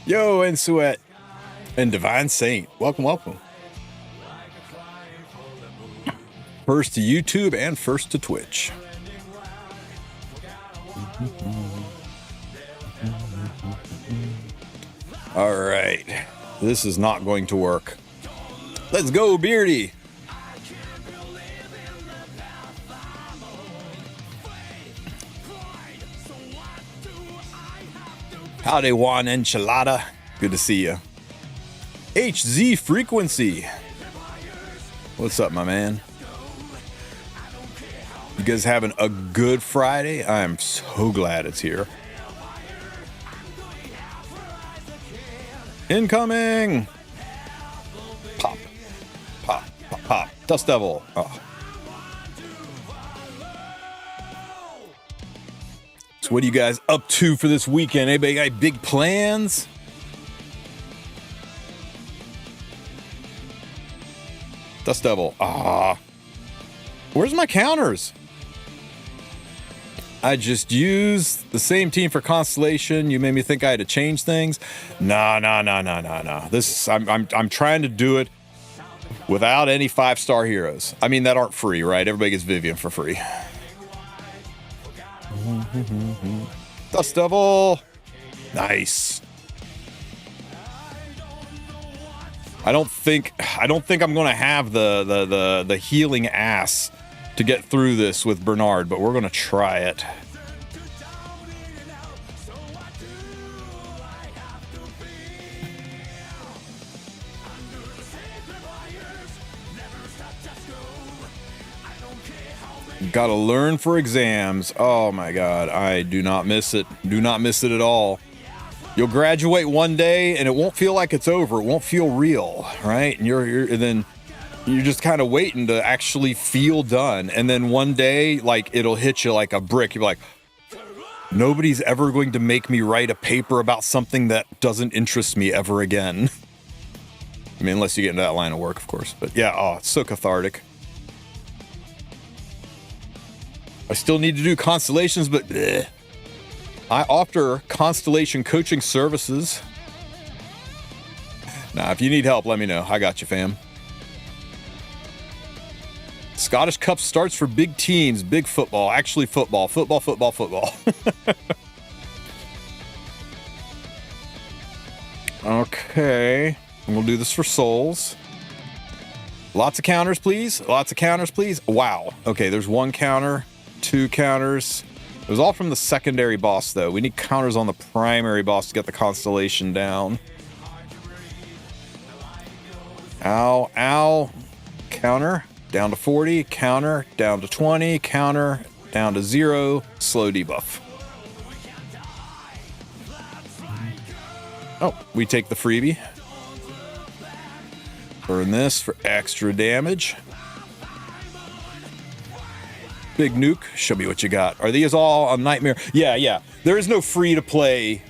Yo, and Suet and Divine Saint. Welcome, welcome. First to YouTube and first to Twitch. All right. This is not going to work. Let's go, Beardy. Howdy, Juan Enchilada. Good to see you. HZ Frequency. What's up, my man? You guys having a good Friday? I am so glad it's here. Incoming! Pop. Pop. Pop. Pop. Dust Devil. Oh. So what are you guys up to for this weekend? Anybody got big plans? Dust Devil. Ah. Where's my counters? I just used the same team for Constellation. You made me think I had to change things. No. This I'm trying to do it without any 5-star heroes. I mean, that aren't free, right? Everybody gets Vivian for free. Dust Devil. Nice. I don't think I'm gonna have the healing ass to get through this with Bernard, but we're gonna try it. Gotta learn for exams. Oh my god, I do not miss it. Do not miss it at all. You'll graduate one day and it won't feel like it's over. It won't feel real, right? And then you're just kind of waiting to actually feel done. And then one day, like, it'll hit you like a brick. You're like, nobody's ever going to make me write a paper about something that doesn't interest me ever again. I mean, unless you get into that line of work, of course. But yeah, oh, it's so cathartic. I still need to do Constellations, but bleh. I offer Constellation coaching services. Nah, if you need help, let me know. I got you, fam. Scottish Cup starts for big teams, big football. Actually, football. Okay. And we'll do this for souls. Lots of counters, please. Lots of counters, please. Wow. Okay, there's one counter, 2 counters. It was all from the secondary boss, though. We need counters on the primary boss to get the Constellation down. Ow, ow. Counter. Down to 40, counter, down to 20, counter, down to 0, slow debuff. Oh, we take the freebie. Burn this for extra damage. Big nuke, show me what you got. Are these all a nightmare? Yeah. There is no free-to-play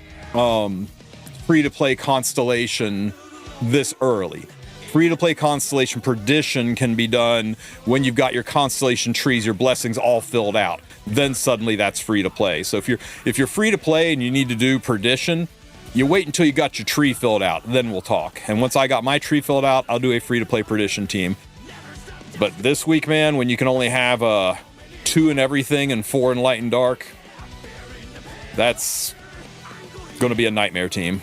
Constellation this early. Free-to-play Constellation Perdition can be done when you've got your Constellation trees, your blessings all filled out. Then suddenly that's free-to-play. So if you're free-to-play and you need to do Perdition, you wait until you got your tree filled out. Then we'll talk. And once I got my tree filled out, I'll do a free-to-play Perdition team. But this week, man, when you can only have 2 in everything and 4 in light and dark, that's going to be a nightmare team.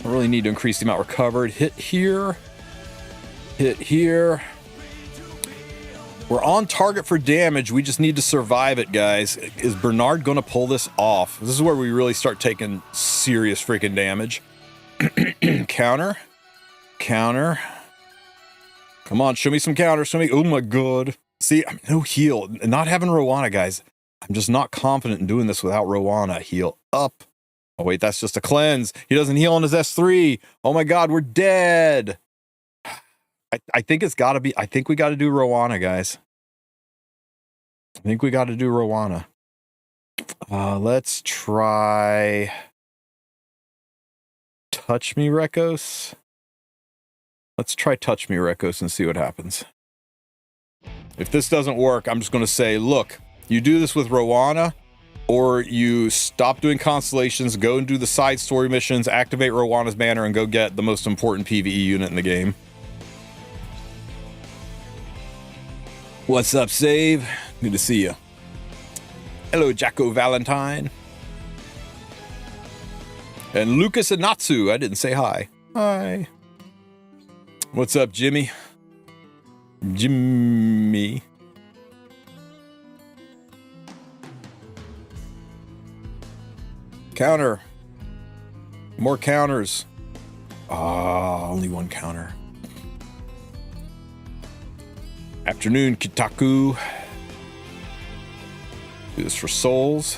I really need to increase the amount recovered. Hit here. Hit here. We're on target for damage. We just need to survive it, guys. Is Bernard going to pull this off? This is where we really start taking serious freaking damage. Counter. Counter. Come on, show me some counters. Show me. Oh my god. See, no heal. Not having Rowana, guys. I'm just not confident in doing this without Rowana. Heal up. Oh, wait, that's just a cleanse. He doesn't heal on his S3. Oh, my God, we're dead. I think it's got to be... I think we got to do Rowana, guys. I think we got to do Rowana. Let's try... Touch Me, Rekos. Let's try Touch Me, Rekos, and see what happens. If this doesn't work, I'm just going to say, look... You do this with Rowana, Or you stop doing constellations, go and do the side story missions, activate Rowanna's banner, and go get the most important PvE unit in the game. What's up, Save? Good to see you. Hello, Jacko Valentine. And Lucas and Natsu. I didn't say hi. Hi. What's up, Jimmy? Jimmy. Counter. More counters. Ah, only one counter. Afternoon, Kitaku. Do this for souls.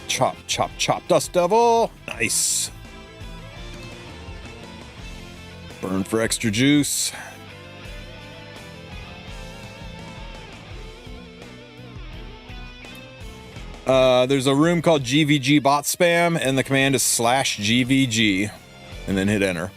Chop, chop, chop. Dust Devil. Nice. Burn for extra juice. There's a room called GVG bot spam, and the command is /GVG, and then hit enter.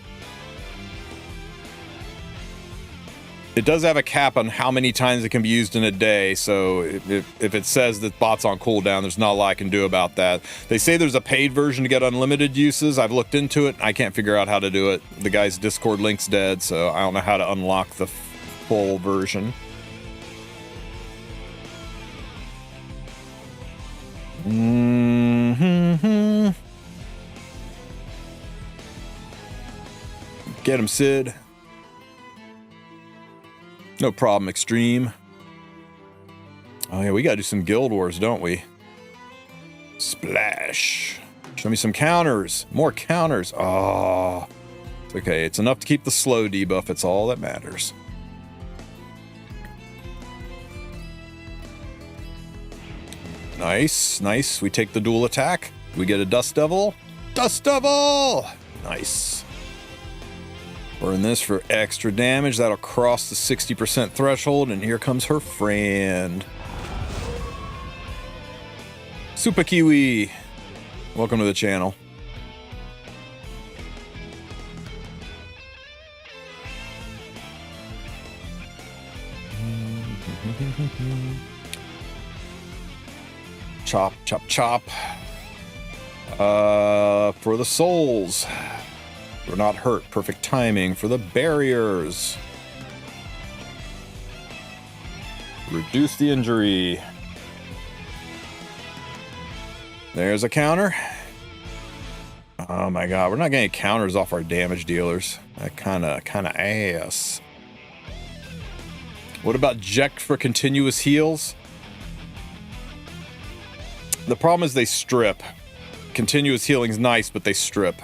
It does have a cap on how many times it can be used in a day, so if it says that bot's on cooldown, there's not a lot I can do about that. They say there's a paid version to get unlimited uses. I've looked into it. I can't figure out how to do it. The guy's Discord link's dead, so I don't know how to unlock the full version. Get him, Sid. No problem, Extreme. Oh yeah, we gotta do some Guild Wars, don't we? Splash. Show me some counters. More counters. Oh. It's okay, it's enough to keep the slow debuff. It's all that matters. Nice, nice. We take the dual attack. We get a Dust Devil. Dust Devil! Nice. Burn this for extra damage. That'll cross the 60% threshold, and here comes her friend. Super Kiwi. Welcome to the channel. Chop, chop, chop. For the souls. We're not hurt. Perfect timing for the barriers. Reduce the injury. There's a counter. Oh my god, we're not getting counters off our damage dealers. That kind of ass. What about Jek for continuous heals? The problem is they strip. Continuous healing's nice, but they strip.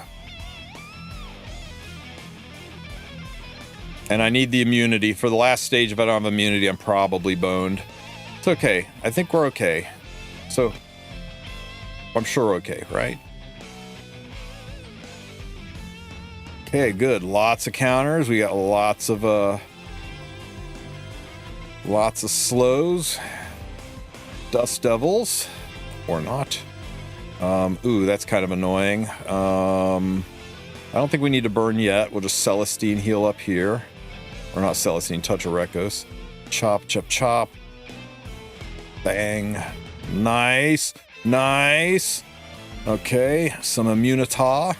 And I need the immunity. For the last stage, if I don't have immunity, I'm probably boned. It's okay. I think we're okay. So, I'm sure we're okay, right? Okay, good. Lots of counters. We got lots of slows. Dust Devils. Or not. Ooh, that's kind of annoying. I don't think we need to burn yet. We'll just Celestine heal up here. Or not Celestine, Touch of Rekos. Chop, chop, chop. Bang. Nice. Nice. Okay, some Immunita.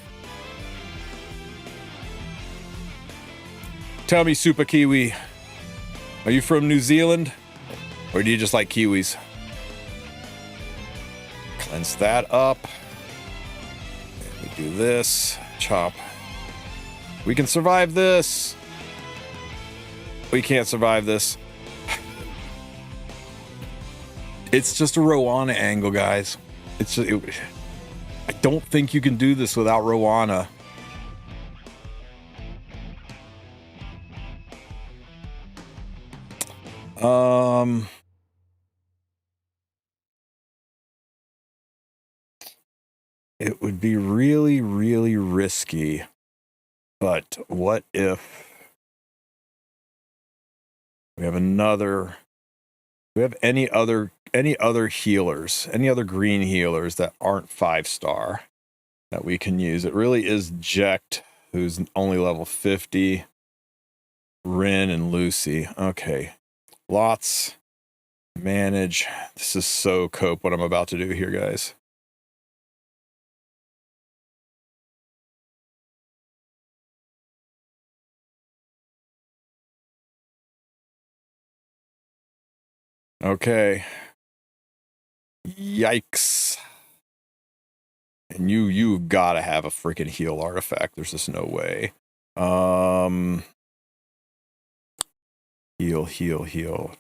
Tell me, Super Kiwi, are you from New Zealand? Or do you just like Kiwis? Cleanse that up. And we do this. Chop. We can survive this. We can't survive this. It's just a Rowanna angle, guys. It's just, I don't think you can do this without Rowanna. It would be really, really risky. But what if we have another? Do we have any other healers, any other green healers that aren't 5-star that we can use? It really is Jekt, who's only level 50. Rin and Lucy. Okay. Lots Manage. This is so cope what I'm about to do here, guys. Okay. Yikes. And you gotta have a freaking heal artifact. There's just no way. Heal.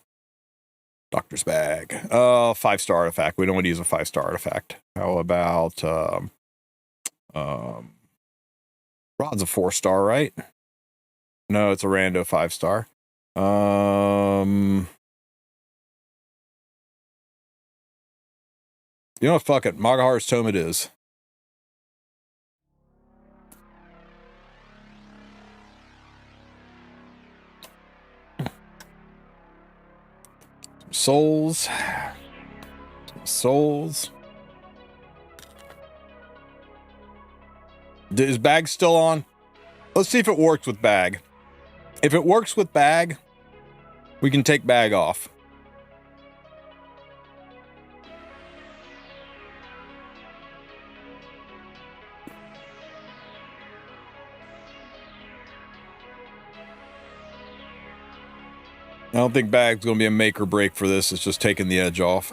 Doctor's bag. 5-star artifact. We don't want to use a 5-star artifact. How about Rod's a 4-star, right? No, it's a rando 5-star. You know what? Fuck it. Magahar's Tome it is. Souls. Is bag still on? Let's see if it works with bag. If it works with bag, we can take bag off. I don't think bag's going to be a make or break for this. It's just taking the edge off.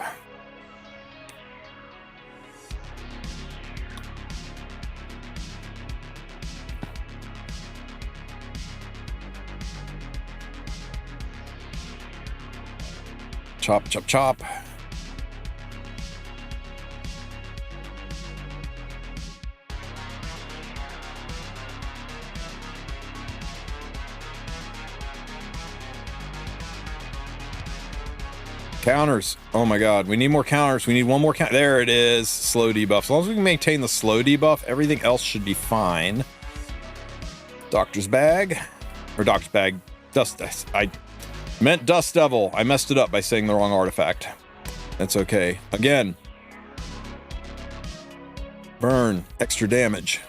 Chop, chop, chop. Counters. Oh my god, we need more counters. We need one more counter. There it is. Slow debuff. As long as we can maintain the slow debuff, everything else should be fine. Doctor's bag. Or Doctor's bag. Dust. I meant Dust Devil. I messed it up by saying the wrong artifact. That's okay. Again. Burn. Extra damage.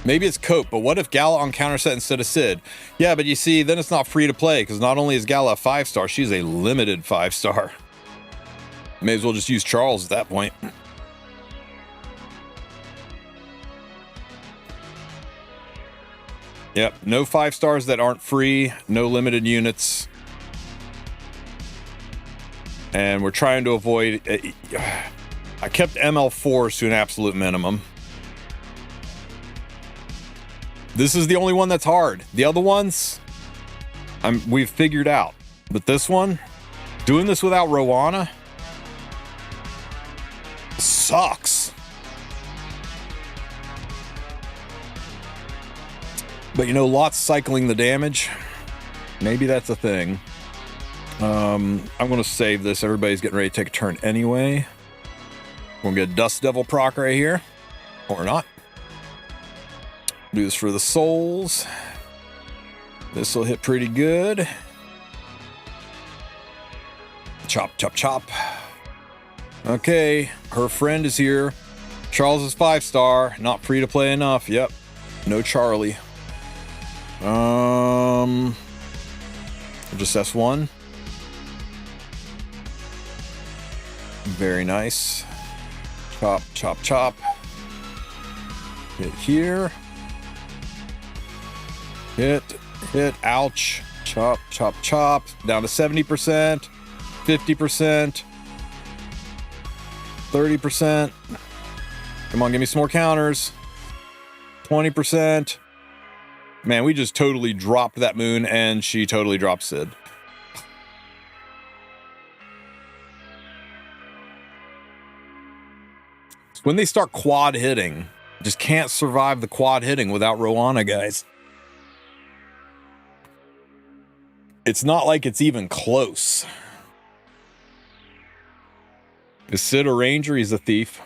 Maybe it's Cope, but what if Gala on counter set instead of Sid? Yeah, but you see, then it's not free to play, because not only is Gala a 5-star, she's a limited 5-star. May as well just use Charles at that point. Yep, no 5-stars that aren't free, no limited units. And we're trying to avoid... I kept ML4s to an absolute minimum. This is the only one that's hard. The other ones, we've figured out. But this one, doing this without Rowana, sucks. But you know, lots cycling the damage. Maybe that's a thing. I'm going to save this. Everybody's getting ready to take a turn anyway. We're going to get a Dust Devil proc right here. Or not. Do this for the souls. This will hit pretty good. Chop, chop, chop. Okay, her friend is here. Charles is 5-star, not free to play enough. Yep, no Charlie. Just S1. Very nice. Chop, chop, chop. Hit here. Hit, ouch. Chop, chop, chop. Down to 70%, 50%, 30%. Come on, give me some more counters. 20%. Man, we just totally dropped that moon, and she totally dropped Sid. When they start quad hitting, just can't survive the quad hitting without Rowana, guys. It's not like it's even close. Is Sid a ranger? He's a thief.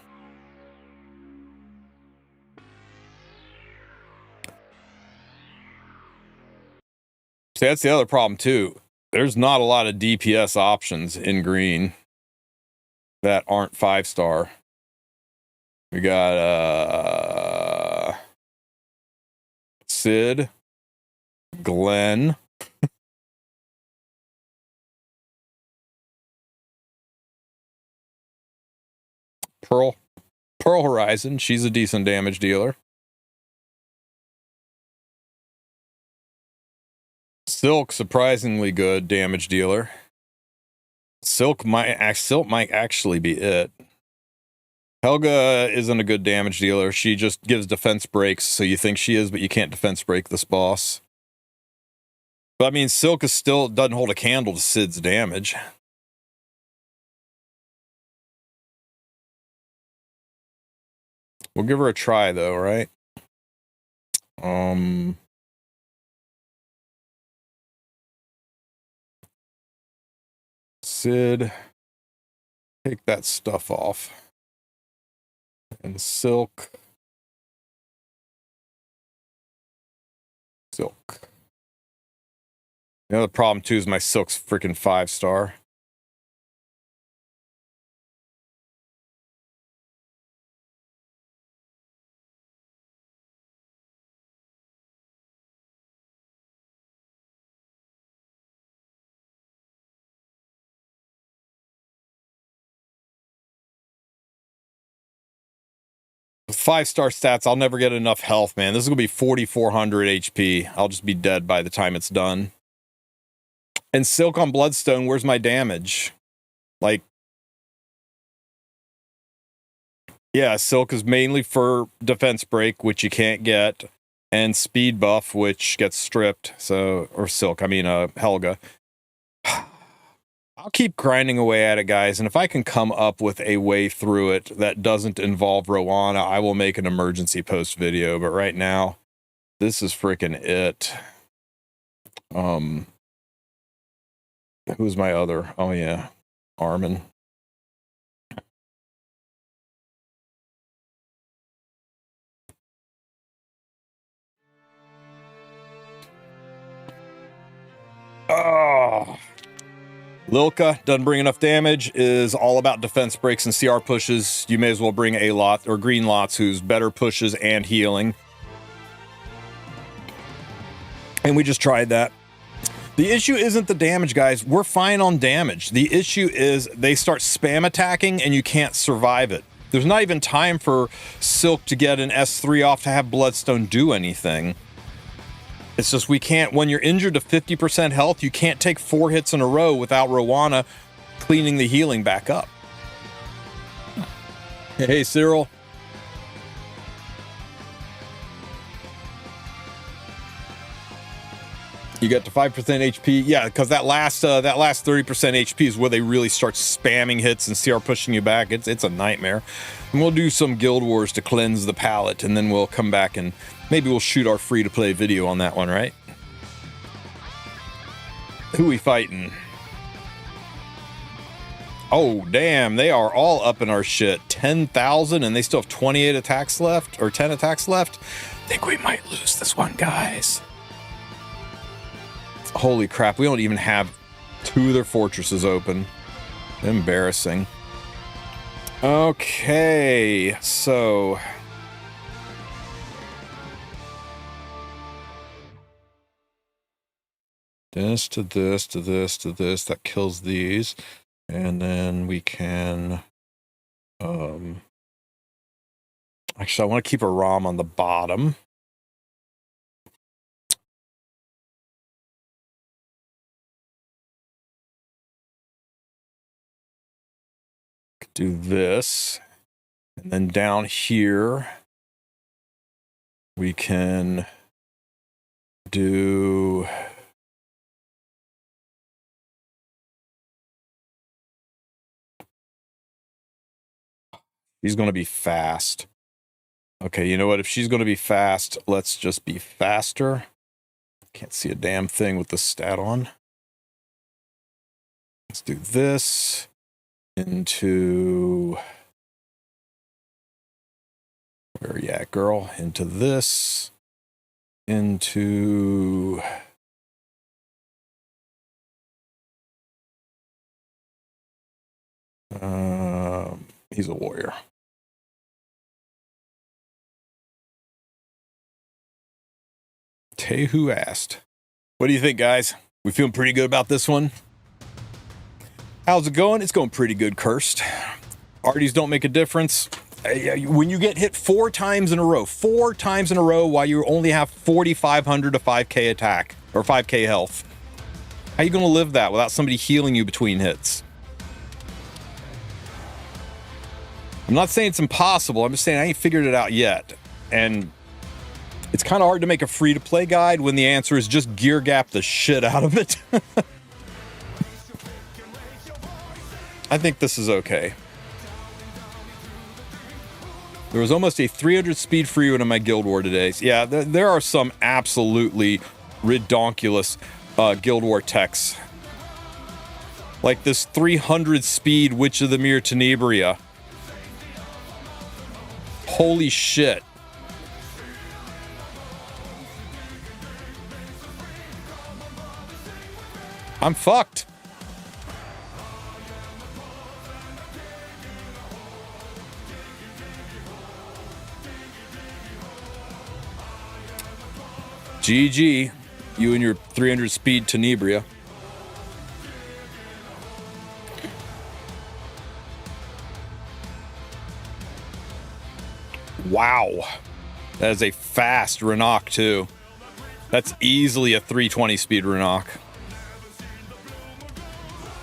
See, that's the other problem too. There's not a lot of DPS options in green that aren't 5-star. We got Sid, Glenn. Pearl Horizon, she's a decent damage dealer. Silk, surprisingly good damage dealer. Silk might actually be it. Helga isn't a good damage dealer. She just gives defense breaks, so you think she is, but you can't defense break this boss. But I mean, Silk is still doesn't hold a candle to Sid's damage. We'll give her a try though, right? Sid, take that stuff off. And Silk. The other problem too is my Silk's freaking 5-star. With 5-star stats, I'll never get enough health, man. This is going to be 4,400 HP. I'll just be dead by the time it's done. And Silk on Bloodstone, where's my damage? Like, yeah, Silk is mainly for defense break, which you can't get, and speed buff, which gets stripped. So, or Silk, I mean, Helga. I'll keep grinding away at it, guys, and if I can come up with a way through it that doesn't involve Rowana, I will make an emergency post video, but right now, this is freaking it. Who's my other? Oh, yeah, Armin. Oh. Lilka doesn't bring enough damage, is all about defense breaks and CR pushes. You may as well bring a lot or Green Lots, who's better pushes and healing. And we just tried that. The issue isn't the damage, guys. We're fine on damage. The issue is they start spam attacking and you can't survive it. There's not even time for Silk to get an S3 off to have Bloodstone do anything. It's just we can't, when you're injured to 50% health, you can't take 4 hits in a row without Rowana cleaning the healing back up. Hey, Cyril. You get to 5% HP. Yeah, because that last 30% HP is where they really start spamming hits and CR pushing you back. It's a nightmare. And we'll do some Guild Wars to cleanse the palate, and then we'll come back and maybe we'll shoot our free-to-play video on that one, right? Who we fighting? Oh, damn, they are all up in our shit. 10,000, and they still have 28 attacks left, or 10 attacks left. I think we might lose this one, guys. Holy crap, we don't even have 2 of their fortresses open. Embarrassing. Okay, so... this to this to this to this, that kills these. And then we can... actually, I want to keep a ROM on the bottom. Do this, and then down here we can do she's going to be fast. Okay, you know what, if she's going to be fast, let's just be faster. Can't see a damn thing with the stat on. Let's do this into, where are you at, girl? Into this, into, he's a warrior. Tehu asked, what do you think, guys? We feeling pretty good about this one? How's it going? It's going pretty good, Cursed. Arties don't make a difference. When you get hit 4 times in a row, while you only have 4,500 to 5k attack, or 5k health, how are you going to live that without somebody healing you between hits? I'm not saying it's impossible. I'm just saying I ain't figured it out yet. And it's kind of hard to make a free-to-play guide when the answer is just gear gap the shit out of it. I think this is okay. There was almost a 300 speed free one in my Guild War today. So yeah, there are some absolutely redonkulous Guild War techs. Like this 300 speed Witch of the Mere Tenebria. Holy shit. I'm fucked. GG, you and your 300 speed Tenebria. Wow. That is a fast Renok too. That's easily a 320 speed Renok.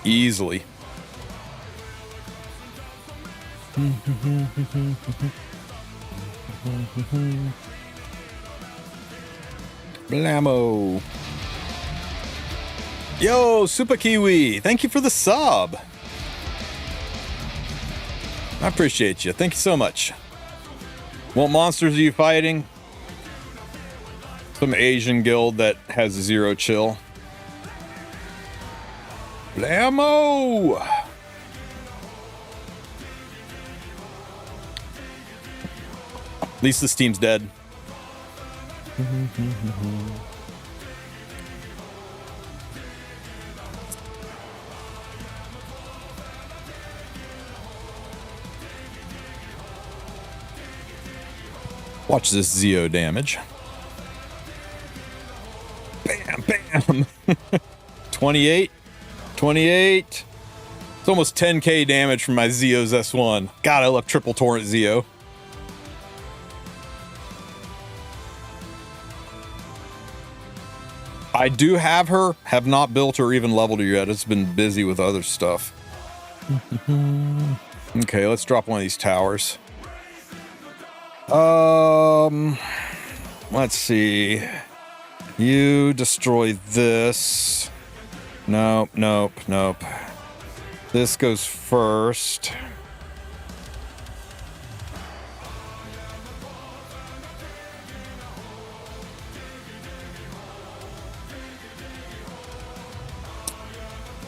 Easily. Blammo. Yo, Super Kiwi, thank you for the sub. I appreciate you. Thank you so much. What monsters are you fighting? Some Asian guild that has 0 chill. Blammo! At least this team's dead. Watch this Zeo damage. Bam, bam. 28. 28. It's almost 10k damage from my Zeo's S1. God, I love triple torrent Zeo. I do have her, have not built or even leveled her yet. It's been busy with other stuff. Okay, let's drop one of these towers. Let's see. You destroy this. Nope, nope, nope. This goes first.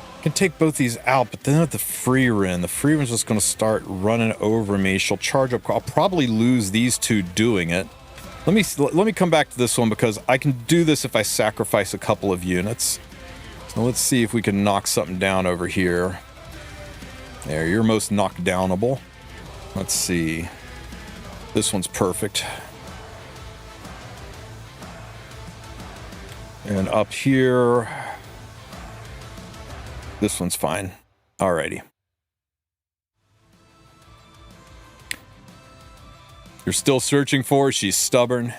I can take both these out, but then at the free Ren, the free Ren's just going to start running over me. She'll charge up. I'll probably lose these two doing it. Let me come back to this one because I can do this if I sacrifice a couple of units. So let's see if we can knock something down over here. There, you're most knocked downable. Let's see. This one's perfect. And up here, this one's fine. Alrighty. You're still searching for her. She's stubborn.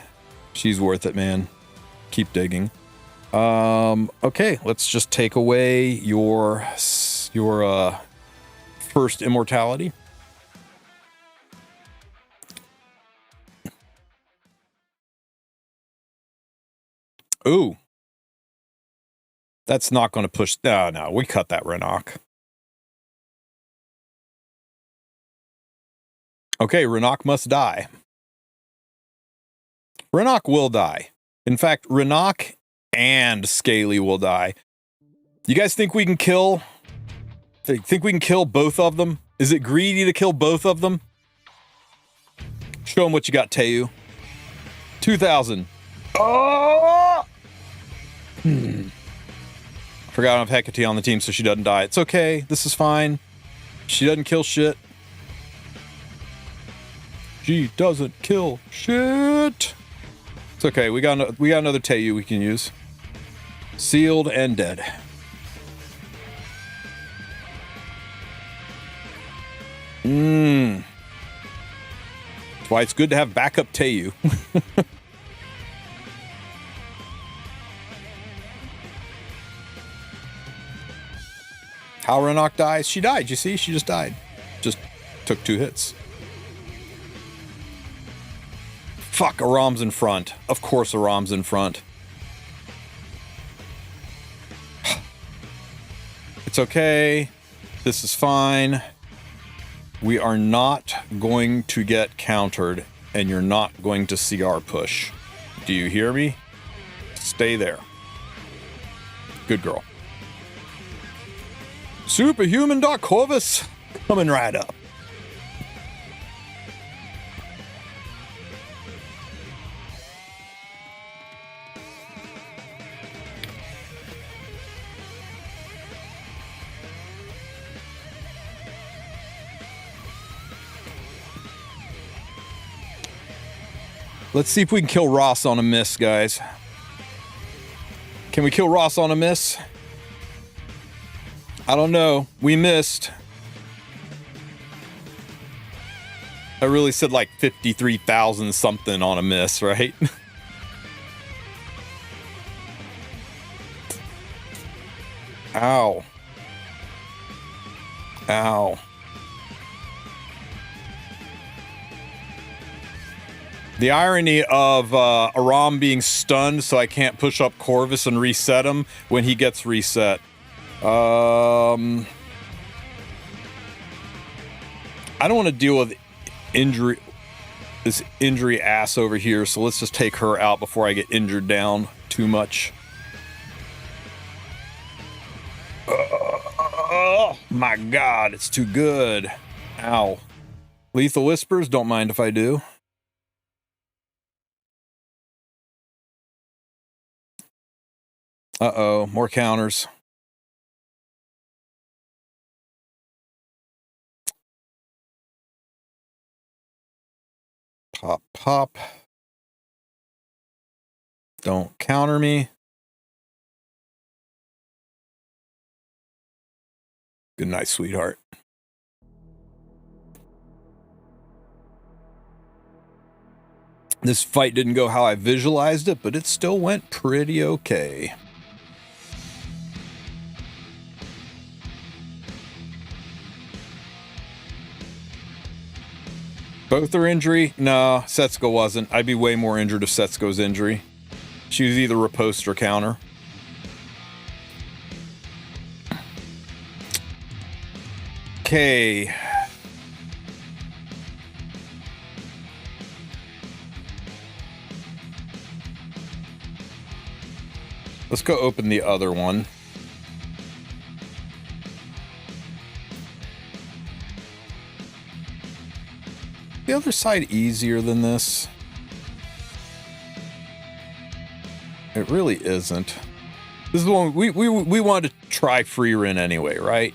She's worth it, man. Keep digging. Okay, let's just take away your first immortality. Ooh. That's not going to push. No, we cut that Renok. Okay, Renok must die. Renok will die. In fact, Renok and Scaly will die. You guys think we can kill? Think we can kill both of them? Is it greedy to kill both of them? Show them what you got, Teu. 2,000. Oh! Forgot I have Hecate on the team so she doesn't die. It's okay. This is fine. She doesn't kill shit. She doesn't kill shit. It's okay. We got another Teu we can use. Sealed and dead. That's why it's good to have backup Teu. How Renok dies? She died, you see? She just died. Just took 2 hits. Fuck, Aram's in front. Of course Aram's in front. It's okay. This is fine. We are not going to get countered, and you're not going to see our push. Do you hear me? Stay there. Good girl. Superhuman Doc Corvus coming right up. Let's see if we can kill Ross on a miss, guys. Can we kill Ross on a miss? I don't know. We missed. I really said like 53,000 something on a miss, right? Ow. Ow. The irony of Aram being stunned so I can't push up Corvus and reset him when he gets reset. I don't want to deal with injury, this injury ass over here, so let's just take her out before I get injured down too much. Oh my god, it's too good. Ow. Lethal Whispers, don't mind if I do. Uh-oh, more counters. Pop, pop. Don't counter me. Good night, sweetheart. This fight didn't go how I visualized it, but it still went pretty okay. Both are injury? No, Setsuko wasn't. I'd be way more injured if Setsuko's injury. She was either riposte or counter. Okay. Let's go open the other one. The other side easier than this? It really isn't. This is the one we wanted to try free run anyway, right?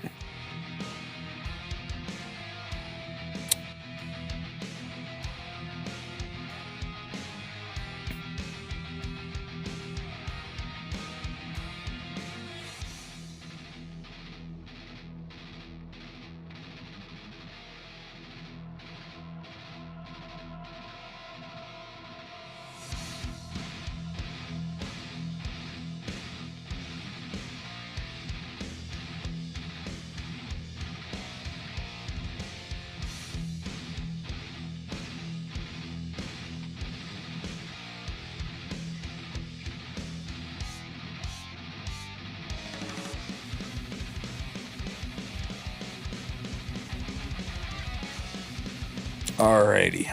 Alrighty.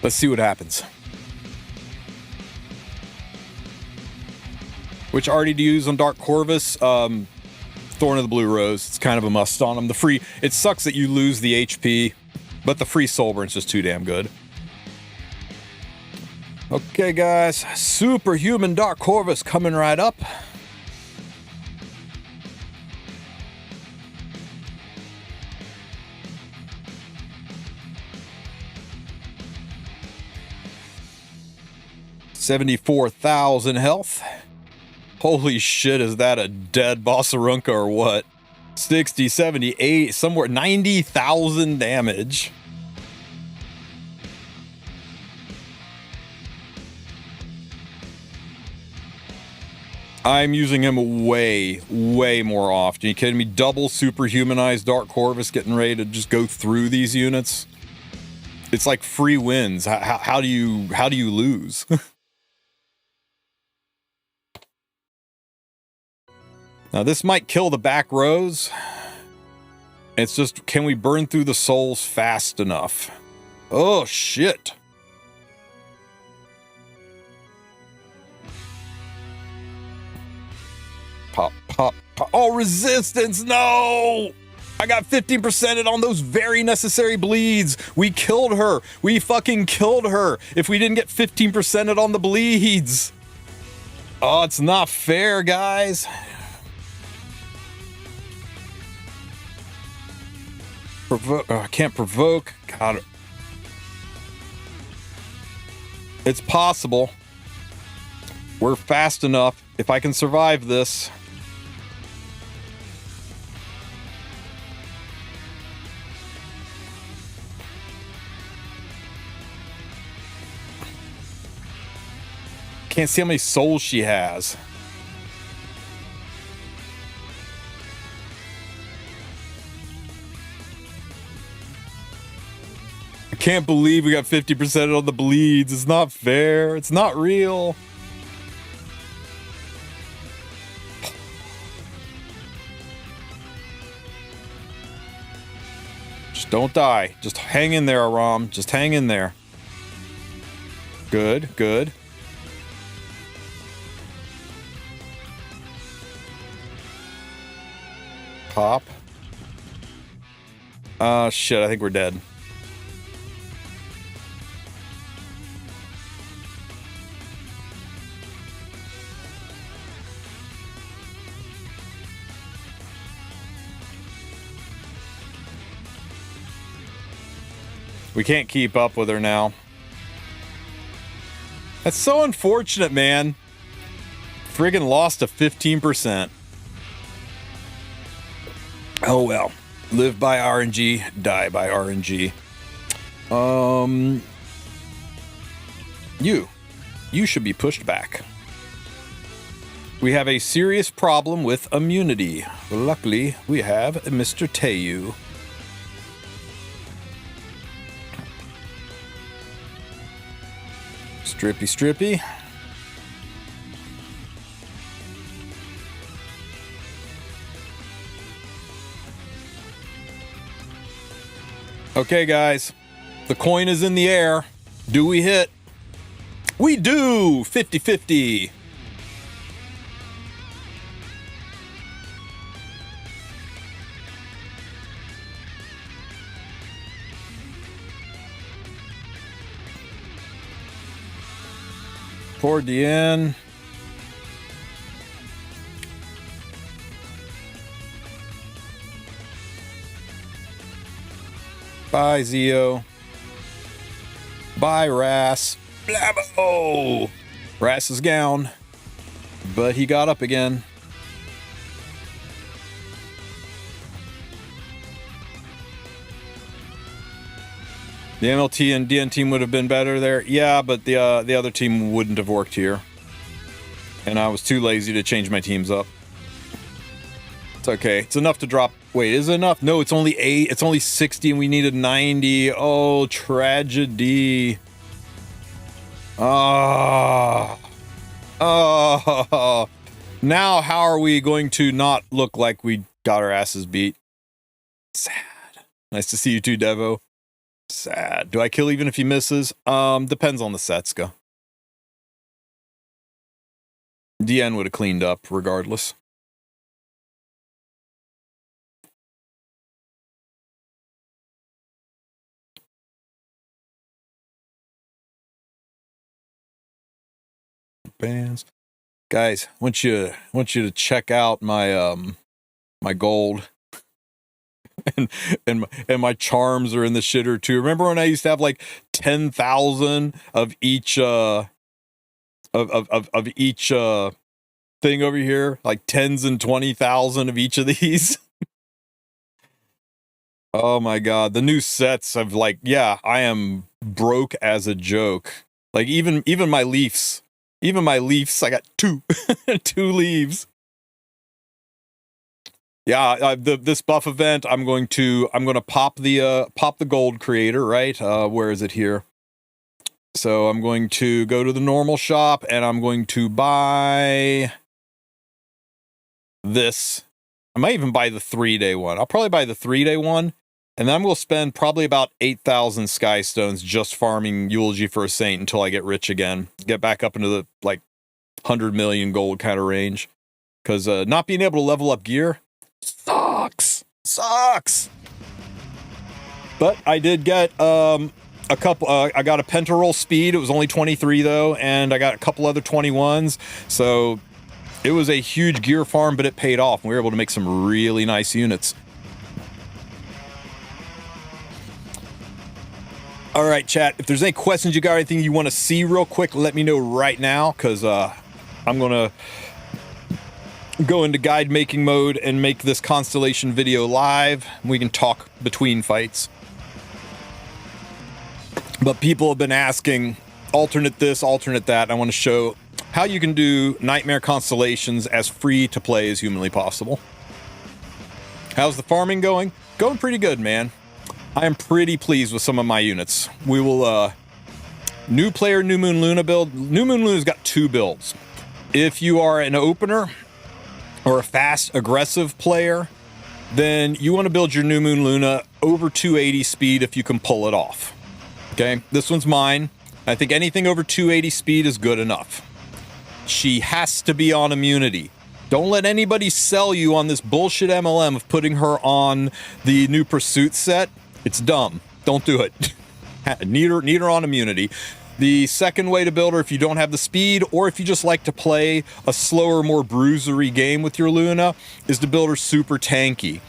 Let's see what happens. Which arty to use on Dark Corvus? Thorn of the Blue Rose. It's kind of a must on him. The free, it sucks that you lose the HP, but the free Soulburn's just too damn good. Okay, guys, Superhuman Dark Corvus coming right up. 74,000 health. Holy shit, is that a dead Bossarunka or what? 60, 78, somewhere 90,000 damage. I'm using him way, way more often. Are you kidding me? Double superhumanized Dark Corvus getting ready to just go through these units. It's like free wins. How do you lose? Now this might kill the back rows. It's just, can we burn through the souls fast enough? Oh shit. Pop, pop, pop. Oh, resistance, no! I got 15%ed on those very necessary bleeds. We killed her. We fucking killed her if we didn't get 15%ed on the bleeds. Oh, it's not fair, guys. I can't provoke. God. It's possible. We're fast enough. If I can survive this. Can't see how many souls she has. I can't believe we got 50% on the bleeds. It's not fair. It's not real. Just don't die. Just hang in there, Aram. Just hang in there. Good, good. Pop. Shit, I think we're dead. We can't keep up with her now. That's so unfortunate, man. Friggin' lost to 15%. Oh well. Live by RNG, die by RNG. You should be pushed back. We have a serious problem with immunity. Luckily, we have Mr. Teu. Strippy, strippy. Okay, guys. The coin is in the air. Do we hit? We do! 50-50. Toward the end. Bye, Zeo. Bye, Ras. Blabbo! Ras is down, but he got up again. The MLT and DN team would have been better there. Yeah, but the other team wouldn't have worked here. And I was too lazy to change my teams up. It's okay. It's enough to drop. Wait, is it enough? No, it's only 8. It's only 60 and we needed 90. Oh, tragedy. Ah. Oh. Now how are we going to not look like we got our asses beat? Sad. Nice to see you too, Devo. Sad. Do I kill even if he misses? Depends on the Setska. DN would have cleaned up regardless. Bands. Guys, I want you to check out my my gold. and my charms are in the shitter too. Remember when I used to have like 10,000 of each of each thing over here, like 10s and 20,000 of each of these. Oh my god, the new sets of like, yeah, I am broke as a joke. Like even my leaves, I got two two leaves. Yeah, this buff event, I'm going to pop the gold creator, right? Where is it here? So I'm going to go to the normal shop and I'm going to buy this. I might even buy the 3-day one. I'll probably buy the 3-day one. And then I'm going to spend probably about 8,000 Sky Stones just farming Eulogy for a Saint until I get rich again. Get back up into the, like, 100 million gold kind of range. Because not being able to level up gear sucks. But I did get a couple, I got a Pentaroll speed. It was only 23 though. And I got a couple other 21s. So it was a huge gear farm, but it paid off. We were able to make some really nice units. All right, chat. If there's any questions you got, anything you want to see real quick, let me know right now, because I'm going to go into guide making mode and make this Constellation video live. We can talk between fights. But people have been asking, alternate this, alternate that. I want to show how you can do Nightmare Constellations as free to play as humanly possible. How's the farming going? Going pretty good, man. I am pretty pleased with some of my units. We will, new player, New Moon Luna build. New Moon Luna's got 2 builds. If you are an opener or a fast, aggressive player, then you want to build your New Moon Luna over 280 speed if you can pull it off. Okay, this one's mine. I think anything over 280 speed is good enough. She has to be on immunity. Don't let anybody sell you on this bullshit MLM of putting her on the new Pursuit set. It's dumb. Don't do it. Need her on immunity. The second way to build her, if you don't have the speed, or if you just like to play a slower, more bruisery game with your Luna, is to build her super tanky.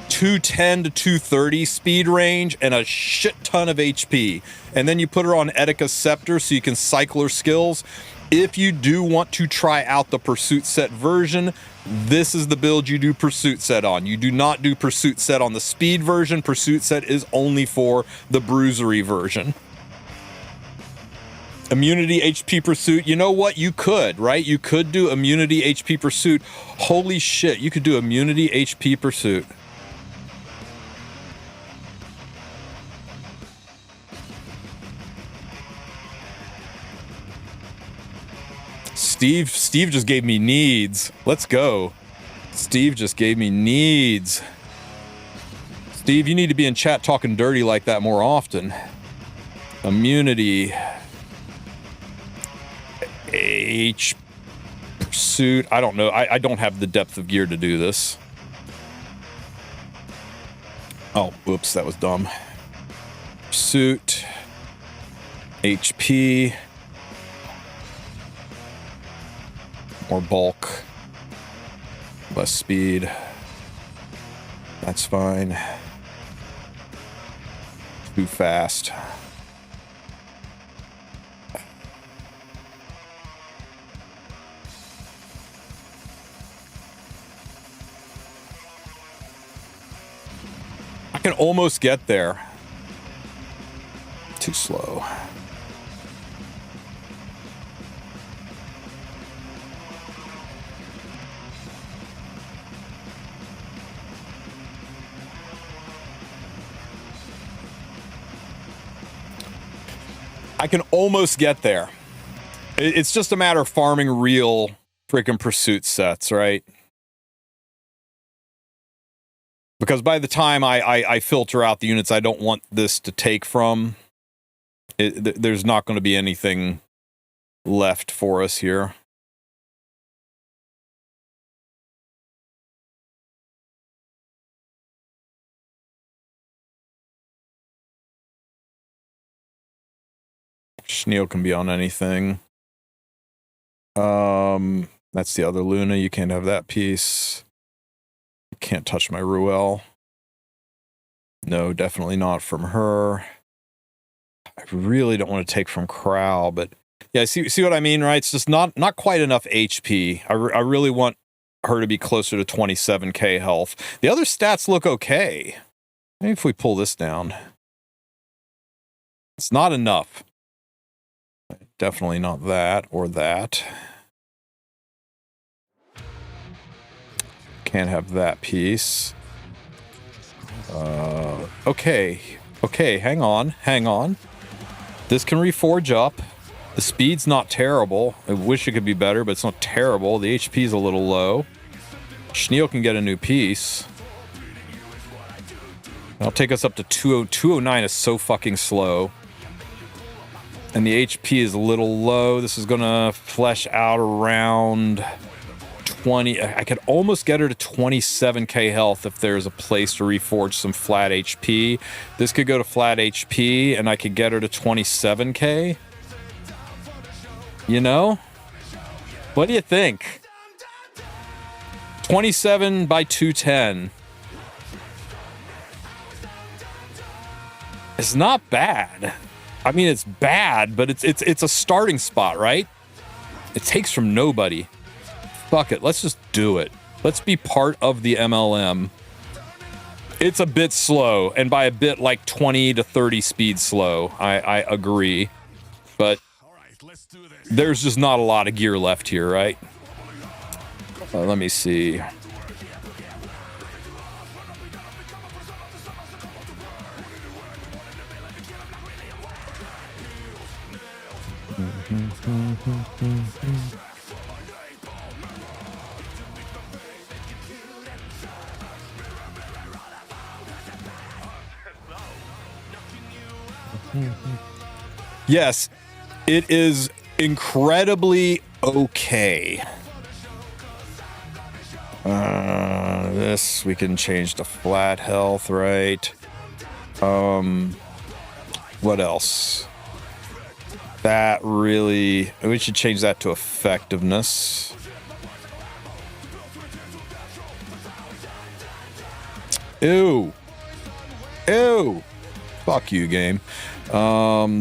210 to 230 speed range and a shit ton of HP. And then you put her on Etika's Scepter so you can cycle her skills. If you do want to try out the Pursuit Set version, this is the build you do Pursuit Set on. You do not do Pursuit Set on the speed version. Pursuit Set is only for the bruisery version. Immunity HP Pursuit. You know what? You could, right? You could do Immunity HP Pursuit. Holy shit, you could do Immunity HP Pursuit. Steve just gave me needs. Let's go. Steve just gave me needs. Steve, you need to be in chat talking dirty like that more often. Immunity. H. Pursuit. I don't know. I don't have the depth of gear to do this. Oh, whoops. That was dumb. Pursuit. HP. More bulk, less speed. That's fine. Too fast. I can almost get there. Too slow. I can almost get there. It's just a matter of farming real freaking Pursuit sets, right? Because by the time I filter out the units I don't want this to take from, there's not going to be anything left for us here. Schneel can be on anything. That's the other Luna. You can't have that piece. You can't touch my Ruel. No, definitely not from her. I really don't want to take from Crow, but Yeah, see what I mean, right? It's just not quite enough HP. I really want her to be closer to 27k health. The other stats look okay. Maybe if we pull this down. It's not enough. Definitely not that or that. Can't have that piece. Okay, hang on. This can reforge up. The speed's not terrible. I wish it could be better, but it's not terrible. The HP's a little low. Schneel can get a new piece. That'll take us up to 209 is so fucking slow. And the HP is a little low. This is gonna flesh out around 20. I could almost get her to 27k health if there's a place to reforge some flat HP. This could go to flat HP and I could get her to 27k. You know? What do you think? 27 by 210. It's not bad. I mean, it's bad, but it's a starting spot, right? It takes from nobody. Fuck it, let's just do it. Let's be part of the MLM. It's a bit slow, and by a bit, like 20 to 30 speed slow. I agree, but there's just not a lot of gear left here, right? Let me see. Yes, it is incredibly okay. This we can change to flat health, right? What else? That really, we should change that to effectiveness. Ew. Fuck you, game.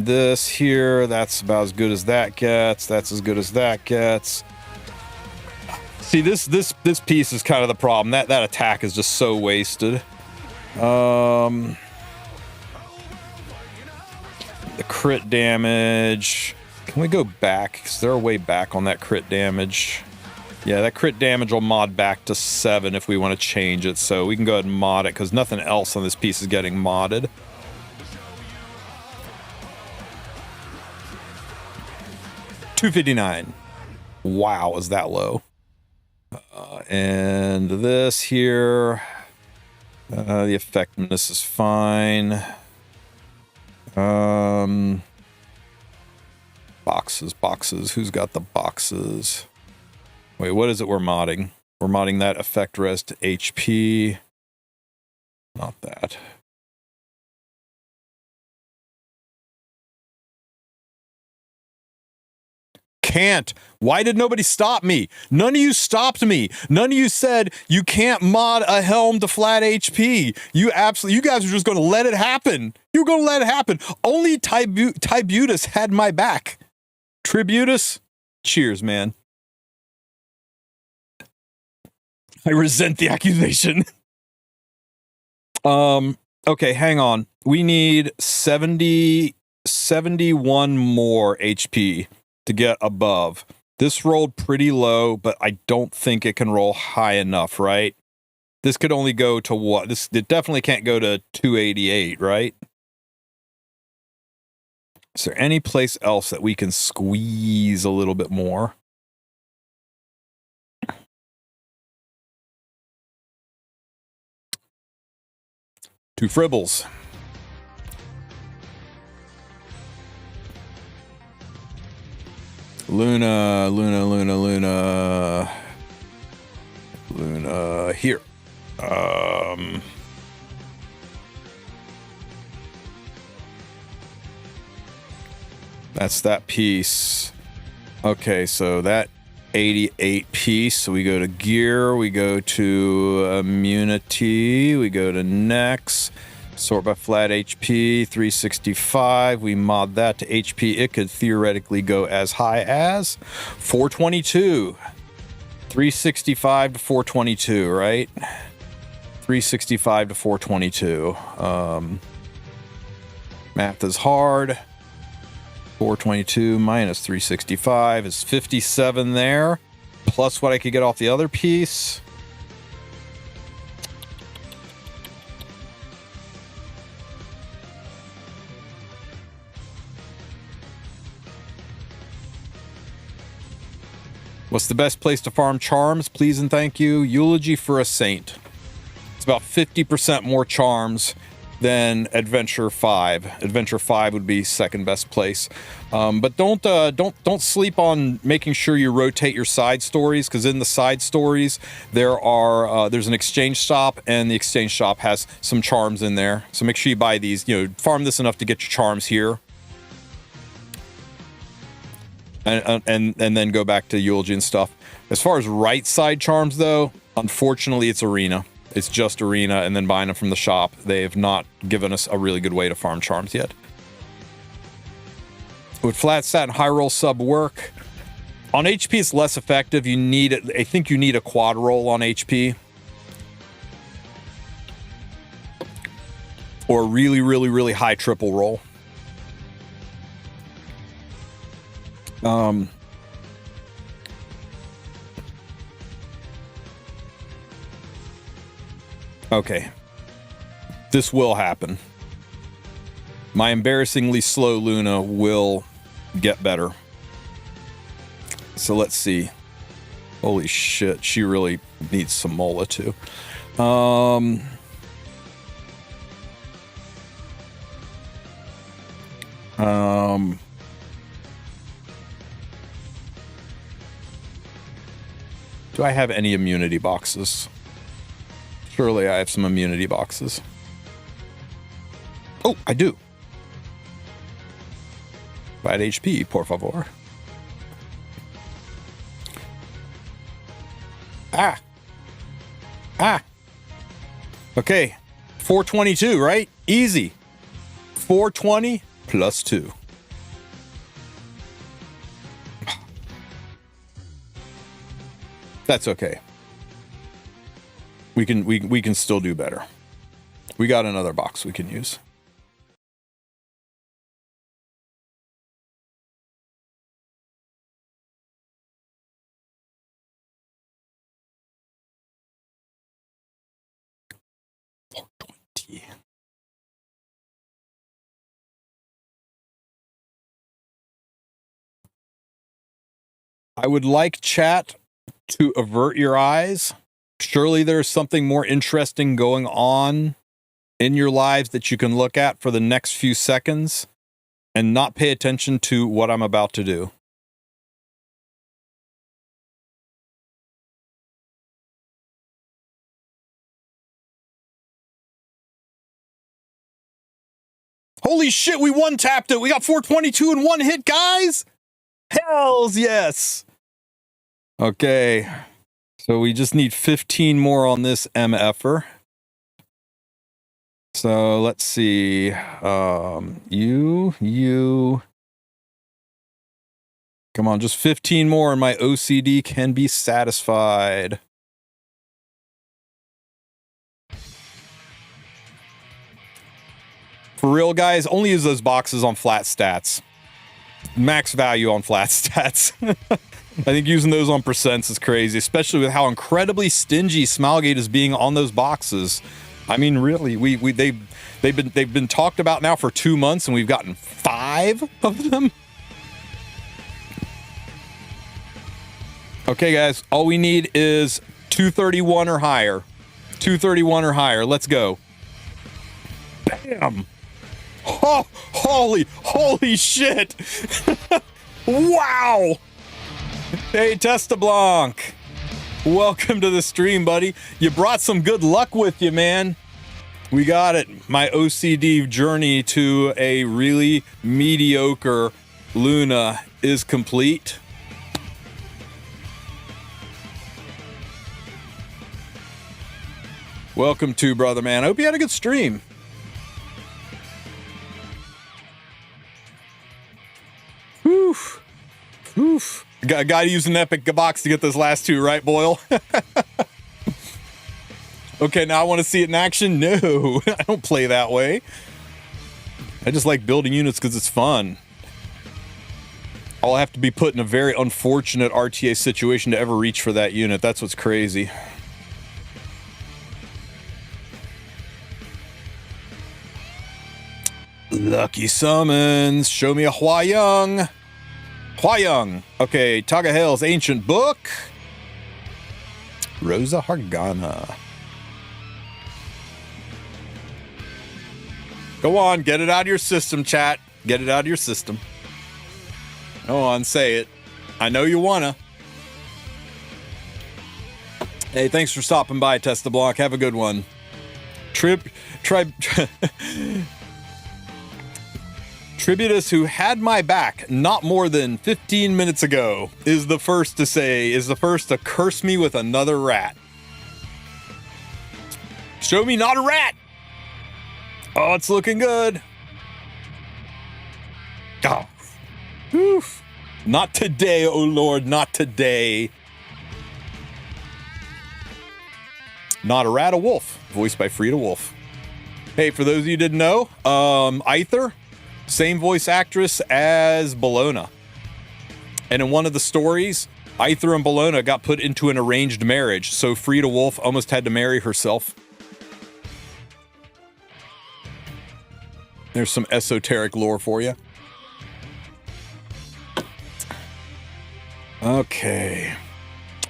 This here, that's about as good as that gets. That's as good as that gets. See, this piece is kind of the problem. That attack is just so wasted. The crit damage. Can we go back? Is there a way back on that crit damage? Yeah, that crit damage will mod back to 7 if we want to change it. So we can go ahead and mod it because nothing else on this piece is getting modded. $259. Wow, is that low? And this here, the effectiveness is fine. Boxes. Who's got the boxes? Wait, what is it we're modding? We're modding that effect res to HP. Not that. Can't. Why did nobody stop me? None of you stopped me. None of you said you can't mod a helm to flat HP. You guys were just going to let it happen. You were going to let it happen. Only Tibutus had my back. Tributus, cheers, man. I resent the accusation. Okay, hang on. We need 71 more HP to get above. This rolled pretty low, but I don't think it can roll high enough, right? This could only go to what? It definitely can't go to 288, right? Is there any place else that we can squeeze a little bit more? Two fribbles. Luna, here. That's that piece. Okay, so that 88 piece. So we go to gear, we go to immunity, we go to next. Sort by flat HP, 365. We mod that to HP. It could theoretically go as high as 422. 365 to 422, right? 365 to 422. Math is hard. 422 minus 365 is 57 there. Plus what I could get off the other piece. What's the best place to farm charms? Please and thank you. Eulogy for a Saint. It's about 50% more charms than Adventure 5. Adventure 5 would be second best place. But don't sleep on making sure you rotate your side stories, because in the side stories there's an exchange shop, and the exchange shop has some charms in there. So make sure you buy these. Farm this enough to get your charms here. And then go back to Eulogy and stuff. As far as right side charms, though, unfortunately, it's Arena. It's just Arena, and then buying them from the shop. They have not given us a really good way to farm charms yet. Would flat stat and high roll sub work? On HP, it's less effective. I think you need a quad roll on HP. Or a really, really, really high triple roll. Okay. This will happen. My embarrassingly slow Luna will get better. So let's see. Holy shit, she really needs some Mola too. Do I have any immunity boxes? Surely I have some immunity boxes. Oh, I do. Bad HP, por favor. Ah. Okay. 422, right? Easy. 420 plus 2. That's okay. We can still do better. We got another box we can use. I would like chat to avert your eyes. Surely there's something more interesting going on in your lives that you can look at for the next few seconds and not pay attention to what I'm about to do. Holy shit, we one-tapped it. We got 422 in one hit, guys. Hells yes. Okay. So we just need 15 more on this MFer. So let's see. You. Come on, just 15 more and my OCD can be satisfied. For real, guys, only use those boxes on flat stats. Max value on flat stats. I think using those on percents is crazy, especially with how incredibly stingy Smilegate is being on those boxes. I mean, really, they've been talked about now for 2 months, and we've gotten 5 of them. Okay, guys, all we need is 231 or higher. 231 or higher. Let's go. Bam. Oh, holy shit. Wow. Hey, Testablanc. Welcome to the stream, buddy. You brought some good luck with you, man. We got it. My OCD journey to a really mediocre Luna is complete. Welcome to, brother, man. I hope you had a good stream. Got to use an epic box to get those last two, right, Boyle? Okay, now I want to see it in action. No, I don't play that way. I just like building units because it's fun. I'll have to be put in a very unfortunate RTA situation to ever reach for that unit. That's what's crazy. Lucky summons. Show me a Huayang. Huayang. Okay, Tagahel's Ancient Book. Rosa Hargana. Go on, get it out of your system, chat. Get it out of your system. Go on, say it. I know you wanna. Hey, thanks for stopping by, Test the Block. Have a good one. Tributus, who had my back not more than 15 minutes ago, is the first to curse me with another rat. Show me not a rat! Oh, it's looking good. Oh. Oof. Not today, oh Lord, not today. Not a rat, a wolf. Voiced by Frida Wolf. Hey, for those of you who didn't know, Aether, same voice actress as Bologna. And in one of the stories, Aether and Bologna got put into an arranged marriage, so Frida Wolf almost had to marry herself. There's some esoteric lore for you. Okay.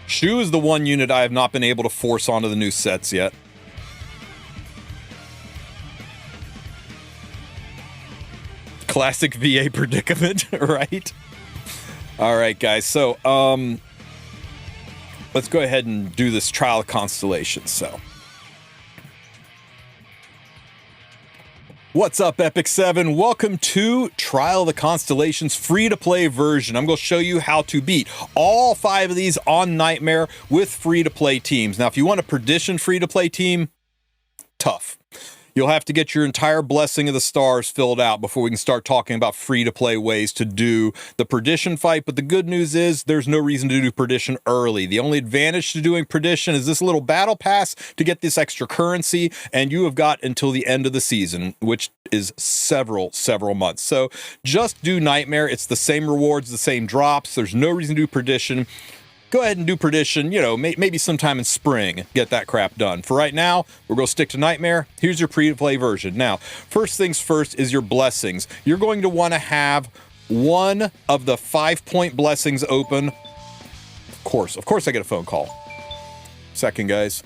Shu is the one unit I have not been able to force onto the new sets yet. Classic VA predicament, right? All right, guys. So, let's go ahead and do this trial of Constellations. So, what's up, Epic 7? Welcome to Trial of the Constellations free-to-play version. I'm going to show you how to beat all 5 of these on Nightmare with free-to-play teams. Now, if you want a Perdition free-to-play team, tough. You'll have to get your entire Blessing of the Stars filled out before we can start talking about free-to-play ways to do the Perdition fight. But the good news is there's no reason to do Perdition early. The only advantage to doing Perdition is this little battle pass to get this extra currency, and you have got until the end of the season, which is several months. So just do Nightmare. It's the same rewards, the same drops. There's no reason to do Perdition. Go ahead and do Perdition, you know, maybe sometime in spring, get that crap done. For right now, we're going to stick to Nightmare. Here's your pre-play version. Now, first things first is your blessings. You're going to want to have one of the 5-point blessings open. Of course I get a phone call. Second, guys.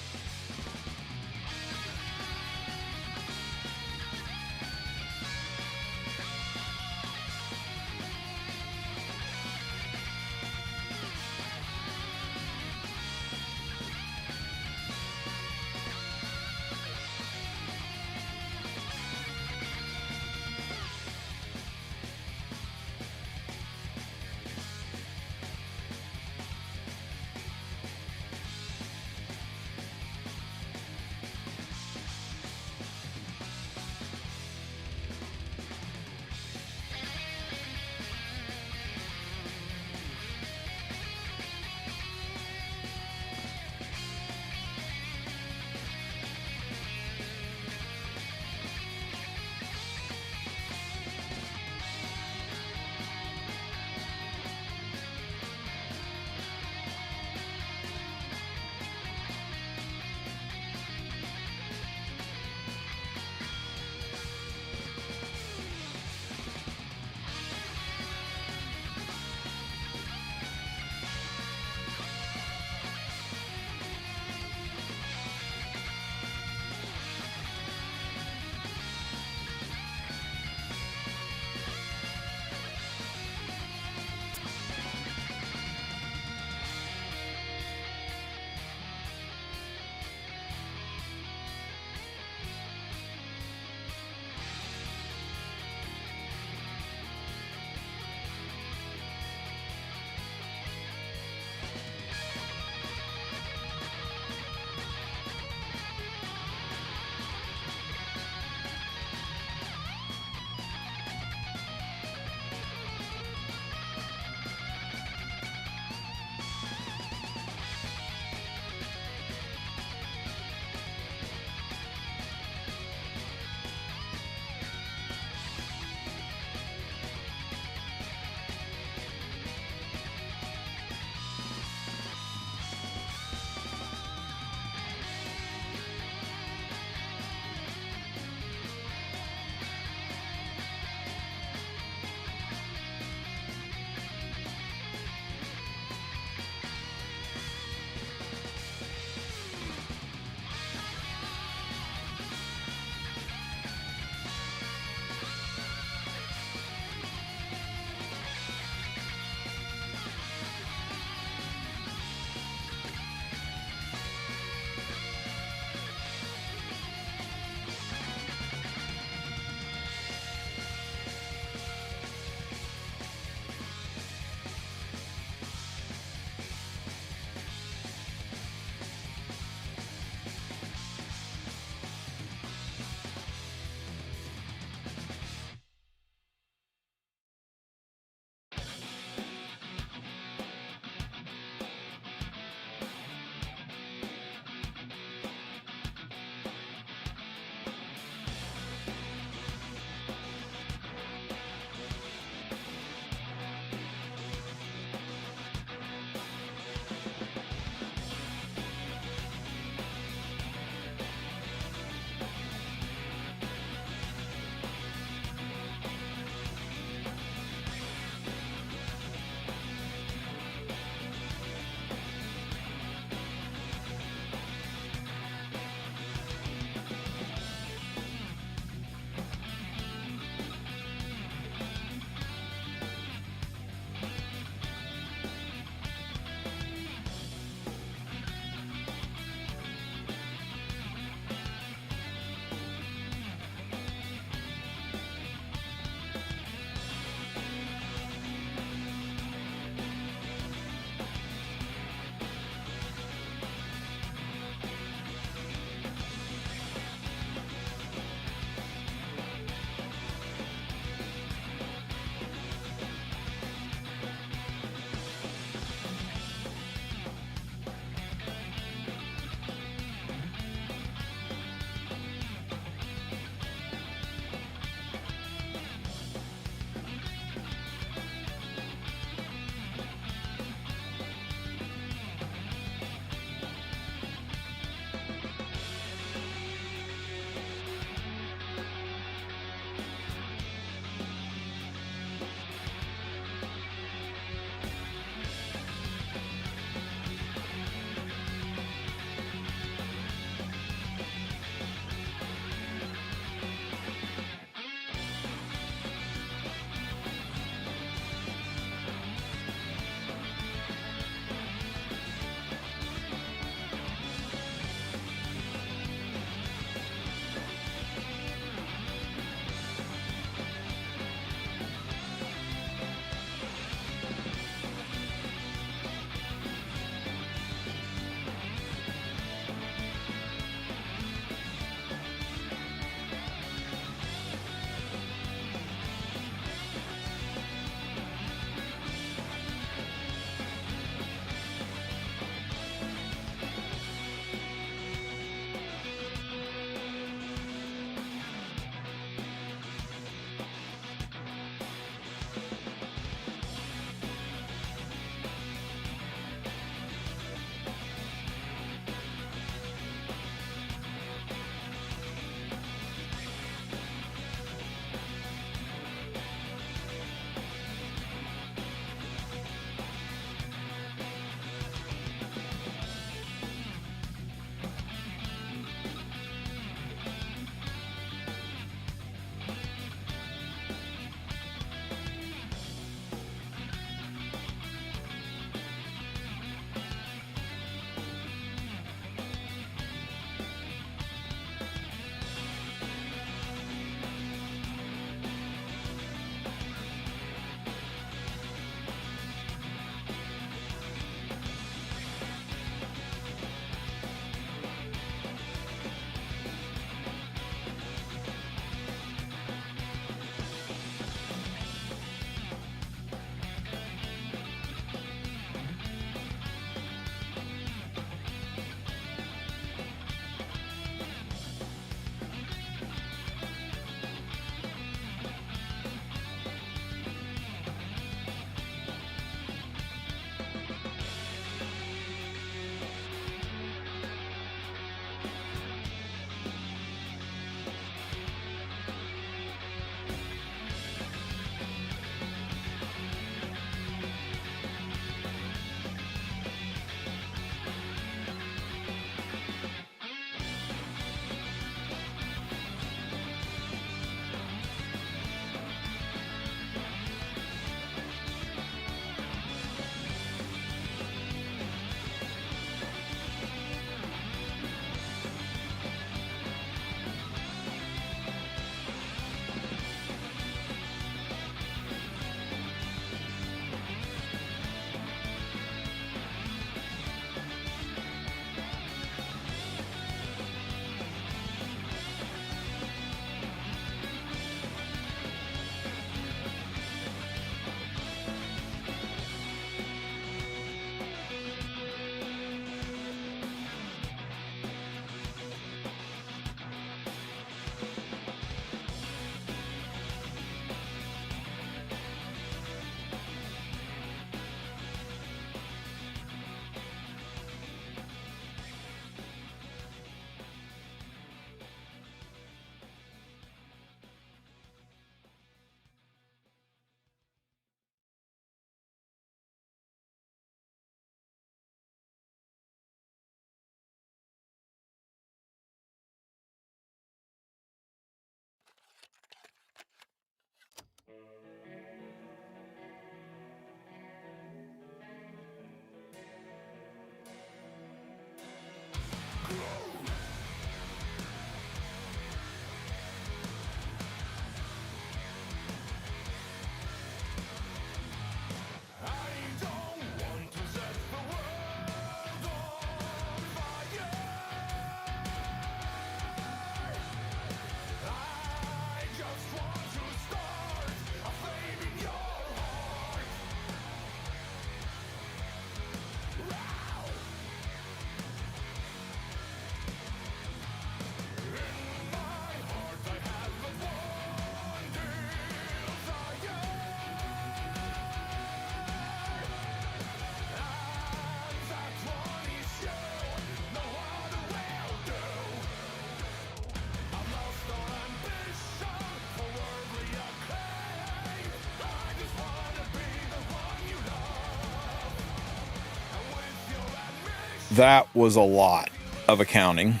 That was a lot of accounting.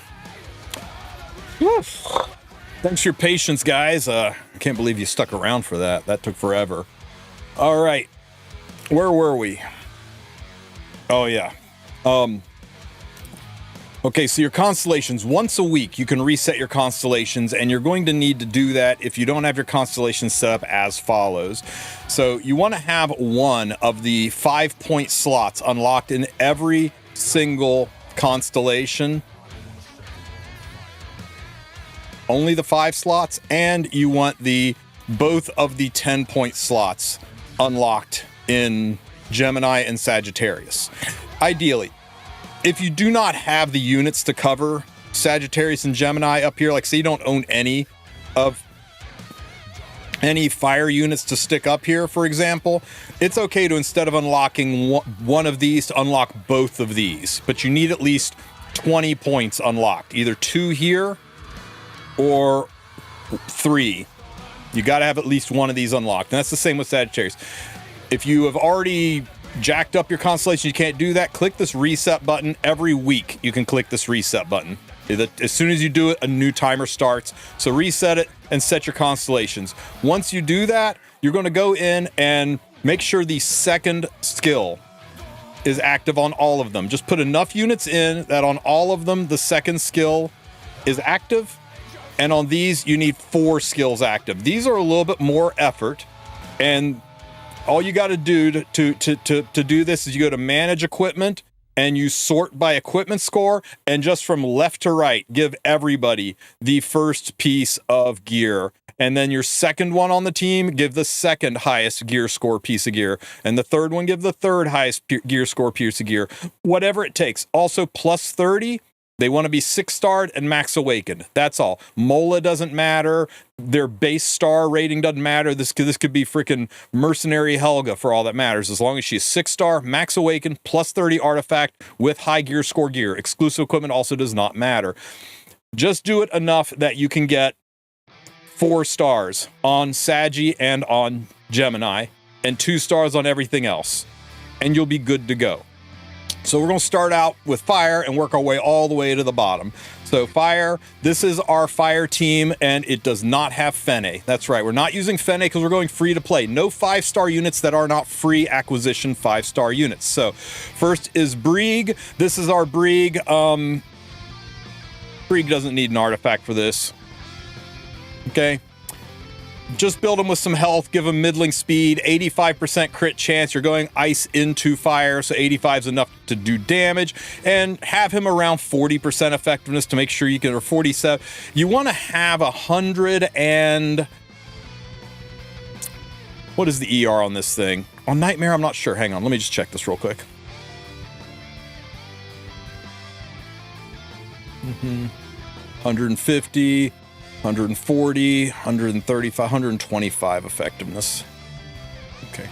Oof. Thanks for your patience, guys. I can't believe you stuck around for that. That took forever. All right. Where were we? Oh, yeah. Okay, so your constellations, once a week, you can reset your constellations, and you're going to need to do that if you don't have your constellations set up as follows. So you want to have one of the 5-point slots unlocked in every single constellation. Only the 5 slots, and you want both of the 10-point slots unlocked in Gemini and Sagittarius. Ideally, if you do not have the units to cover Sagittarius and Gemini up here, like say you don't own any fire units to stick up here, for example, it's okay to, instead of unlocking one of these, to unlock both of these. But you need at least 20 points unlocked, either 2 here or 3. You got to have at least one of these unlocked. And that's the same with Sagittarius. If you have already jacked up your constellation, you can't do that, click this reset button. Every week you can click this reset button. As soon as you do it, a new timer starts. So reset it and set your constellations. Once you do that, you're going to go in and make sure the second skill is active on all of them. Just put enough units in that on all of them the second skill is active, and on these you need 4 skills active. These are a little bit more effort, and all you got to do to do this is you go to manage equipment and you sort by equipment score, and just from left to right, give everybody the first piece of gear. And then your second one on the team, give the second highest gear score piece of gear. And the third one, give the third highest gear score piece of gear. Whatever it takes. Also, plus 30. They want to be 6-starred and max awakened. That's all. Mola doesn't matter. Their base star rating doesn't matter. This could be freaking Mercenary Helga for all that matters. As long as she's 6-star, max awakened, plus 30 artifact with high gear score gear. Exclusive equipment also does not matter. Just do it enough that you can get 4 stars on Saggy and on Gemini, and 2 stars on everything else. And you'll be good to go. So we're going to start out with fire and work our way all the way to the bottom. So fire, this is our fire team, and it does not have Fene. That's right, we're not using Fene because we're going free to play. No 5-star units that are not free acquisition 5-star units. So first is Brieg. This is our Brieg. Brieg doesn't need an artifact for this. Okay. Just build him with some health, give him middling speed, 85% crit chance. You're going ice into fire, so 85 is enough to do damage, and have him around 40% effectiveness to make sure you can, or 47. You want to have 100 and... What is the ER on this thing? On Nightmare, I'm not sure. Hang on, let me just check this real quick. 150... 140, 135, 125 effectiveness. Okay.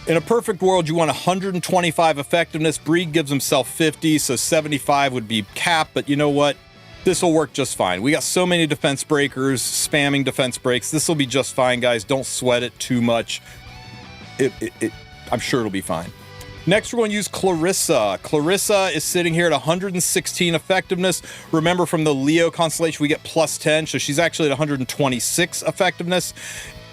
In a perfect world, you want 125 effectiveness. Brieg gives himself 50, so 75 would be cap, but you know what? This will work just fine. We got so many defense breakers, spamming defense breaks. This will be just fine, guys. Don't sweat it too much. I'm sure it'll be fine. Next, we're going to use Clarissa. Clarissa is sitting here at 116 effectiveness. Remember, from the Leo constellation, we get plus 10, so she's actually at 126 effectiveness.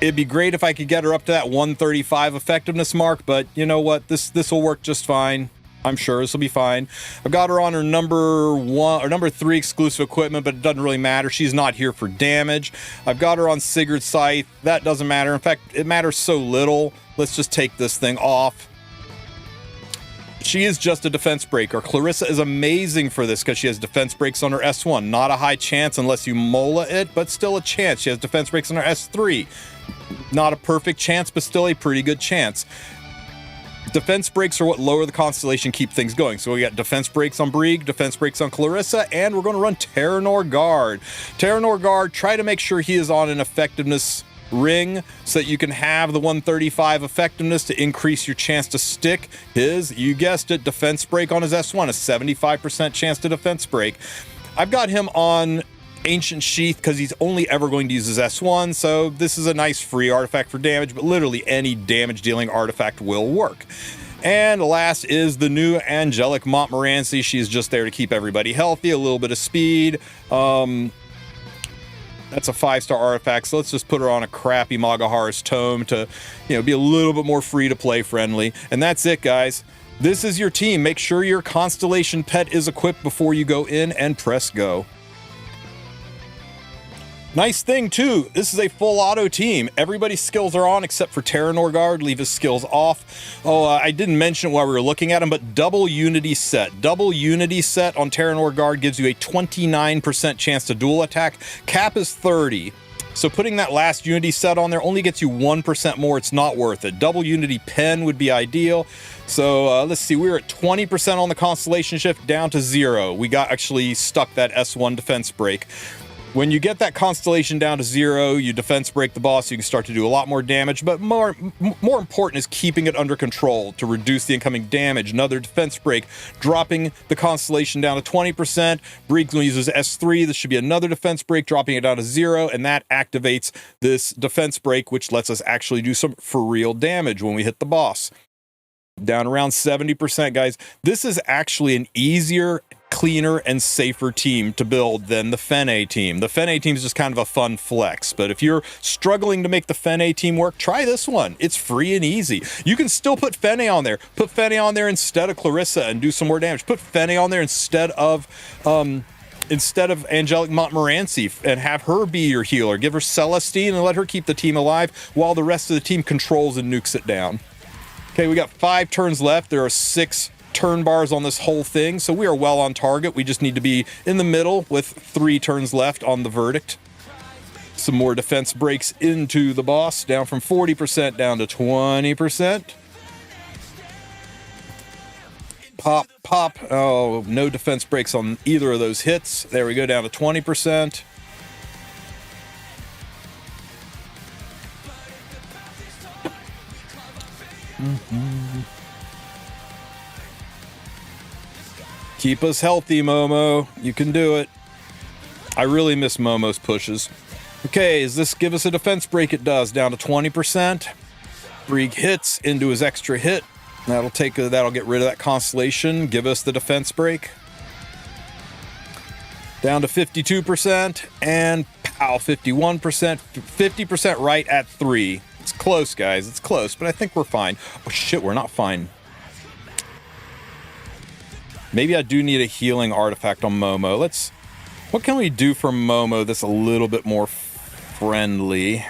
It'd be great if I could get her up to that 135 effectiveness mark, but you know what? This will work just fine. I'm sure this will be fine. I've got her on her number 3 exclusive equipment, but it doesn't really matter. She's not here for damage. I've got her on Sigurd's Scythe. That doesn't matter. In fact, it matters so little. Let's just take this thing off. She is just a defense breaker. Clarissa is amazing for this because she has defense breaks on her S1. Not a high chance unless you mola it, but still a chance. She has defense breaks on her S3. Not a perfect chance, but still a pretty good chance. Defense breaks are what lower the constellation, keep things going. So we got defense breaks on Brieg, defense breaks on Clarissa, and we're going to run Terranor Guard. Terranor Guard, try to make sure he is on an effectiveness ring so that you can have the 135 effectiveness to increase your chance to stick his, you guessed it, defense break on his S1, a 75% chance to defense break. I've got him on Ancient Sheath because he's only ever going to use his S1, so this is a nice free artifact for damage, but literally any damage dealing artifact will work. And last is the new Angelic Montmorency. She's just there to keep everybody healthy, a little bit of speed. That's a 5-star artifact, so let's just put her on a crappy Magahar's Tome to, be a little bit more free to play friendly. And that's it, guys. This is your team. Make sure your Constellation pet is equipped before you go in and press go. Nice thing, too, this is a full auto team. Everybody's skills are on except for Terra Norgard. Leave his skills off. I didn't mention it while we were looking at him, but double Unity Set. Double Unity Set on Terra Norgard gives you a 29% chance to dual attack. Cap is 30. So putting that last Unity Set on there only gets you 1% more. It's not worth it. Double Unity Pen would be ideal. So let's see, we were at 20% on the Constellation shift, down to 0. We got actually stuck that S1 defense break. When you get that Constellation down to 0, you defense break the boss, you can start to do a lot more damage, but more important is keeping it under control to reduce the incoming damage. Another defense break, dropping the Constellation down to 20%. Breek uses S3, this should be another defense break, dropping it down to 0, and that activates this defense break, which lets us actually do some for real damage when we hit the boss. Down around 70%, guys. This is actually an easier, cleaner, and safer team to build than the Fene team. The Fene team is just kind of a fun flex, but if you're struggling to make the Fene team work, try this one. It's free and easy. You can still put Fene on there. Put Fene on there instead of Clarissa and do some more damage. Put Fene on there instead of Angelic Montmorency and have her be your healer. Give her Celestine and let her keep the team alive while the rest of the team controls and nukes it down. Okay, we got 5 turns left. There are 6 turn bars on this whole thing, so we are well on target. We just need to be in the middle with 3 turns left on the verdict. Some more defense breaks into the boss, down from 40% down to 20%. Pop, pop. Oh, no defense breaks on either of those hits. There we go, down to 20%. Keep us healthy, Momo. You can do it. I really miss Momo's pushes. Okay, does this give us a defense break? It does, down to 20%. Breek hits into his extra hit. That'll get rid of that Constellation. Give us the defense break. Down to 52%, and pow, 51%, 50% right at 3. It's close, guys. It's close, but I think we're fine. Oh, shit, we're not fine. Maybe I do need a healing artifact on Momo. What can we do for Momo that's a little bit more friendly?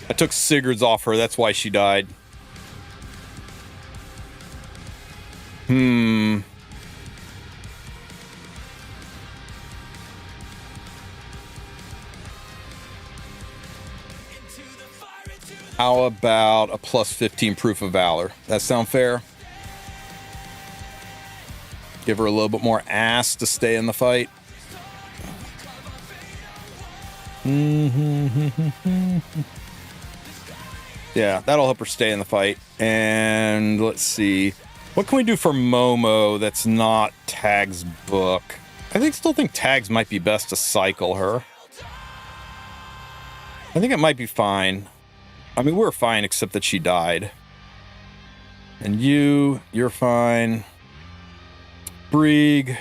I took Sigurd's off her. That's why she died. How about a plus 15 proof of valor? That sound fair? Give her a little bit more ass to stay in the fight. Yeah, that'll help her stay in the fight. And let's see. What can we do for Momo that's not Tag's book? I still think Tag's might be best to cycle her. I think it might be fine. I mean, we're fine except that she died. And you're fine. Breeg.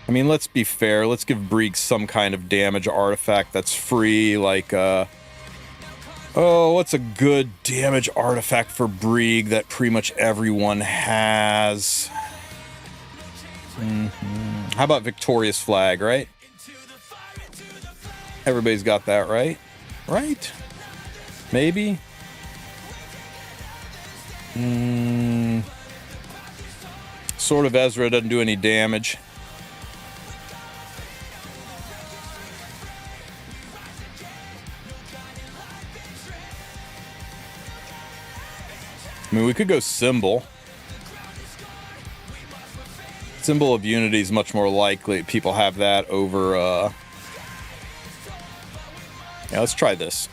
I mean, let's be fair. Let's give Breeg some kind of damage artifact that's free, like, what's a good damage artifact for Breeg that pretty much everyone has? How about Victorious Flag, right? Everybody's got that, right? Right? Maybe? Sword of Ezra doesn't do any damage. I mean, we could go Symbol. Symbol of Unity is much more likely. People have that over, Yeah, let's try this.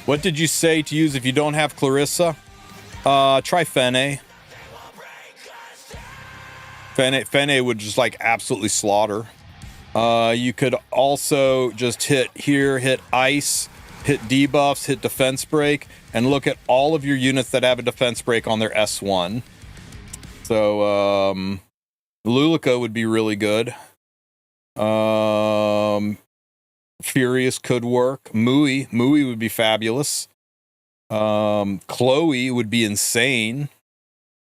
What did you say to use if you don't have Clarissa? Try Fene. Fene would just like absolutely slaughter. You could also just hit here, hit ice, hit debuffs, hit defense break, and look at all of your units that have a defense break on their S1. So Lulika would be really good. Furious could work. Mui would be fabulous. Chloe would be insane.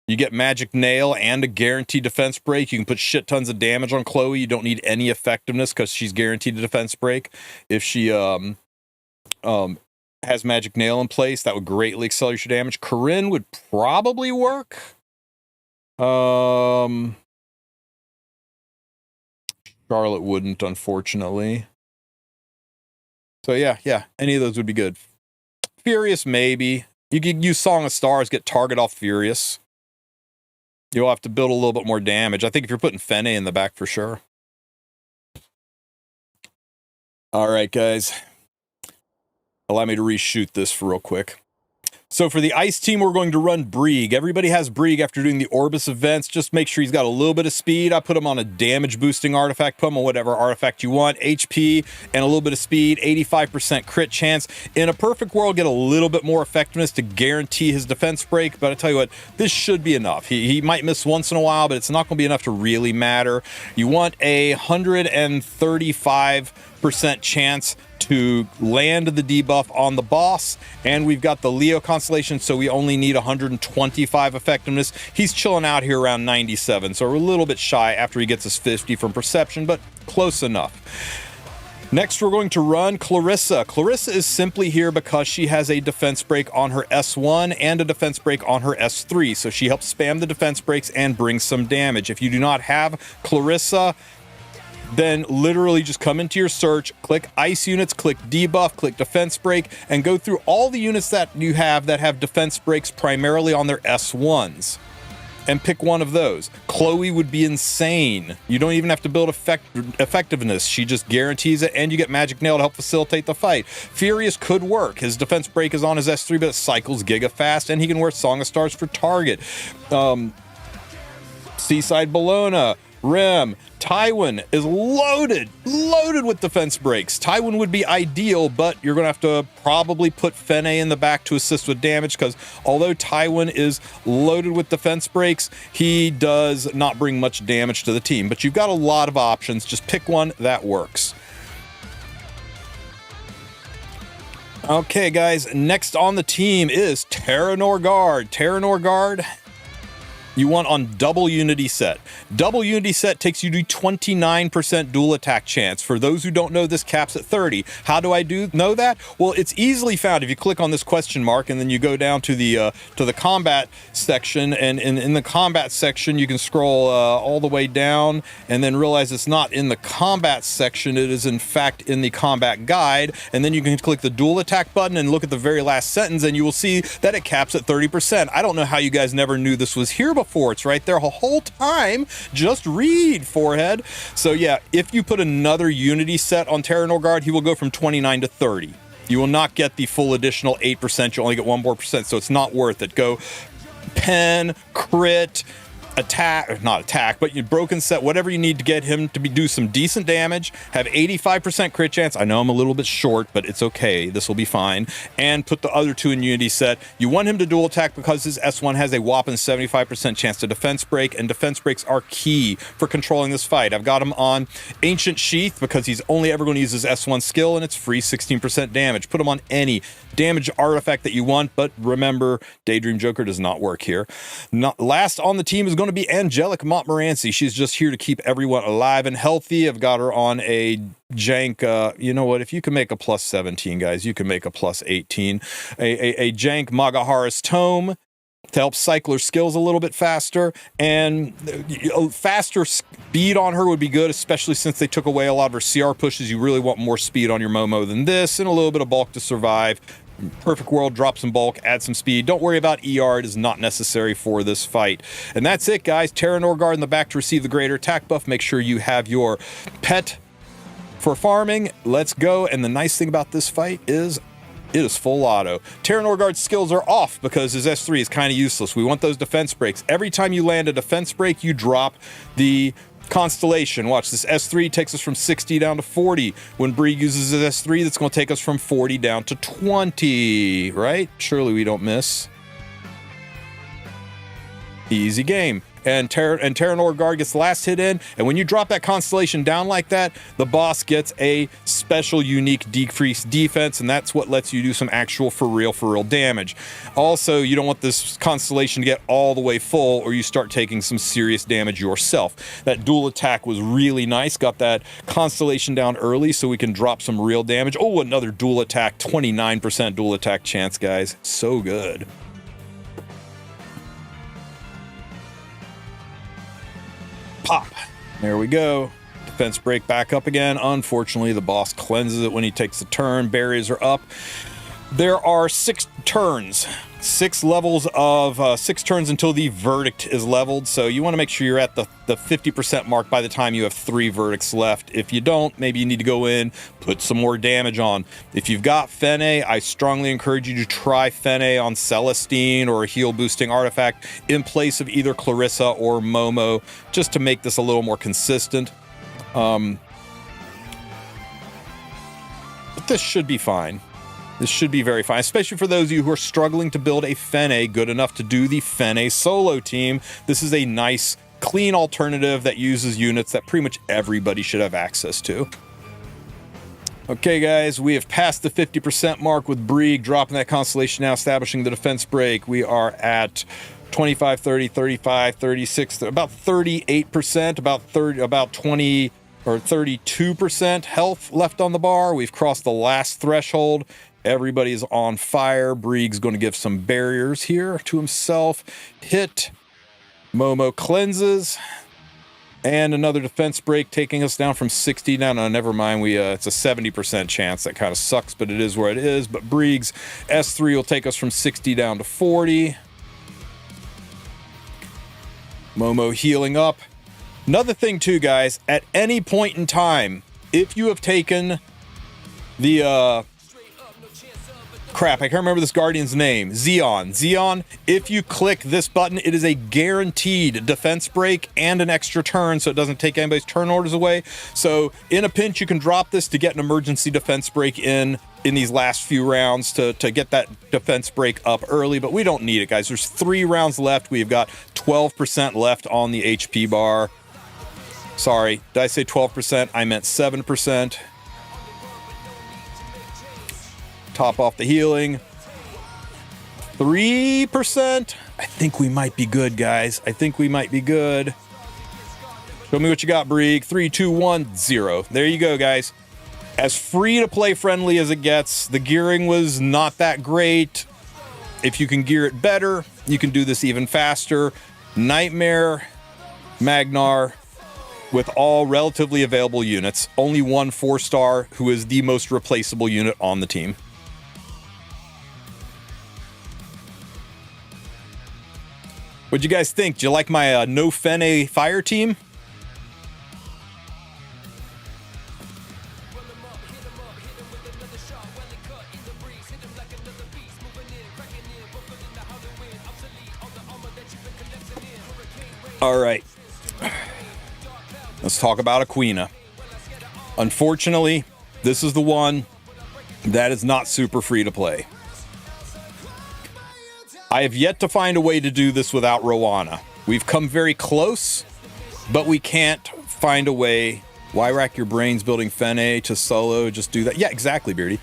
You get Magic Nail and a guaranteed defense break. You can put shit tons of damage on Chloe. You don't need any effectiveness because she's guaranteed a defense break. If she has Magic Nail in place, that would greatly accelerate your damage. Corinne would probably work. Charlotte wouldn't, unfortunately. So yeah, any of those would be good. Furious, maybe. You could use Song of Stars, get target off Furious. You'll have to build a little bit more damage. I think if you're putting Fene in the back for sure. All right, guys. Allow me to reshoot this for real quick. So for the ice team, we're going to run Brieg. Everybody has Brieg after doing the Orbis events. Just make sure he's got a little bit of speed. I put him on a damage boosting artifact. Put him on whatever artifact you want. HP and a little bit of speed. 85% crit chance. In a perfect world, get a little bit more effectiveness to guarantee his defense break. But I tell you what, this should be enough. He might miss once in a while, but it's not going to be enough to really matter. You want a 135% chance to land the debuff on the boss, and we've got the Leo Constellation, so we only need 125 effectiveness. He's chilling out here around 97, so we're a little bit shy after he gets his 50 from perception, but close enough. Next, we're going to run Clarissa. Clarissa is simply here because she has a defense break on her S1 and a defense break on her S3, so she helps spam the defense breaks and brings some damage. If you do not have Clarissa, then literally just come into your search, click ice units, click debuff, click defense break, and go through all the units that you have that have defense breaks primarily on their S1s. And pick one of those. Chloe would be insane. You don't even have to build effectiveness. She just guarantees it, and you get Magic Nail to help facilitate the fight. Furious could work. His defense break is on his S3, but it cycles giga fast, and he can wear Song of Stars for target. Seaside Bologna, Rem, Tywin is loaded with defense breaks. Tywin would be ideal, but you're going to have to probably put Fene in the back to assist with damage, because although Tywin is loaded with defense breaks, he does not bring much damage to the team. But you've got a lot of options. Just pick one that works. Okay, guys, next on the team is Terra Norgard. Terra Norgard, you want on double unity set. Double unity set takes you to 29% dual attack chance. For those who don't know, this caps at 30. How do I know that? Well, it's easily found if you click on this question mark and then you go down to the combat section, and in the combat section you can scroll all the way down and then realize it's not in the combat section. It is in fact in the combat guide, and then you can click the dual attack button and look at the very last sentence, and you will see that it caps at 30%. I don't know how you guys never knew this was here before. It's right there the whole time. Just read, forehead. So yeah, if you put another unity set on Terra Norgard, he will go from 29 to 30. You will not get the full additional 8%. You only get 1 more percent, so it's not worth it. Go pen, crit, attack, not attack, but you broken set, whatever you need to get him to do some decent damage, have 85% crit chance. I know I'm a little bit short, but it's okay. This will be fine. And put the other two in unity set. You want him to dual attack because his S1 has a whopping 75% chance to defense break, and defense breaks are key for controlling this fight. I've got him on Ancient Sheath because he's only ever going to use his S1 skill, and it's free 16% damage. Put him on any damage artifact that you want, but remember, Daydream Joker does not work here. Last on the team is going to be Angelic Montmorency. She's just here to keep everyone alive and healthy. I've got her on a jank, you know what, if you can make a plus 17, guys, you can make a plus 18. A jank Magahara's Tome to help cycle her skills a little bit faster, and faster speed on her would be good, especially since they took away a lot of her CR pushes. You really want more speed on your Momo than this, and a little bit of bulk to survive. Perfect world, drop some bulk, add some speed. Don't worry about ER, it is not necessary for this fight. And that's it, guys. Terra Norgard in the back to receive the greater attack buff. Make sure you have your pet for farming. Let's go. And the nice thing about this fight is It is full auto. Terran Orgard's skills are off because his S3 is kind of useless. We want those defense breaks. Every time you land a defense break, you drop the Constellation. Watch, this S3 takes us from 60 down to 40. When Brieg uses his S3, that's going to take us from 40 down to 20, right? Surely we don't miss. Easy game. And Terran Orgard gets the last hit in, and when you drop that Constellation down like that, the boss gets a special, unique decreased defense, and that's what lets you do some actual for real damage. Also, you don't want this Constellation to get all the way full, or you start taking some serious damage yourself. That dual attack was really nice. Got that Constellation down early so we can drop some real damage. Oh, another dual attack, 29% dual attack chance, guys. So good. Pop. There we go. Defense break back up again. Unfortunately, the boss cleanses it when he takes a turn. Barriers are up. There are 6 turns. 6 levels of 6 turns until the verdict is leveled. So you want to make sure you're at the 50% mark by the time you have 3 verdicts left. If you don't, maybe you need to go in, put some more damage on. If you've got Fene, I strongly encourage you to try Fene on Celestine or a heal boosting artifact in place of either Clarissa or Momo, just to make this a little more consistent. But this should be fine. This should be very fine, especially for those of you who are struggling to build a Fene good enough to do the Fene solo team. This is a nice, clean alternative that uses units that pretty much everybody should have access to. Okay, guys, we have passed the 50% mark with Brieg, dropping that Constellation now, establishing the defense break. We are at 25, 30, 35, 36, about 38%, about 20 or 32% health left on the bar. We've crossed the last threshold. Everybody's on fire. Brieg's going to give some barriers here to himself. Hit. Momo cleanses. And another defense break, taking us down from 60 down. No, never mind. It's a 70% chance. That kind of sucks, but it is where it is. But Brieg's S3 will take us from 60 down to 40. Momo healing up. Another thing too, guys, at any point in time, if you have taken the crap, I can't remember this Guardian's name. Zeon, if you click this button, it is a guaranteed defense break and an extra turn, so it doesn't take anybody's turn orders away. So in a pinch, you can drop this to get an emergency defense break in these last few rounds to get that defense break up early, but we don't need it, guys. There's 3 rounds left. We've got 12% left on the HP bar. Sorry, did I say 12%? I meant 7%. Top off the healing. 3%. I think we might be good, guys. I think we might be good. Show me what you got, Brieg. 3, 2, 1, 0. There you go, guys. As free-to-play friendly as it gets. The gearing was not that great. If you can gear it better, you can do this even faster. Nightmare, Magnar, with all relatively available units. Only one 4-star who is the most replaceable unit on the team. What'd you guys think? Do you like my no Fene fire team? All right. Let's talk about Aquina. Unfortunately, this is the one that is not super free to play. I have yet to find a way to do this without Rowana. We've come very close, but we can't find a way. Why rack your brains building Fene to solo? Just do that. Yeah, exactly, Beardy.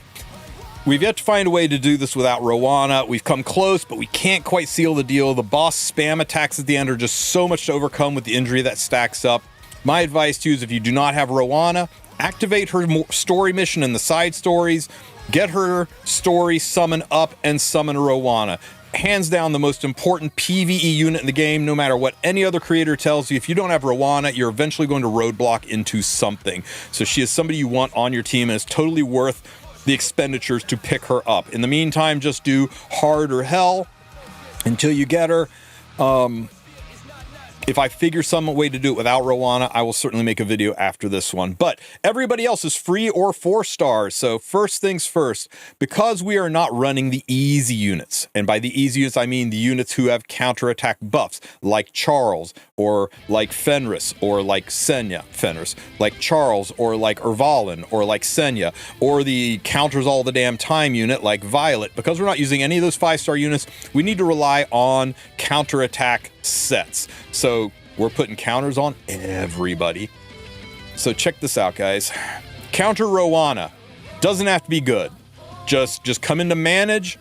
We've yet to find a way to do this without Rowana. We've come close, but we can't quite seal the deal. The boss spam attacks at the end are just so much to overcome with the injury that stacks up. My advice to you is if you do not have Rowana, activate her story mission in the side stories, get her story summon up, and summon Rowana. Hands down the most important PvE unit in the game, no matter what any other creator tells you. If you don't have Rowana, you're eventually going to roadblock into something. So she is somebody you want on your team, and it's totally worth the expenditures to pick her up. In the meantime, just do hard or hell until you get her. If I figure some way to do it without Rowana, I will certainly make a video after this one. But everybody else is free or 4 stars. So first things first, because we are not running the easy units, and by the easy units, I mean the units who have counterattack buffs, like Charles, or like Fenris, or like Senya, Fenris, like Charles, or like Ervalin, or like Senya, or the counters all the damn time unit like Violet. Because we're not using any of those 5-star units, we need to rely on counterattack sets. So we're putting counters on everybody. So check this out, guys. Counter Rowana doesn't have to be good. Just come into manage,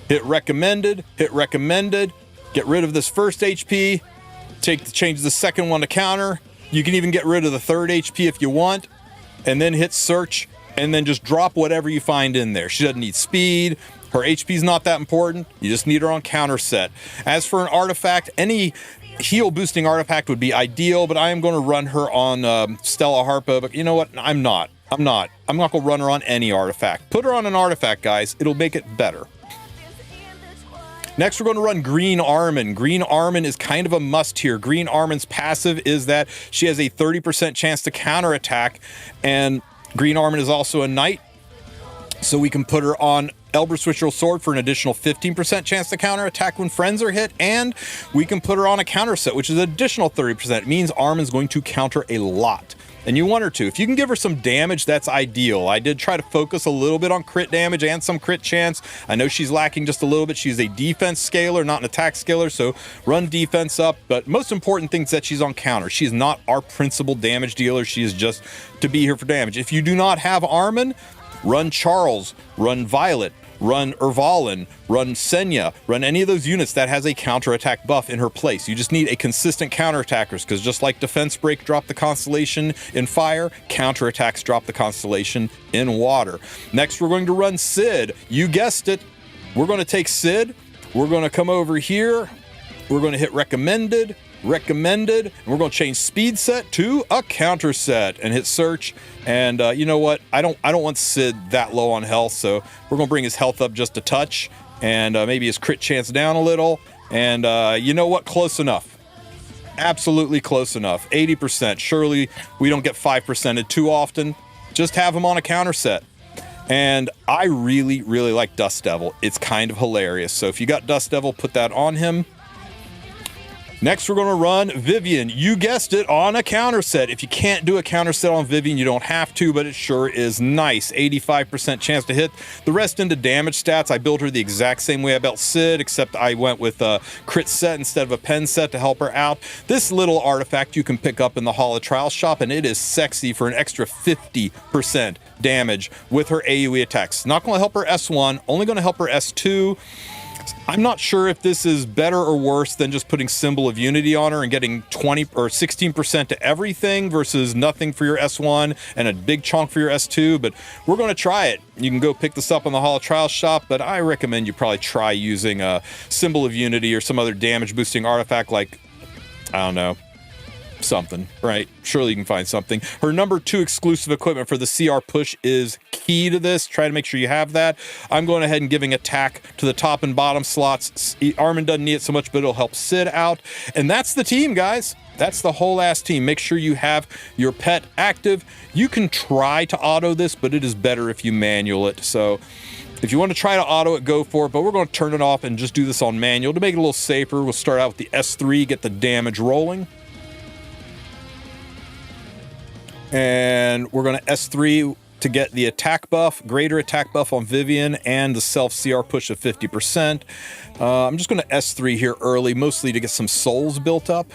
hit recommended, get rid of this first HP, change the second one to counter. You can even get rid of the third HP if you want, and then hit search, and then just drop whatever you find in there. She doesn't need speed. Her HP is not that important. You just need her on counter set. As for an artifact, any heal boosting artifact would be ideal, but I am going to run her on Stella Harpa. But you know what? I'm not going to run her on any artifact. Put her on an artifact, guys. It'll make it better. Next, we're going to run Green Armin. Green Armin is kind of a must here. Green Armin's passive is that she has a 30% chance to counterattack, and Green Armin is also a knight, so we can put her on Elber's Switcher's Sword for an additional 15% chance to counterattack when friends are hit, and we can put her on a counter set, which is an additional 30%. It means Armin's going to counter a lot. And you want her to. If you can give her some damage, that's ideal. I did try to focus a little bit on crit damage and some crit chance. I know she's lacking just a little bit. She's a defense scaler, not an attack scaler, so run defense up. But most important thing is that she's on counter. She's not our principal damage dealer. She is just to be here for damage. If you do not have Armin, run Charles, run Violet, run Ervalin, run Senya, run any of those units that has a counterattack buff in her place. You just need a consistent counterattackers, because just like Defense Break dropped the Constellation in fire, counterattacks drop the Constellation in water. Next, we're going to run Sid. You guessed it. We're going to take Sid. We're going to come over here. We're going to hit recommended, and we're going to change speed set to a counter set and hit search. And you know what? I don't want Sid that low on health, so we're going to bring his health up just a touch, and maybe his crit chance down a little. And you know what? Close enough. Absolutely close enough. 80%. Surely we don't get 5%ed too often. Just have him on a counter set. And I really, really like Dust Devil. It's kind of hilarious. So if you got Dust Devil, put that on him. Next, we're going to run Vivian. You guessed it, on a counter set. If you can't do a counter set on Vivian, you don't have to, but it sure is nice. 85% chance to hit. The rest into damage stats. I built her the exact same way I built Sid, except I went with a crit set instead of a pen set to help her out. This little artifact you can pick up in the Hall of Trials shop, and it is sexy for an extra 50% damage with her AoE attacks. Not going to help her S1, only going to help her S2. I'm not sure if this is better or worse than just putting Symbol of Unity on her and getting 20 or 16% to everything versus nothing for your S1 and a big chunk for your S2, but we're going to try it. You can go pick this up on the Hall of Trials shop, but I recommend you probably try using a Symbol of Unity or some other damage boosting artifact like, I don't know, something, right? Surely you can find something. Her number 2 exclusive equipment for the CR push is key to this. Try to make sure you have that. I'm going ahead and giving attack to the top and bottom slots. Armin doesn't need it so much, but it'll help Sid out. And that's the team, guys. That's the whole ass team. Make sure you have your pet active. You can try to auto this, but it is better if you manual it. So if you want to try to auto it, go for it, but we're going to turn it off and just do this on manual to make it a little safer. We'll start out with the S3, get the damage rolling. And we're going to S3 to get the attack buff, greater attack buff on Vivian, and the self CR push of 50%. I'm just going to S3 here early, mostly to get some souls built up.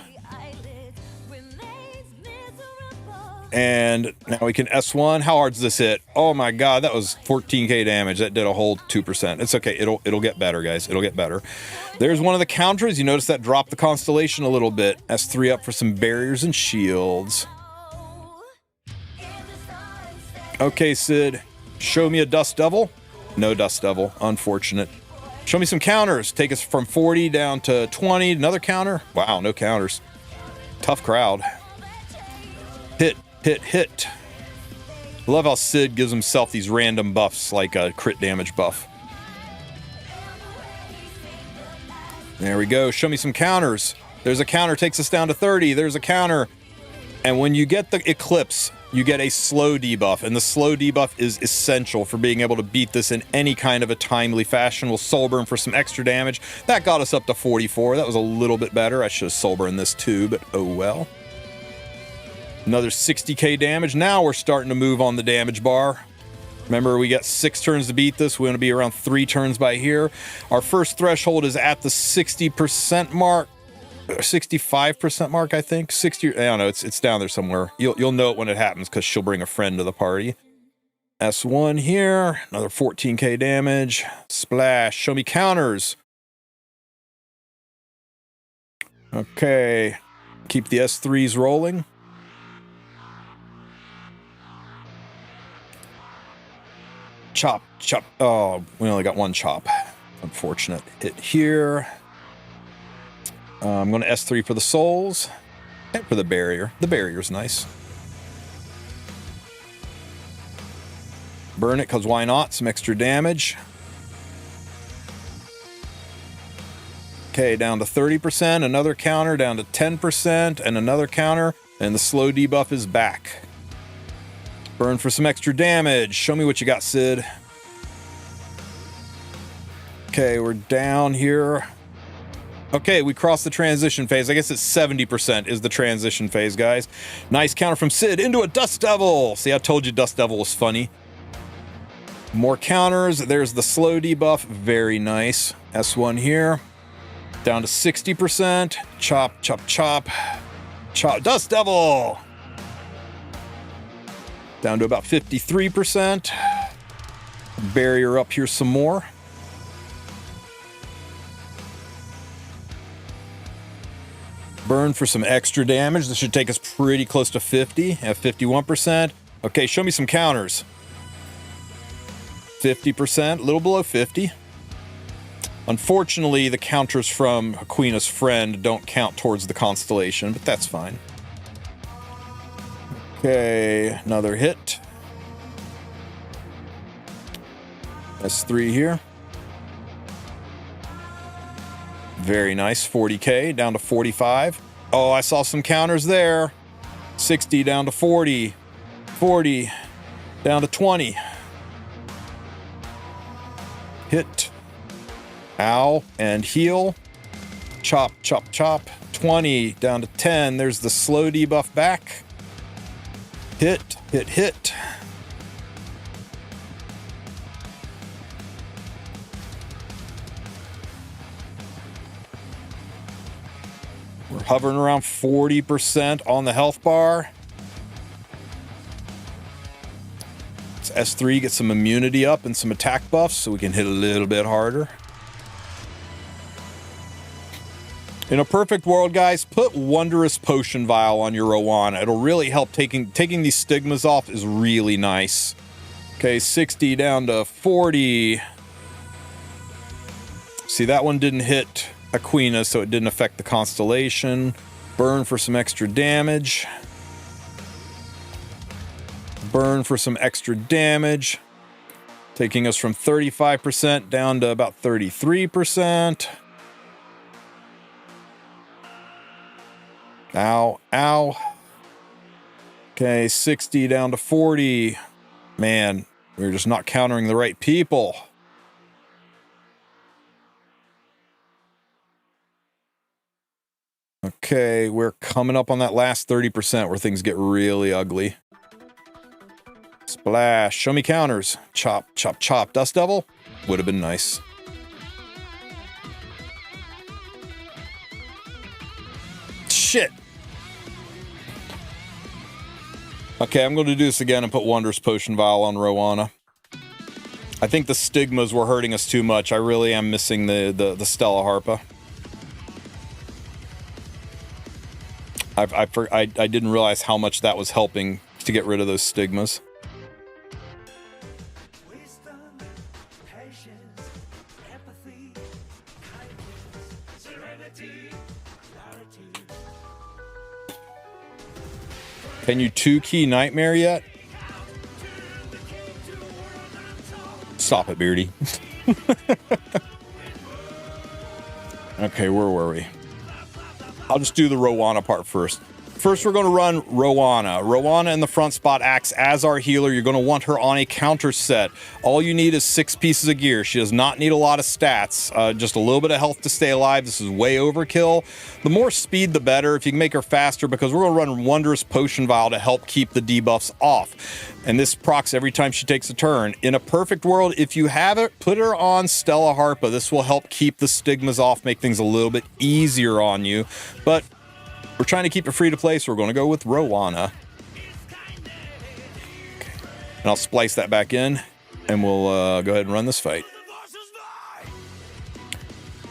And now we can S1. How hard does this hit? Oh my god, that was 14k damage. That did a whole 2%. It's okay. It'll get better, guys. It'll get better. There's one of the counters. You notice that dropped the Constellation a little bit. S3 up for some barriers and shields. Okay, Sid, show me a Dust Devil. No Dust Devil, unfortunate. Show me some counters. Take us from 40 down to 20. Another counter. Wow, no counters. Tough crowd. Hit, hit, hit. I love how Sid gives himself these random buffs, like a crit damage buff. There we go. Show me some counters. There's a counter, takes us down to 30. There's a counter. And when you get the Eclipse, you get a slow debuff. And the slow debuff is essential for being able to beat this in any kind of a timely fashion. We'll soul burn for some extra damage. That got us up to 44. That was a little bit better. I should have soul burned this too, but oh well. Another 60k damage. Now we're starting to move on the damage bar. Remember, we got 6 turns to beat this. We're going to be around 3 turns by here. Our first threshold is at the 60% mark. 65% mark, I think. 60, I don't know, it's down there somewhere. You'll know it when it happens because she'll bring a friend to the party. S1 here, another 14k damage. Splash, show me counters. Okay, keep the S3s rolling. Chop, chop. Oh, we only got 1 chop. Unfortunate. Hit here. I'm going to S3 for the souls and for the barrier. The barrier's nice. Burn it, because why not? Some extra damage. Okay, down to 30%. Another counter, down to 10%. And another counter. And the slow debuff is back. Burn for some extra damage. Show me what you got, Sid. Okay, we're down here. Okay, we crossed the transition phase. I guess it's 70% is the transition phase, guys. Nice counter from Sid into a Dust Devil. See, I told you Dust Devil was funny. More counters. There's the slow debuff. Very nice. S1 here. Down to 60%. Chop, chop, chop. Chop. Dust Devil. Down to about 53%. Barrier up here some more. Burn for some extra damage. This should take us pretty close to 50 at 51%. Okay, show me some counters. 50%, a little below 50. Unfortunately, the counters from Aquina's friend don't count towards the Constellation, but that's fine. Okay, another hit. S3 here. Very nice, 40k, down to 45. Oh, I saw some counters there. 60 down to 40. 40 down to 20. Hit. Ow, and heal. Chop, chop, chop. 20 down to 10. There's the slow debuff back. Hit, hit, hit. We're hovering around 40% on the health bar. Let's S3, get some immunity up and some attack buffs so we can hit a little bit harder. In a perfect world, guys, put Wondrous Potion Vial on your Rowana. It'll really help. Taking these stigmas off is really nice. Okay, 60 down to 40. See, that one didn't hit Aquina, so it didn't affect the Constellation. Burn for some extra damage. Burn for some extra damage. Taking us from 35% down to about 33%. Ow, ow. Okay, 60 down to 40. Man, we're just not countering the right people. Okay, we're coming up on that last 30% where things get really ugly. Splash. Show me counters. Chop, chop, chop. Dust Devil would have been nice. Shit. Okay, I'm going to do this again and put Wondrous Potion Vial on Rowana. I think the stigmas were hurting us too much. I really am missing the Stella Harpa. I didn't realize how much that was helping to get rid of those stigmas. Can you 2-key Nightmare yet? Stop it, Beardy. Okay, where were we? I'll just do the Rowana part first. First, we're going to run Rowana. Rowana in the front spot acts as our healer. You're going to want her on a counter set. All you need is 6 pieces of gear. She does not need a lot of stats, just a little bit of health to stay alive. This is way overkill. The more speed, the better. If you can make her faster, because we're going to run Wondrous Potion Vial to help keep the debuffs off. And this procs every time she takes a turn. In a perfect world, if you have it, put her on Stella Harpa. This will help keep the stigmas off, make things a little bit easier on you. But we're trying to keep it free to play, so we're going to go with Rowana. Okay. And I'll splice that back in, and we'll go ahead and run this fight.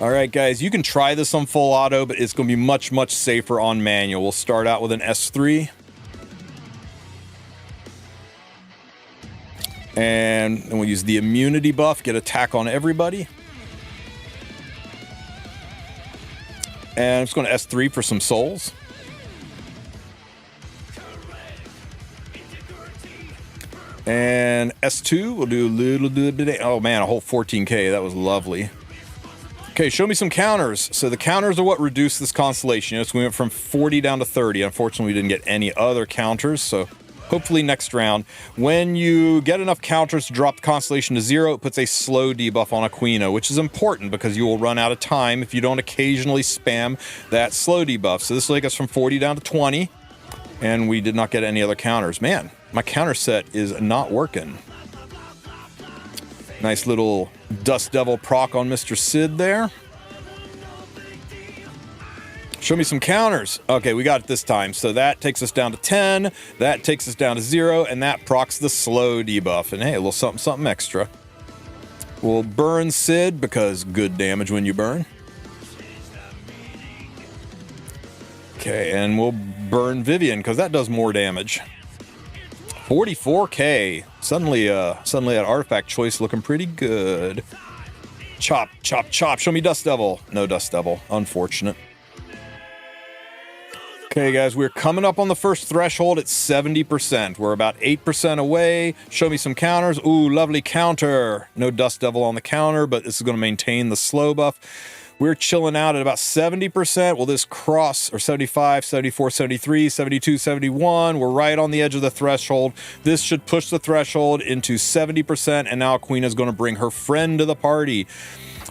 All right, guys, you can try this on full auto, but it's going to be much, much safer on manual. We'll start out with an S3. And then we'll use the immunity buff, get attack on everybody. And I'm just going to S3 for some souls. And S2, we'll do a little bit. Oh man, a whole 14k. That was lovely. Okay, show me some counters. So the counters are what reduced this constellation. So we went from 40 down to 30. Unfortunately, we didn't get any other counters. So hopefully next round. When you get enough counters to drop the constellation to 0, it puts a slow debuff on Aquino, which is important because you will run out of time if you don't occasionally spam that slow debuff. So this will take us from 40 down to 20, and we did not get any other counters. Man, my counter set is not working. Nice little Dust Devil proc on Mr. Sid there. Show me some counters. Okay, we got it this time. So that takes us down to 10, that takes us down to 0, and that procs the slow debuff. And hey, a little something, something extra. We'll burn Sid because good damage when you burn. Okay, and we'll burn Vivian because that does more damage. 44k. Suddenly that artifact choice looking pretty good. Chop, chop, chop. Show me Dust Devil. No Dust Devil. Unfortunate. Okay, guys, we're coming up on the first threshold at 70%. We're about 8% away. Show me some counters. Ooh, lovely counter. No Dust Devil on the counter, but this is going to maintain the slow buff. We're chilling out at about 70%. Will this cross, or 75, 74, 73, 72, 71? We're right on the edge of the threshold. This should push the threshold into 70%, and now Queen is going to bring her friend to the party.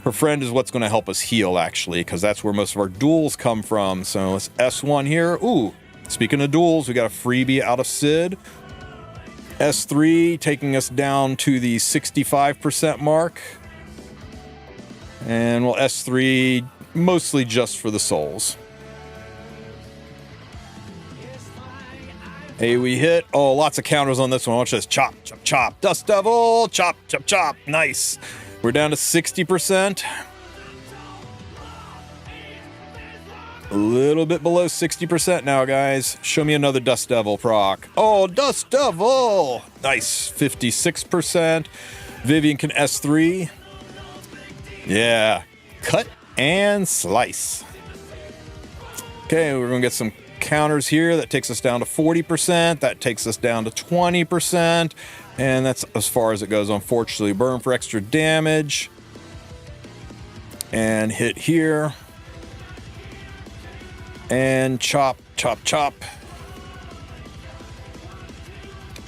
Her friend is what's going to help us heal, actually, because that's where most of our duels come from. So let's S1 here. Ooh, speaking of duels, we got a freebie out of Sid. S3 taking us down to the 65% mark. And we'll S3 mostly just for the souls. Hey, we hit. Oh, lots of counters on this one. Watch this. Chop, chop, chop. Dust Devil. Chop, chop, chop. Nice. We're down to 60%. A little bit below 60% now, guys. Show me another Dust Devil proc. Oh, Dust Devil. Nice. 56%. Vivian can S3. Yeah. Cut and slice. Okay, we're going to get some counters here. That takes us down to 40%. That takes us down to 20%. And that's as far as it goes, unfortunately. Burn for extra damage. And hit here. And chop, chop, chop.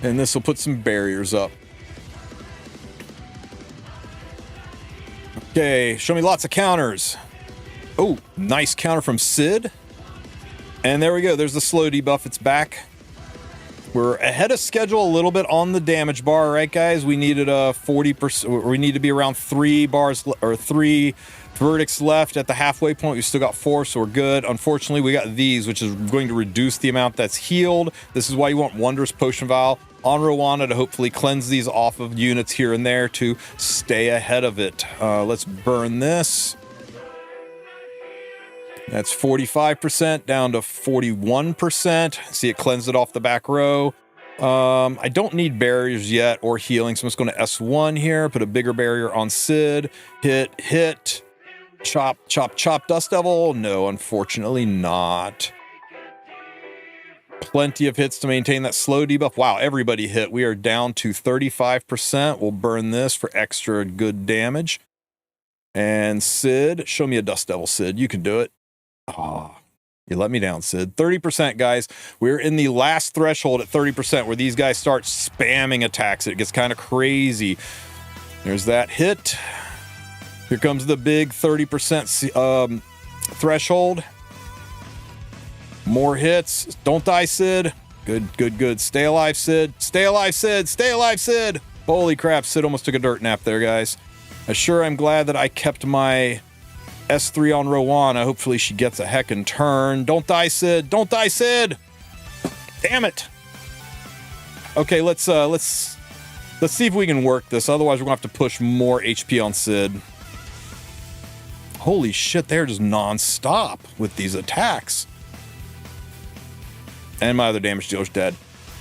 And this will put some barriers up. Okay, show me lots of counters. Oh, nice counter from Sid. And there we go. There's the slow debuff. It's back. We're ahead of schedule a little bit on the damage bar, right, guys? We needed a 40%. We need to be around 3 bars or 3 verdicts left at the halfway point. We still got 4, so we're good. Unfortunately, we got these, which is going to reduce the amount that's healed. This is why you want Wondrous Potion Vial on Rowana to hopefully cleanse these off of units here and there to stay ahead of it. Let's burn this. That's 45% down to 41%. See, it cleansed it off the back row. I don't need barriers yet or healing, so I'm just going to S1 here, put a bigger barrier on Sid. Hit. Chop, chop, chop. Dust Devil? No, unfortunately not. Plenty of hits to maintain that slow debuff. Wow, everybody hit. We are down to 35%. We'll burn this for extra good damage. And Sid, show me a Dust Devil, Sid. You can do it. Oh, You let me down, Sid. 30%, guys. We're in the last threshold at 30% where these guys start spamming attacks. It gets kind of crazy. There's that hit. Here comes the big 30% threshold. More hits. Don't die, Sid. Good, good, good. Stay alive, Sid. Stay alive, Sid. Stay alive, Sid. Holy crap, Sid almost took a dirt nap there, guys. I'm glad that I kept my S3 on Rowana. Hopefully she gets a heckin' turn. Don't die, Sid. Don't die, Sid. Damn it. Okay, let's see if we can work this. Otherwise, we're gonna have to push more HP on Sid. Holy shit, they're just non-stop with these attacks. And my other damage dealer's dead.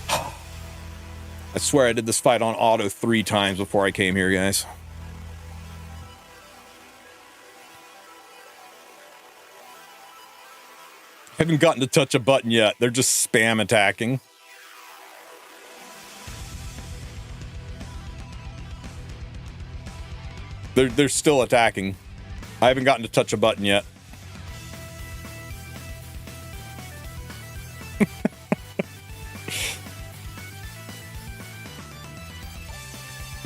I swear I did this fight on auto 3 times before I came here, guys. Haven't gotten to touch a button yet. They're just spam attacking. They're still attacking. I haven't gotten to touch a button yet.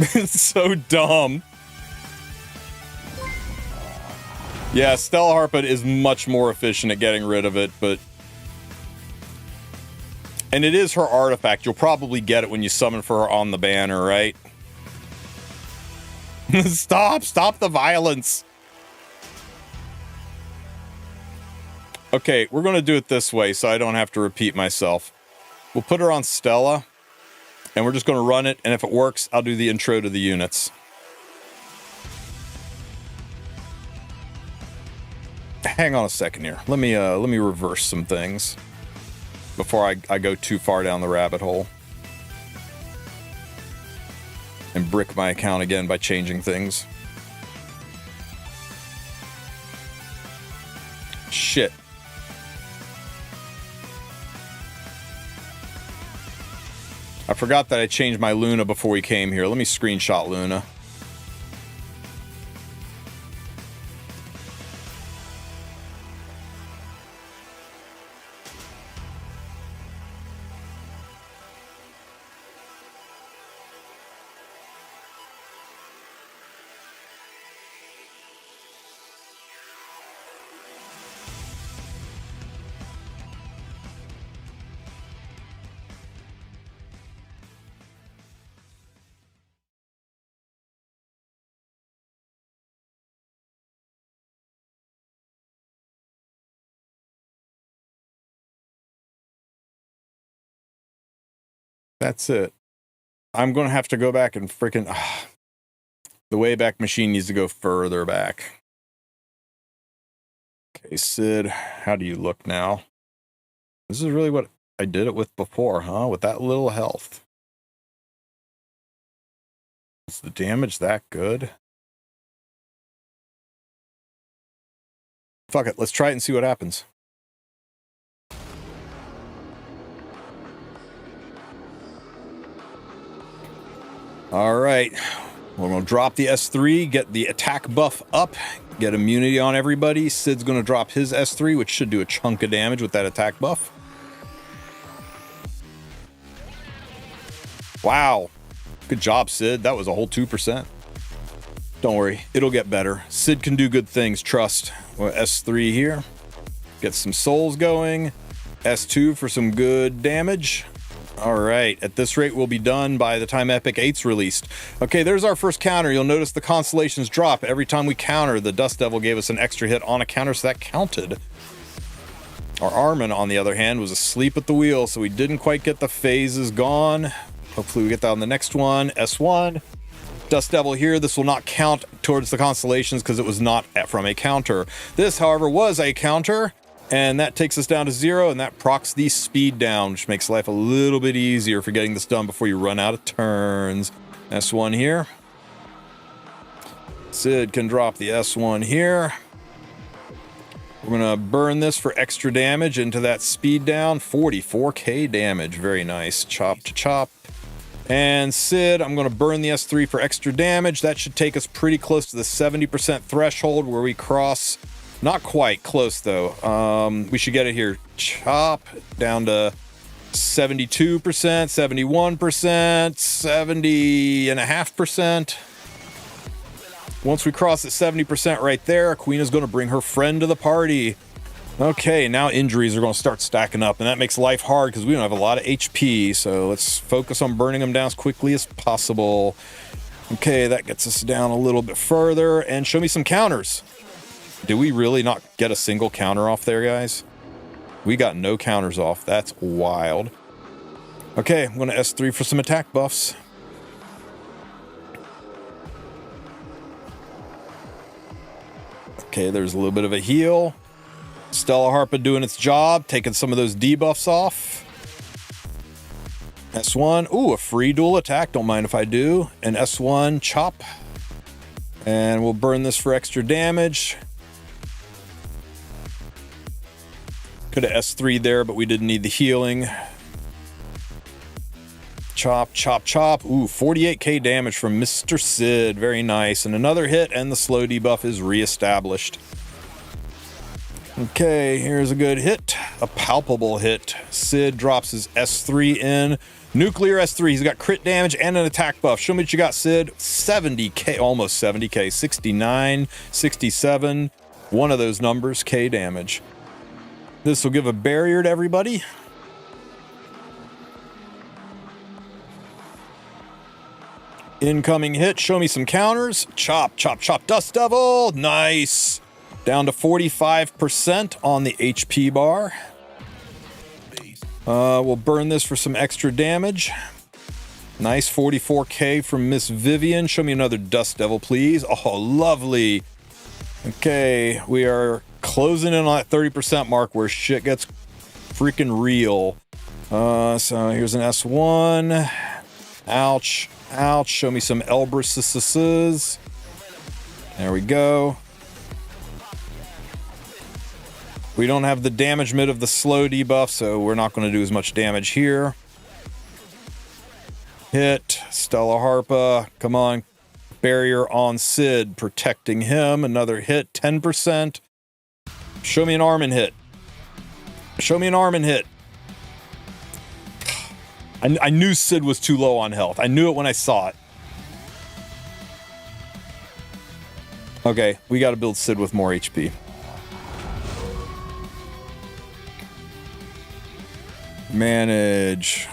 It's so dumb. Yeah, Stella Harpet is much more efficient at getting rid of it, but... And it is her artifact. You'll probably get it when you summon for her on the banner, right? Stop the violence. Okay, we're going to do it this way so I don't have to repeat myself. We'll put her on Stella, and we're just going to run it, and if it works, I'll do the intro to the units. Hang on a second here. Let me reverse some things before I go too far down the rabbit hole. And brick my account again by changing things. Shit. I forgot that I changed my Luna before we came here. Let me screenshot Luna. That's it. I'm going to have to go back and freaking... the Wayback Machine needs to go further back. Okay, Sid, how do you look now? This is really what I did it with before, huh? With that little health. Is the damage that good? Fuck it, let's try it and see what happens. All right, we're going to drop the S3, get the attack buff up, get immunity on everybody. Sid's going to drop his S3, which should do a chunk of damage with that attack buff. Wow. Good job, Sid. That was a whole 2%. Don't worry, it'll get better. Sid can do good things, trust. Well, S3 here. Get some souls going. S2 for some good damage. All right, at this rate, we'll be done by the time Epic 8's released. Okay, there's our first counter. You'll notice the constellations drop. Every time we counter, the Dust Devil gave us an extra hit on a counter, so that counted. Our Armin, on the other hand, was asleep at the wheel, so we didn't quite get the phases gone. Hopefully we get that on the next one. S1. Dust Devil here. This will not count towards the constellations because it was not from a counter. This, however, was a counter. And that takes us down to 0, and that procs the speed down, which makes life a little bit easier for getting this done before you run out of turns. S1 here. Sid can drop the S1 here. We're going to burn this for extra damage into that speed down. 44k damage. Very nice. Chop to chop. And Sid, I'm going to burn the S3 for extra damage. That should take us pretty close to the 70% threshold where we cross Not quite. Close, though. We should get it here. Chop down to 72%, 71%, 70.5%. Once we cross at 70% right there, Queen is going to bring her friend to the party. Okay, now injuries are going to start stacking up, and that makes life hard because we don't have a lot of HP, so let's focus on burning them down as quickly as possible. Okay, that gets us down a little bit further, and show me some counters. Did we really not get a single counter off there, guys? We got no counters off. That's wild. Okay, I'm going to S3 for some attack buffs. Okay, there's a little bit of a heal. Stella Harpa doing its job, taking some of those debuffs off. S1. Ooh, a free dual attack. Don't mind if I do. And S1 chop. And we'll burn this for extra damage. Could have S3'd there, but we didn't need the healing. Chop, chop, chop. Ooh, 48k damage from Mr. Sid. Very nice. And another hit, and the slow debuff is reestablished. Okay, here's a good hit. A palpable hit. Sid drops his S3 in. Nuclear S3. He's got crit damage and an attack buff. Show me what you got, Sid. 70k, almost 70k. 69, 67. One of those numbers, K damage. This will give a barrier to everybody. Incoming hit. Show me some counters. Chop, chop, chop. Dust Devil. Nice. Down to 45% on the HP bar. We'll burn this for some extra damage. Nice 44k from Miss Vivian. Show me another Dust Devil, please. Oh, lovely. Okay, we are closing in on that 30% mark where shit gets freaking real. So here's an S1. Ouch. Ouch. Show me some Elbrises. There we go. We don't have the damage mid of the slow debuff, so we're not going to do as much damage here. Hit. Stella Harpa. Come on. Barrier on Sid. Protecting him. Another hit. 10%. Show me an Armin hit. Show me an Armin hit. I knew Sid was too low on health. I knew it when I saw it. Okay, we got to build Sid with more HP. Manage.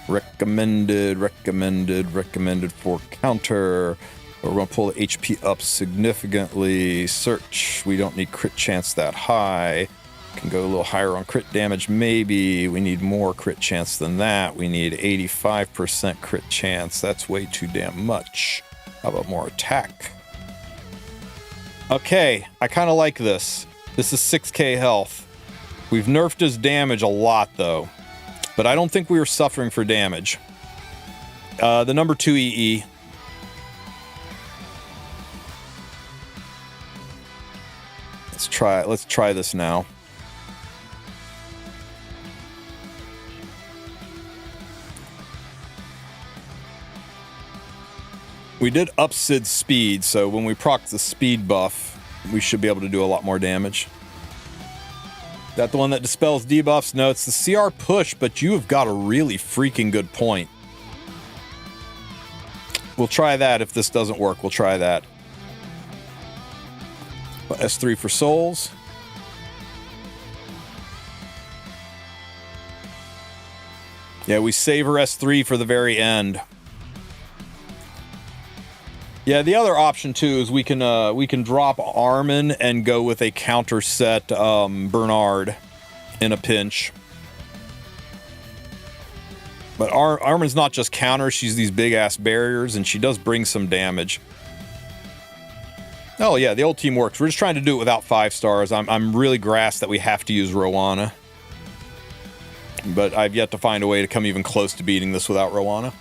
Recommended for counter. We're going to pull the HP up significantly. Search. We don't need crit chance that high. Can go a little higher on crit damage, maybe. We need more crit chance than that. We need 85% crit chance. That's way too damn much. How about more attack? Okay, I kind of like this. This is 6k health. We've nerfed his damage a lot, though. But I don't think we were suffering for damage. The number 2 EE. Let's try this now. We did up Sid's speed, so when we proc the speed buff, we should be able to do a lot more damage. Is that the one that dispels debuffs? No, it's the CR push, but you have got a really freaking good point. We'll try that. If this doesn't work, we'll try that. S3 for souls. Yeah, we save her S3 for the very end. Yeah, the other option too is we can drop Armin and go with a counter set Bernard in a pinch. But Armin's not just counter; she's these big ass barriers, and she does bring some damage. Oh yeah, the old team works. We're just trying to do it without 5 stars. I'm really grasped that we have to use Rowana, but I've yet to find a way to come even close to beating this without Rowana.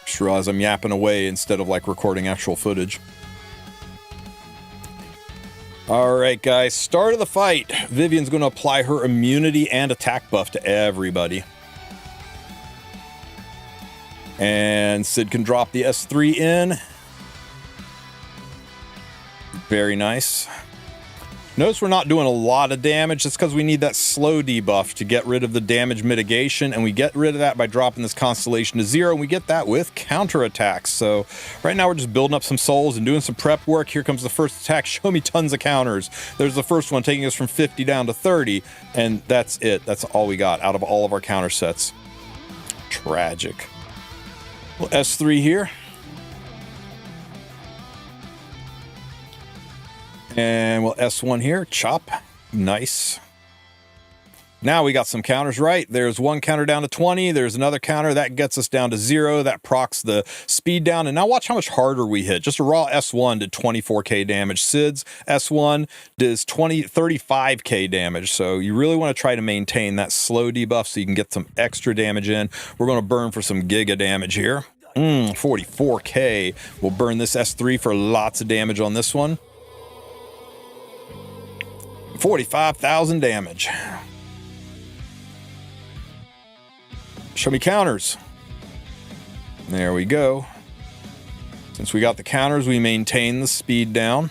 Just realize I'm yapping away instead of like recording actual footage. Alright guys, start of the fight. Vivian's going to apply her immunity and attack buff to everybody. And Sid can drop the S3 in. Very nice. Notice we're not doing a lot of damage. That's because we need that slow debuff to get rid of the damage mitigation, and we get rid of that by dropping this Constellation to 0, and we get that with counterattacks. So right now we're just building up some souls and doing some prep work. Here comes the first attack. Show me tons of counters. There's the first one taking us from 50 down to 30, and that's it. That's all we got out of all of our counter sets. Tragic. Well, S3 here. And we'll S1 here, chop, nice. Now we got some counters right. There's one counter down to 20. There's another counter that gets us down to 0. That procs the speed down. And now watch how much harder we hit. Just a raw S1 did 24k damage. Sid's S1 does 35k damage. So you really want to try to maintain that slow debuff so you can get some extra damage in. We're going to burn for some giga damage here. 44k. We'll burn this S3 for lots of damage on this one. 45,000 damage. Show me counters. There we go. Since we got the counters, we maintain the speed down.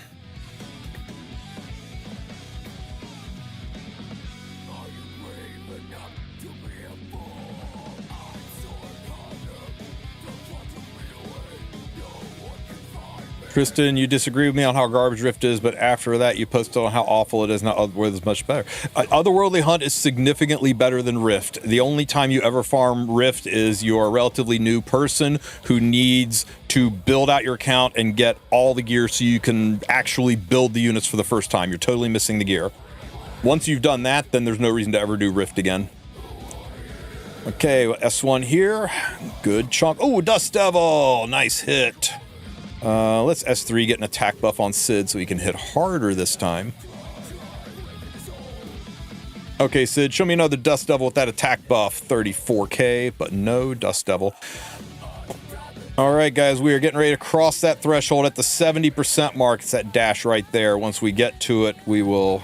Tristen, you disagree with me on how garbage Rift is, but after that you posted on how awful it is. Now Otherworldly is much better. Otherworldly Hunt is significantly better than Rift. The only time you ever farm Rift is you're a relatively new person who needs to build out your account and get all the gear so you can actually build the units for the first time. You're totally missing the gear. Once you've done that, then there's no reason to ever do Rift again. Okay, S1 here. Good chunk. Oh, Dust Devil! Nice hit. Let's S3 get an attack buff on Sid so he can hit harder this time. Okay, Sid, show me another Dust Devil with that attack buff. 34k, but no Dust Devil. All right, guys, we are getting ready to cross that threshold at the 70% mark. It's that dash right there. Once we get to it, we will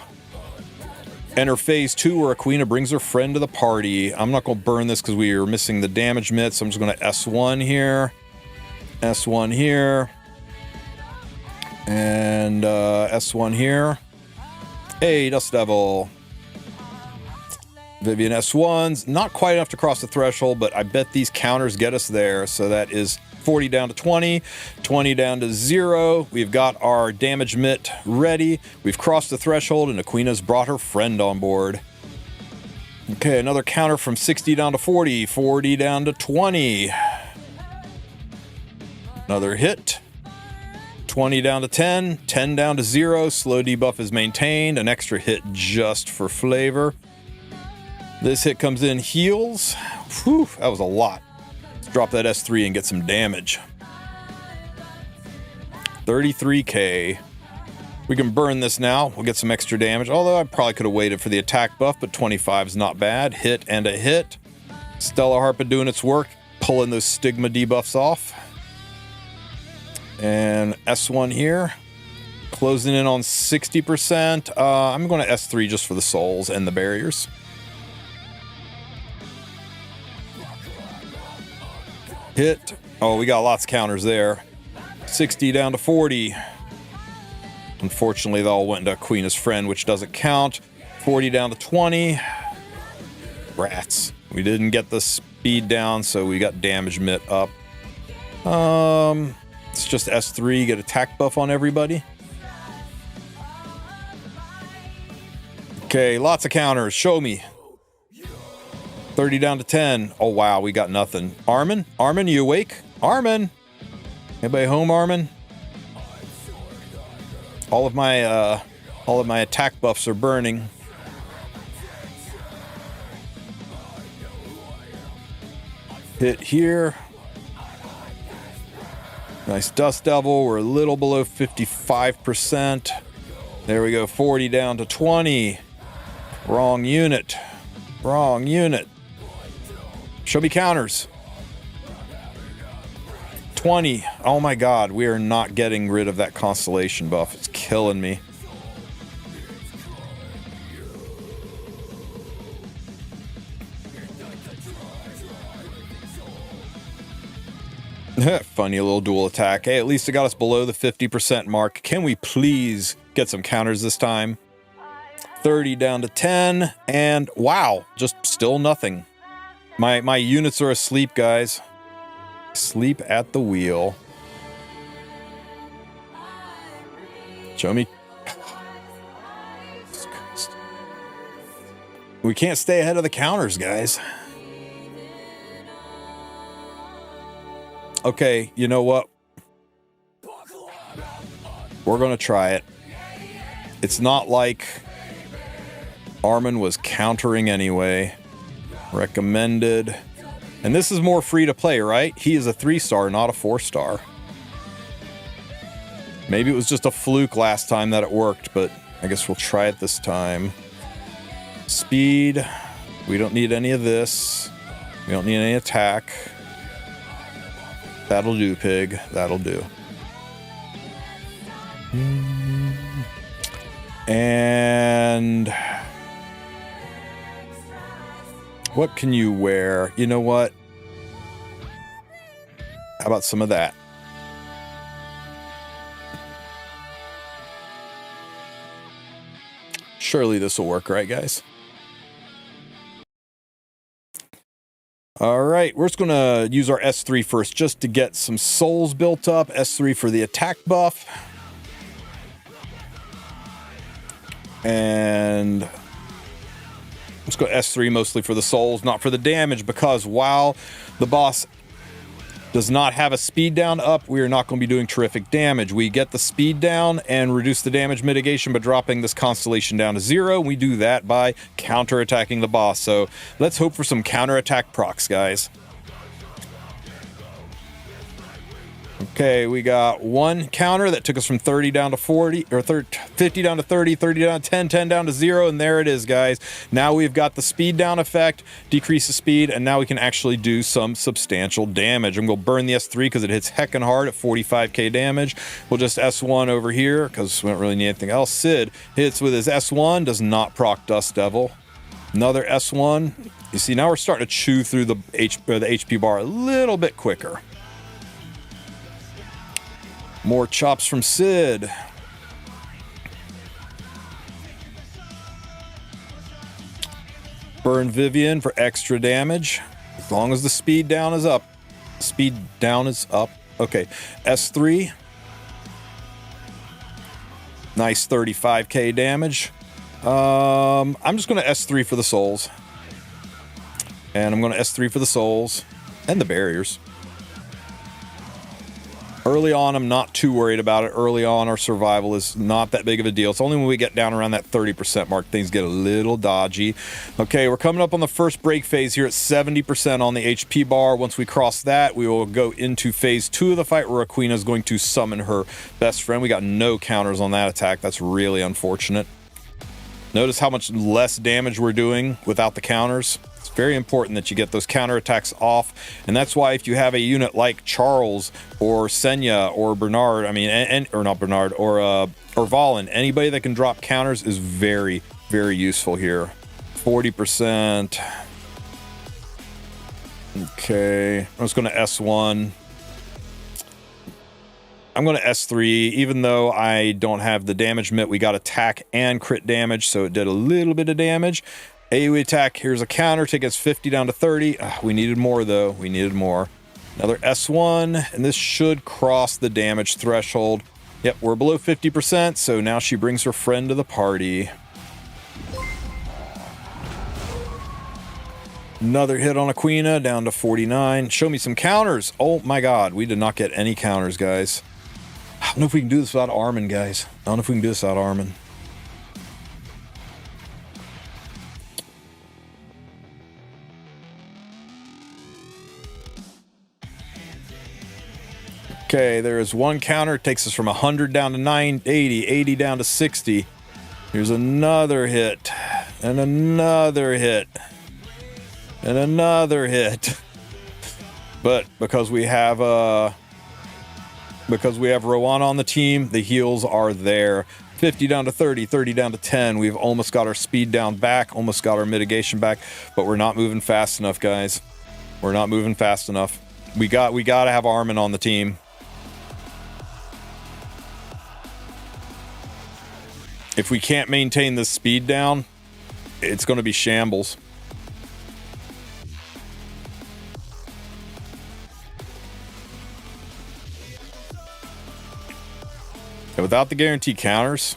enter phase 2 where Aquina brings her friend to the party. I'm not going to burn this because we are missing the damage mitt, so I'm just going to S1 here. S1 here. And S1 here. Hey, Dust Devil. Vivian S1s. Not quite enough to cross the threshold, but I bet these counters get us there. So that is 40 down to 20, 20 down to 0. We've got our damage mitt ready. We've crossed the threshold, and Aquina's brought her friend on board. Okay, another counter from 60 down to 40, 40 down to 20. Another hit. 20 down to 10, 10 down to 0. Slow debuff is maintained. An extra hit just for flavor. This hit comes in, heals. Whew, that was a lot. Let's drop that S3 and get some damage. 33k. We can burn this now. We'll get some extra damage. Although I probably could have waited for the attack buff, but 25 is not bad. Hit and a hit. Stellar Harpa doing its work, pulling those stigma debuffs off. And S1 here, closing in on 60%. I'm going to S3 just for the souls and the barriers. Hit. Oh, we got lots of counters there. 60 down to 40. Unfortunately, they all went into Aquina's friend, which doesn't count. 40 down to 20. Rats. We didn't get the speed down, so we got damage mitt up. It's just S3, get attack buff on everybody. Okay, lots of counters. Show me. 30 down to 10. Oh, wow, we got nothing. Armin? Armin, you awake? Armin? Anybody home, Armin? All of my attack buffs are burning. Hit here. Nice Dust Devil. We're a little below 55%. There we go. 40 down to 20. Wrong unit. Wrong unit. Show me counters. 20. Oh my god, we are not getting rid of that Constellation buff. It's killing me. Funny little dual attack. Hey, at least it got us below the 50% mark. Can we please get some counters this time? 30 down to 10, and wow, just still nothing. My units are asleep, guys. Sleep at the wheel. Show me. We can't stay ahead of the counters, guys. Okay, you know what? We're going to try it. It's not like Armin was countering anyway. Recommended. And this is more free to play, right? He is a 3-star, not a 4-star. Maybe it was just a fluke last time that it worked, but I guess we'll try it this time. Speed. We don't need any of this. We don't need any attack. That'll do, pig. That'll do. And what can you wear? You know what? How about some of that? Surely this will work, right, guys? All right, we're just going to use our S3 first just to get some souls built up. S3 for the attack buff. And let's go S3 mostly for the souls, not for the damage, because while the boss does not have a speed down up, we are not going to be doing terrific damage. We get the speed down and reduce the damage mitigation by dropping this Constellation down to 0. We do that by counter-attacking the boss. So let's hope for some counter-attack procs, guys. Okay, we got one counter that took us from 30 down to 40, or 50 down to 30, 30 down to 10, 10 down to 0, and there it is, guys. Now we've got the speed down effect, decrease the speed, and now we can actually do some substantial damage. I'm going to burn the S3 because it hits heckin' hard at 45k damage. We'll just S1 over here because we don't really need anything else. Sid hits with his S1, does not proc Dust Devil. Another S1. You see, now we're starting to chew through the HP bar a little bit quicker. More chops from Sid. Burn Vivian for extra damage. As long as the speed down is up. Speed down is up. Okay. S3. Nice 35k damage. I'm just going to S3 for the souls. And I'm going to S3 for the souls. And the barriers. Early on, I'm not too worried about it. Early on, our survival is not that big of a deal. It's only when we get down around that 30% mark, things get a little dodgy. Okay, we're coming up on the first break phase here at 70% on the HP bar. Once we cross that, we will go into phase 2 of the fight where Aquina is going to summon her best friend. We got no counters on that attack. That's really unfortunate. Notice how much less damage we're doing without the counters. It's very important that you get those counterattacks off, and that's why if you have a unit like Charles or Senya or Bernard, or not Bernard, or Valen, anybody that can drop counters is very, very useful here. 40%. Okay, I'm just going to S1. I'm going to S3, even though I don't have the damage mitt. We got attack and crit damage, so it did a little bit of damage. AoE attack, here's a counter, take us 50 down to 30. We needed more, though. We needed more. Another S1, and this should cross the damage threshold. Yep, we're below 50%, so now she brings her friend to the party. Another hit on Aquina, down to 49. Show me some counters. Oh my god, we did not get any counters, guys. I don't know if we can do this without Armin, guys. I don't know if we can do this without Armin. Okay, there is one counter. It takes us from 100 down to 80, 80 down to 60. Here's another hit, and another hit, and another hit. But because we have Rowan on the team, the heals are there. 50 down to 30, 30 down to 10. We've almost got our speed down back, almost got our mitigation back, but we're not moving fast enough, guys. We're not moving fast enough. We got to have Armin on the team. If we can't maintain this speed down, it's going to be shambles. And without the guaranteed counters,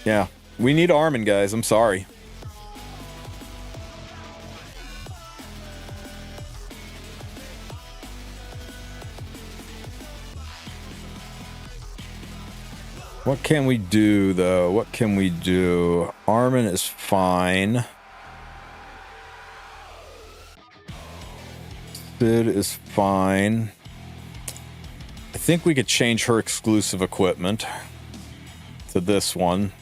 yeah, we need Armin, guys. I'm sorry. What can we do, though? What can we do? Armin is fine. Sid is fine. I think we could change her exclusive equipment to this one.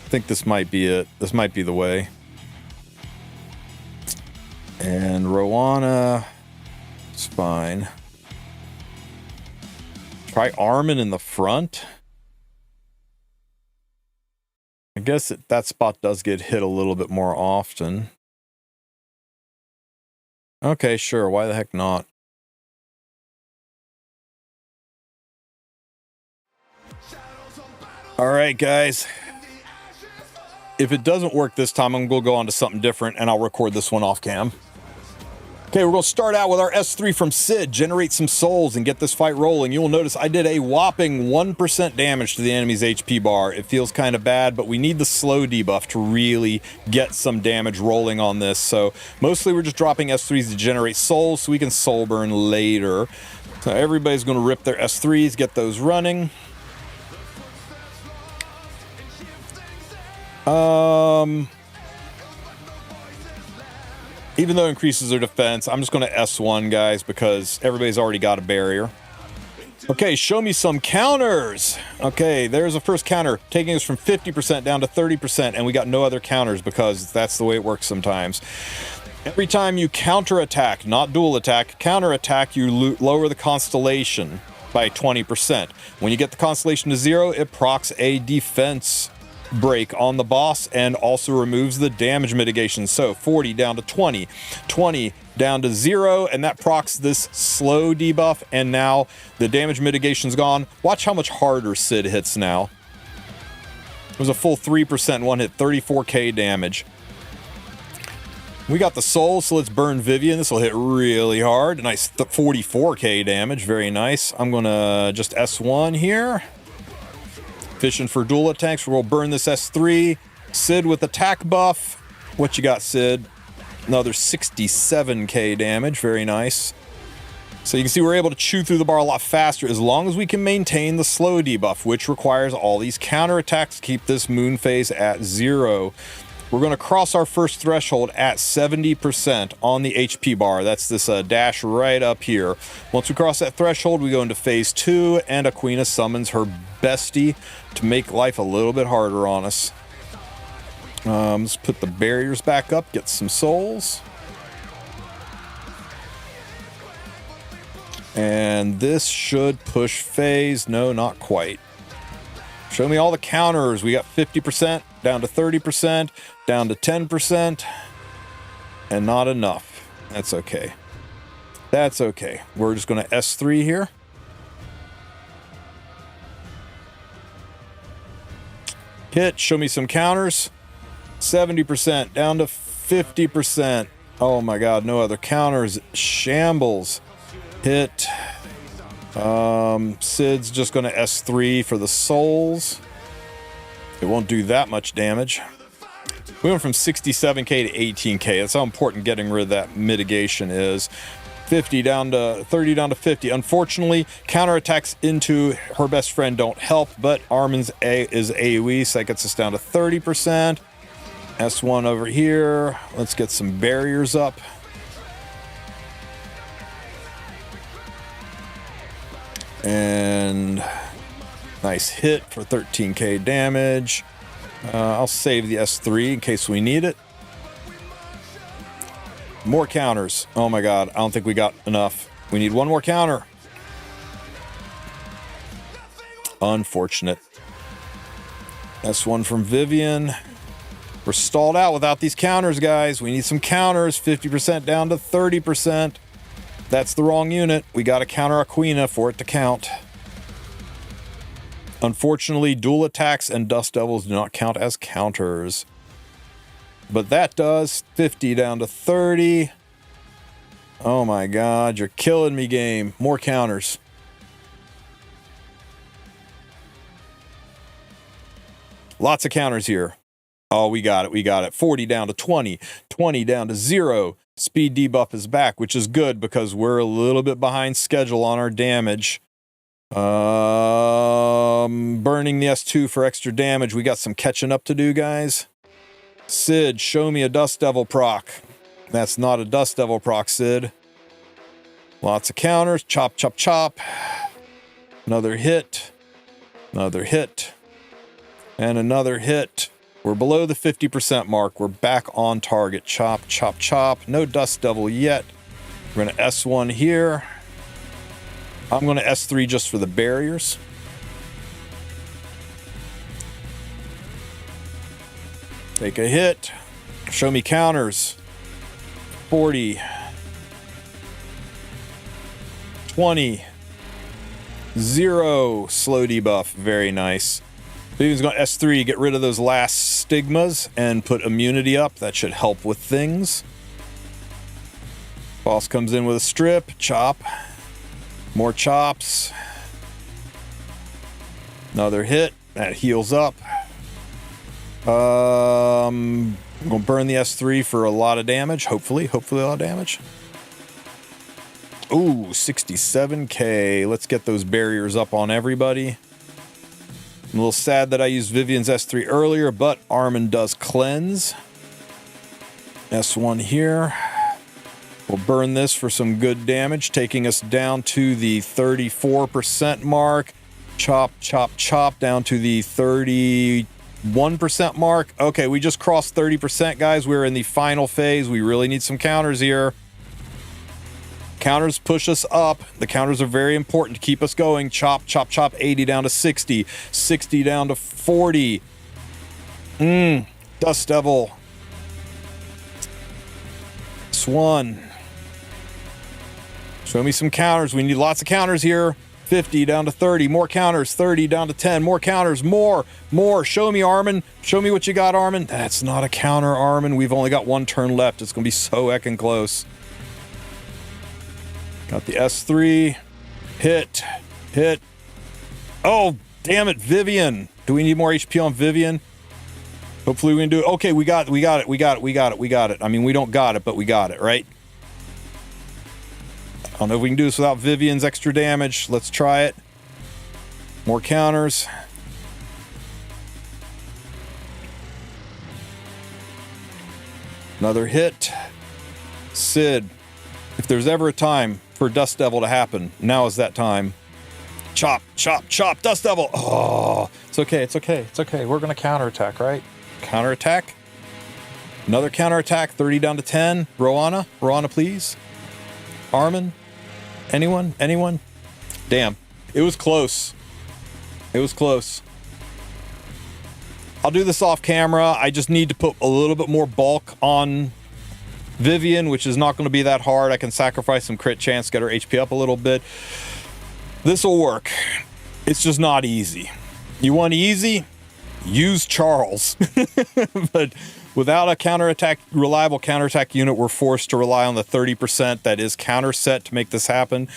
I think this might be it. This might be the way. And Rowana is fine. Try Armin in the front. I guess that spot does get hit a little bit more often. Okay, sure. Why the heck not? All right, guys. If it doesn't work this time, I'm going to go on to something different, and I'll record this one off cam. Okay, we're going to start out with our S3 from Sid, generate some souls, and get this fight rolling. You will notice I did a whopping 1% damage to the enemy's HP bar. It feels kind of bad, but we need the slow debuff to really get some damage rolling on this. So mostly we're just dropping S3s to generate souls so we can soul burn later. So everybody's going to rip their S3s, get those running. Even though it increases their defense, I'm just going to S1, guys, because everybody's already got a barrier. Okay, show me some counters. Okay, there's a first counter, taking us from 50% down to 30%, and we got no other counters because that's the way it works sometimes. Every time you counterattack, not dual attack, counterattack, you lower the Constellation by 20%. When you get the Constellation to 0, it procs a defense break on the boss and also removes the damage mitigation. So 40 down to 20, 20 down to 0, and that procs this slow debuff, and now the damage mitigation's gone. Watch how much harder Sid hits now. It was a full 3% one hit, 34k damage. We got the soul, so let's burn Vivian. This will hit really hard. A nice 44k damage, very nice. I'm gonna just S1 here. Fishing for dual attacks. We'll burn this S3. Sid with attack buff. What you got, Sid? Another 67k damage. Very nice. So you can see we're able to chew through the bar a lot faster as long as we can maintain the slow debuff, which requires all these counterattacks to keep this moon phase at 0. We're going to cross our first threshold at 70% on the HP bar. That's this dash right up here. Once we cross that threshold, we go into phase 2, and Aquina summons her bestie to make life a little bit harder on us. Let's put the barriers back up, get some souls. And this should push phase. No, not quite. Show me all the counters. We got 50%, down to 30%, down to 10%, and not enough. That's okay. That's okay. We're just going to S3 here. Hit, show me some counters. 70%, down to 50%. Oh my god, no other counters. Shambles. Hit. Sid's just going to S3 for the souls. It won't do that much damage. We went from 67k to 18k. That's how important getting rid of that mitigation is. 50 down to 30 down to 50. Unfortunately, counterattacks into her best friend don't help, but Armin's is AoE, so that gets us down to 30%. S1 over here. Let's get some barriers up. And nice hit for 13k damage. I'll save the S3 in case we need it. More counters. Oh my god, I don't think we got enough. We need one more counter. Unfortunate. S1 from Vivian. We're stalled out without these counters, guys. We need some counters. 50% down to 30%. That's the wrong unit. We got to counter Aquina for it to count. Unfortunately, dual attacks and Dust Devils do not count as counters. But that does. 50 down to 30. Oh my god, you're killing me, game. More counters. Lots of counters here. Oh, we got it. We got it. 40 down to 20. 20 down to 0. Speed debuff is back, which is good because we're a little bit behind schedule on our damage. Burning the S2 for extra damage. We got some catching up to do, guys. Sid, show me a Dust Devil proc. That's not a Dust Devil proc, Sid. Lots of counters. Chop, chop, chop. Another hit. Another hit. And another hit. We're below the 50% mark. We're back on target. Chop, chop, chop. No Dust Devil yet. We're going to S1 here. I'm going to S3 just for the barriers. Take a hit. Show me counters. 40. 20. 0. Slow debuff. Very nice. Vivian's going to S3, get rid of those last stigmas and put immunity up. That should help with things. Boss comes in with a strip. Chop. More chops. Another hit. That heals up. I'm going to burn the S3 for a lot of damage. Hopefully a lot of damage. Ooh, 67k. Let's get those barriers up on everybody. I'm a little sad that I used Vivian's S3 earlier, but Armin does cleanse. S1 here. We'll burn this for some good damage, taking us down to the 34% mark. Chop, chop, chop, down to the 31% mark. Okay, we just crossed 30%, guys. We're in the final phase. We really need some counters here. Counters push us up. The counters are very important to keep us going. Chop, chop, chop. 80 down to 60. 60 down to 40. Dust Devil. Swan. Show me some counters. We need lots of counters here. 50 down to 30. More counters. 30 down to 10. More counters. More. Show me, Armin. Show me what you got, Armin. That's not a counter, Armin. We've only got one turn left. It's going to be so heckin' close. Got the S3. Hit. Hit. Oh, damn it, Vivian. Do we need more HP on Vivian? Hopefully we can do it. Okay, we got it. I mean, we don't got it, but we got it, right? I don't know if we can do this without Vivian's extra damage. Let's try it. More counters. Another hit. Sid. If there's ever a time for Dust Devil to happen, now is that time. Chop, chop, chop. Dust Devil. Oh, it's okay. It's okay. It's okay. We're going to counterattack, right? Counterattack. Another counterattack. 30 down to 10. Roana, please. Armin. Anyone? Damn. It was close. It was close. I'll do this off camera. I just need to put a little bit more bulk on Vivian, which is not going to be that hard. I can sacrifice some crit chance, get her HP up a little bit. This will work. It's just not easy. You want easy? Use Charles. But without a reliable counterattack unit, we're forced to rely on the 30% that is counter set to make this happen.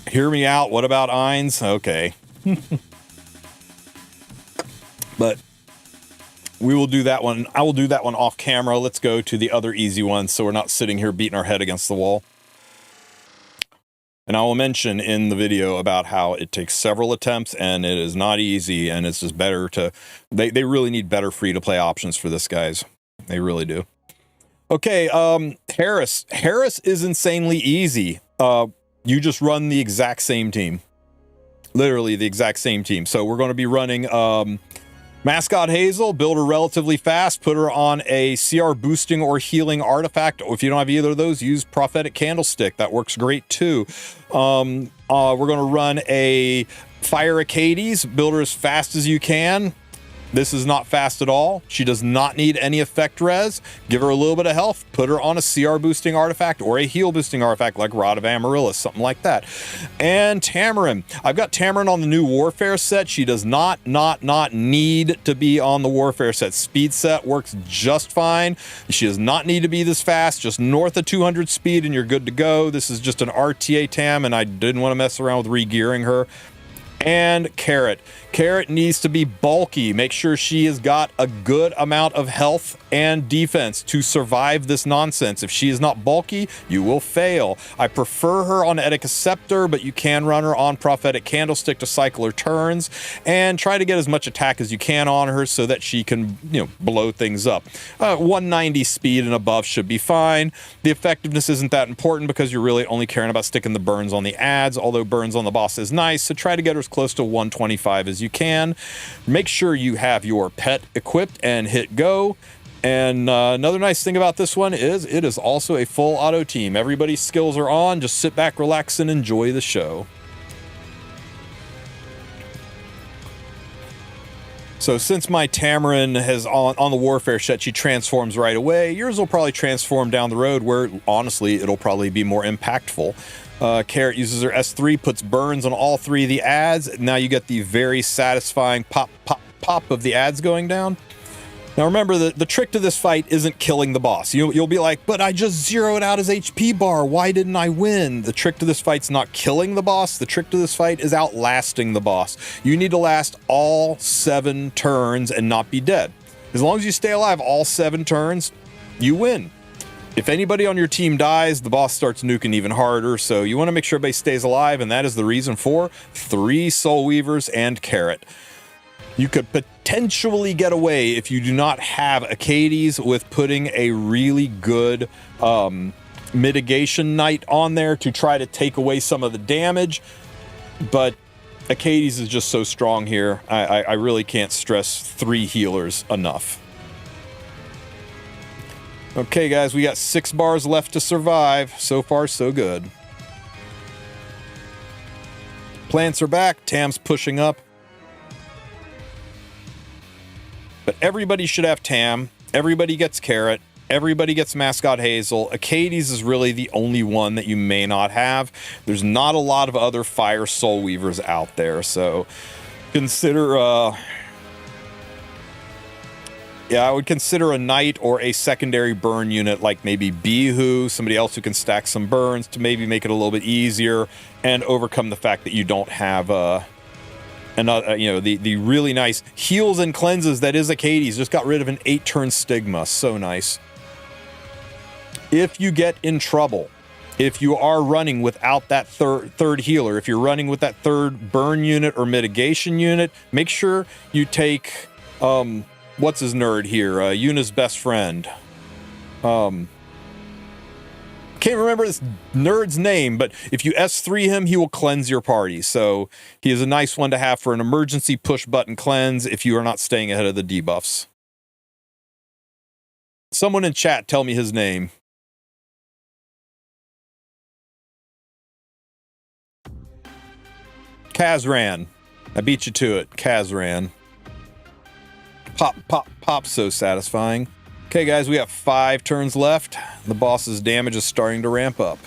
Hear me out. What about Ainz? Okay. But we will do that one. I will do that one off camera. Let's go to the other easy one so we're not sitting here beating our head against the wall. And I will mention in the video about how it takes several attempts and it is not easy, and it's just better to... They really need better free-to-play options for this, guys. They really do. Okay, Harris. Harris is insanely easy. You just run the exact same team. Literally the exact same team. So we're going to be running... Mascot Hazel, build her relatively fast, put her on a CR boosting or healing artifact. If you don't have either of those, use Prophetic Candlestick. That works great too. We're going to run a Fire Acades, build her as fast as you can. This is not fast at all. She does not need any effect res. Give her a little bit of health. Put her on a CR boosting artifact or a heal boosting artifact like Rod of Amaryllis, something like that. And Tamarin. I've got Tamarin on the new Warfare set. She does not need to be on the Warfare set. Speed set works just fine. She does not need to be this fast. Just north of 200 speed and you're good to go. This is just an RTA Tam and I didn't want to mess around with re-gearing her. And Carrot. Carrot needs to be bulky. Make sure she has got a good amount of health and defense to survive this nonsense. If she is not bulky, you will fail. I prefer her on Etika Scepter, but you can run her on Prophetic Candlestick to cycle her turns and try to get as much attack as you can on her so that she can, blow things up. 190 speed and above should be fine. The effectiveness isn't that important because you're really only caring about sticking the burns on the ads, although burns on the boss is nice, so try to get her as close to 125 as you can. Make sure you have your pet equipped and hit go. And another nice thing about this one is it is also a full auto team. Everybody's skills are on. Just sit back, relax, and enjoy the show. So since my Tamarin has on the Warfare set, she transforms right away. Yours will probably transform down the road where, honestly, it'll probably be more impactful. Carrot uses her S3, puts burns on all three of the ads. Now you get the very satisfying pop, pop, pop of the ads going down. Now remember, the trick to this fight isn't killing the boss. You'll be like, but I just zeroed out his HP bar. Why didn't I win? The trick to this fight's not killing the boss. The trick to this fight is outlasting the boss. You need to last all 7 turns and not be dead. As long as you stay alive all 7 turns, you win. If anybody on your team dies, the boss starts nuking even harder, so you want to make sure everybody stays alive, and that is the reason for 3 Soul Weavers and Carrot. You could potentially get away if you do not have Acades with putting a really good mitigation knight on there to try to take away some of the damage, but Acades is just so strong here. I really can't stress 3 healers enough. Okay, guys, we got 6 bars left to survive. So far, so good. Plants are back. Tam's pushing up. But everybody should have Tam. Everybody gets Carrot. Everybody gets Mascot Hazel. Acades is really the only one that you may not have. There's not a lot of other Fire Soul Weavers out there, so consider... Yeah, I would consider a knight or a secondary burn unit like maybe Bihu, somebody else who can stack some burns to maybe make it a little bit easier and overcome the fact that you don't have the really nice heals and cleanses that is Acades. Just got rid of an 8-turn stigma. So nice. If you get in trouble, if you are running without that third healer, if you're running with that third burn unit or mitigation unit, make sure you take... what's his nerd here? Yuna's best friend. Can't remember this nerd's name, but if you S3 him, he will cleanse your party. So he is a nice one to have for an emergency push button cleanse if you are not staying ahead of the debuffs. Someone in chat tell me his name. Kazran. I beat you to it. Kazran. Pop, pop, pop, so satisfying. Okay, guys, we have 5 turns left. The boss's damage is starting to ramp up.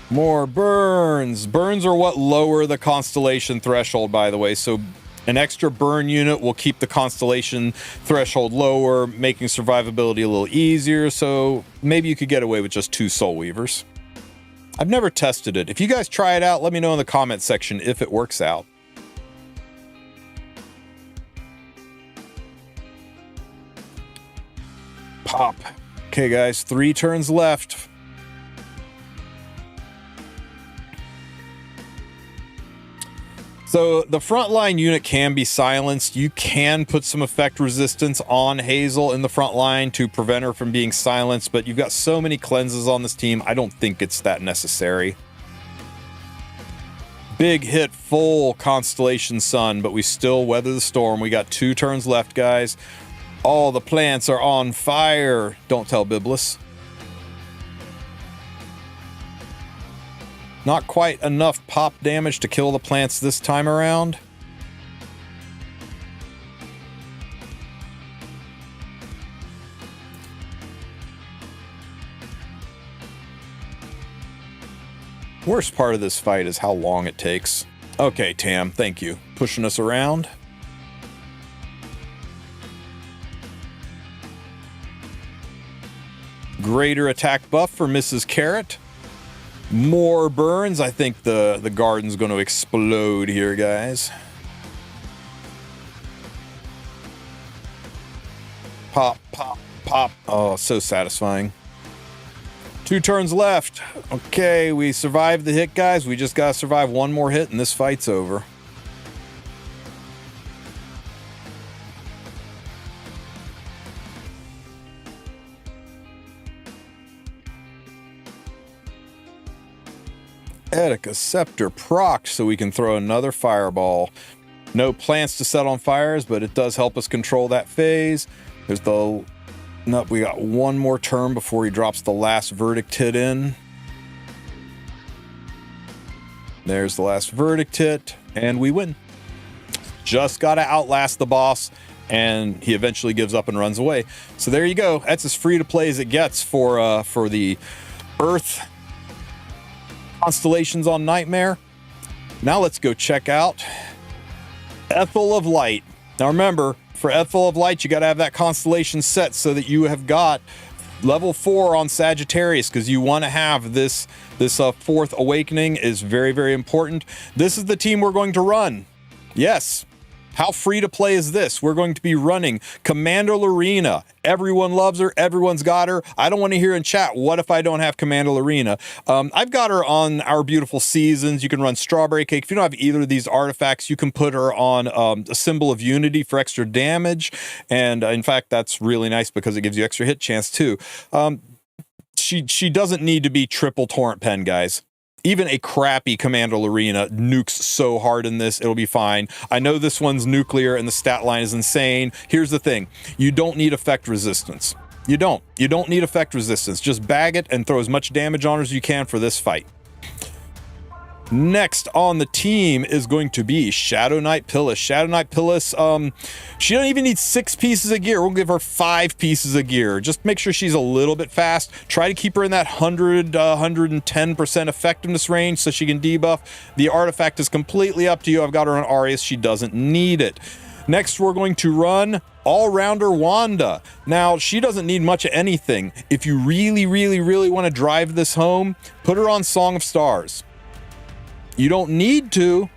More burns. Burns are what lower the Constellation threshold, by the way, so an extra burn unit will keep the Constellation threshold lower, making survivability a little easier, so maybe you could get away with just 2 Soul Weavers. I've never tested it. If you guys try it out, let me know in the comment section if it works out. Pop. Okay, guys, 3 turns left. So the frontline unit can be silenced. You can put some effect resistance on Hazel in the front line to prevent her from being silenced, but you've got so many cleanses on this team, I don't think it's that necessary. Big hit, full Constellation Sun, but we still weather the storm. We got 2 turns left, guys. All the plants are on fire. Don't tell Biblis. Not quite enough pop damage to kill the plants this time around. Worst part of this fight is how long it takes. Okay, Tam, thank you. Pushing us around. Greater attack buff for Mrs. Carrot. More burns. I think the garden's going to explode here, guys. Pop, pop, pop. Oh, so satisfying. 2 turns left. Okay, we survived the hit, guys. We just gotta survive one more hit and this fight's over. Etika Scepter proc, so we can throw another fireball. No plants to set on fires, but it does help us control that phase. There's the... Nope, we got one more turn before he drops the last verdict hit in. There's the last verdict hit, and we win. Just gotta outlast the boss, and he eventually gives up and runs away. So there you go. That's as free to play as it gets for the Earth Constellations on Nightmare. Now let's go check out Ethel of Light. Now remember, for Ethel of Light, you got to have that constellation set so that you have got level 4 on Sagittarius, because you want to have this fourth awakening is very, very important. This is the team we're going to run. Yes. How free to play is this? We're going to be running Commander Lorena. Everyone loves her. Everyone's got her. I don't want to hear in chat, what if I don't have Commander Lorena? I've got her on Our Beautiful Seasons. You can run Strawberry Cake. If you don't have either of these artifacts, you can put her on a Symbol of Unity for extra damage. And in fact, that's really nice because it gives you extra hit chance too. She doesn't need to be triple Torrent Pen, guys. Even a crappy Commander Lorena nukes so hard in this, it'll be fine. I know this one's nuclear and the stat line is insane. Here's the thing. You don't need effect resistance. You don't need effect resistance. Just bag it and throw as much damage on her as you can for this fight. Next on the team is going to be Shadow Knight Pillis. Shadow Knight Pillis, she doesn't even need 6 pieces of gear. We'll give her 5 pieces of gear. Just make sure she's a little bit fast. Try to keep her in that 110% effectiveness range so she can debuff. The artifact is completely up to you. I've got her on Arius. She doesn't need it. Next, we're going to run All-Rounder Wanda. Now, she doesn't need much of anything. If you really, really, really want to drive this home, put her on Song of Stars. You don't need to,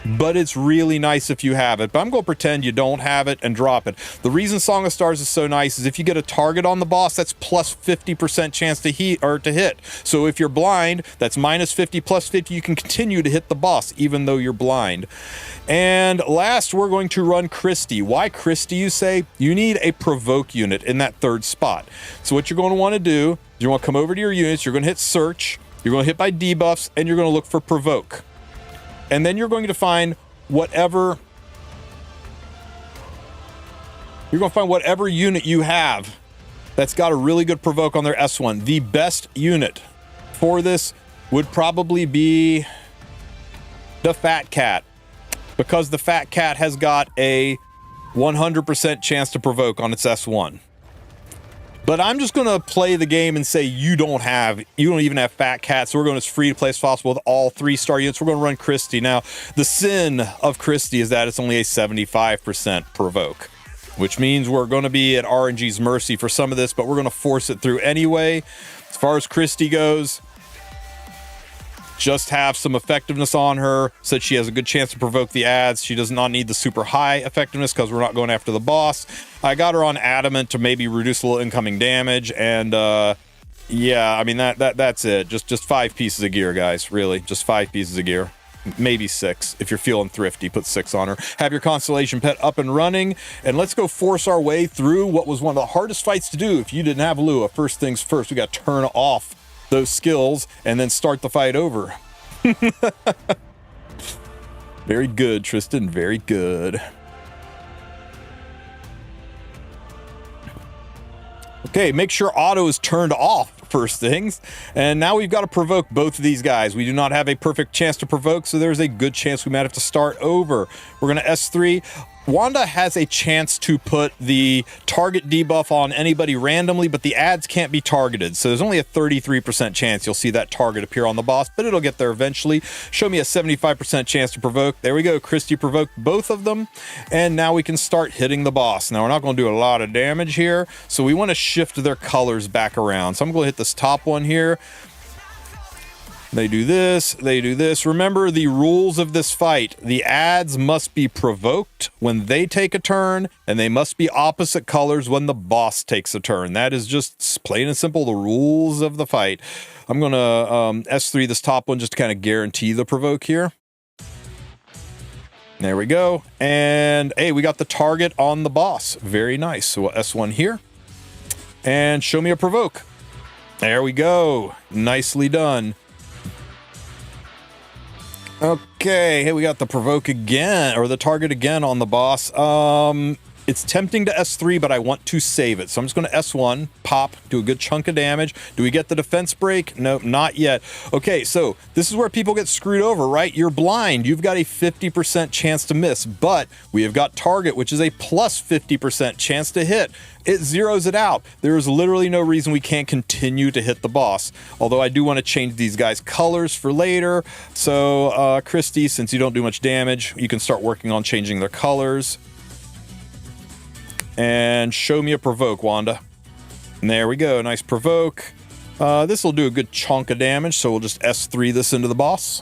but it's really nice if you have it. But I'm going to pretend you don't have it and drop it. The reason Song of Stars is so nice is if you get a target on the boss, that's plus 50% chance to hit. So if you're blind, that's minus 50 plus 50. You can continue to hit the boss even though you're blind. And last, we're going to run Christy. Why Christy, you say? You need a provoke unit in that 3rd spot. So what you're going to want to do is you want to come over to your units. You're going to hit search. You're going to hit by debuffs, and you're going to look for provoke. And then you're going to find whatever unit you have that's got a really good provoke on their S1. The best unit for this would probably be the Fat Cat, because the Fat Cat has got a 100% chance to provoke on its S1. But I'm just going to play the game and say you don't even have Fat Cat, so we're going as free to play as possible with all 3-star units. We're going to run Christy. Now, the sin of Christy is that it's only a 75% provoke, which means we're going to be at RNG's mercy for some of this, but we're going to force it through anyway. As far as Christy goes, just have some effectiveness on her so that she has a good chance to provoke the ads. She does not need the super high effectiveness because we're not going after the boss. I got her on Adamant to maybe reduce a little incoming damage, and yeah, I mean that's it. Just 5 pieces of gear, guys. Really, just 5 pieces of gear. Maybe 6 if you're feeling thrifty. Put 6 on her. Have your Constellation pet up and running, and let's go force our way through what was one of the hardest fights to do if you didn't have Lua. First things first, we got to turn off those skills and then start the fight over. Very good, Tristen. Very good. Okay, make sure auto is turned off first things. And now we've got to provoke both of these guys. We do not have a perfect chance to provoke, so there's a good chance we might have to start over. We're going to S3. Wanda has a chance to put the target debuff on anybody randomly, but the ads can't be targeted. So there's only a 33% chance you'll see that target appear on the boss, but it'll get there eventually. Show me a 75% chance to provoke. There we go. Christy provoked both of them. And now we can start hitting the boss. Now we're not going to do a lot of damage here, so we want to shift their colors back around. So I'm going to hit this top one here. They do this, they do this. Remember the rules of this fight. The ads must be provoked when they take a turn, and they must be opposite colors when the boss takes a turn. That is just plain and simple the rules of the fight. I'm going to S3 this top one just to kind of guarantee the provoke here. There we go. And hey, we got the target on the boss. Very nice. So we'll S1 here. And show me a provoke. There we go. Nicely done. Okay, hey, we got the provoke again, or the target again on the boss. It's tempting to S3, but I want to save it. So I'm just going to S1, pop, do a good chunk of damage. Do we get the defense break? Nope, not yet. Okay, so this is where people get screwed over, right? You're blind. You've got a 50% chance to miss, but we have got target, which is a plus 50% chance to hit. It zeroes it out. There is literally no reason we can't continue to hit the boss. Although I do want to change these guys' colors for later. So, Christy, since you don't do much damage, you can start working on changing their colors. And show me a provoke, Wanda. And there we go. Nice provoke. This will do a good chunk of damage, so we'll just S3 this into the boss.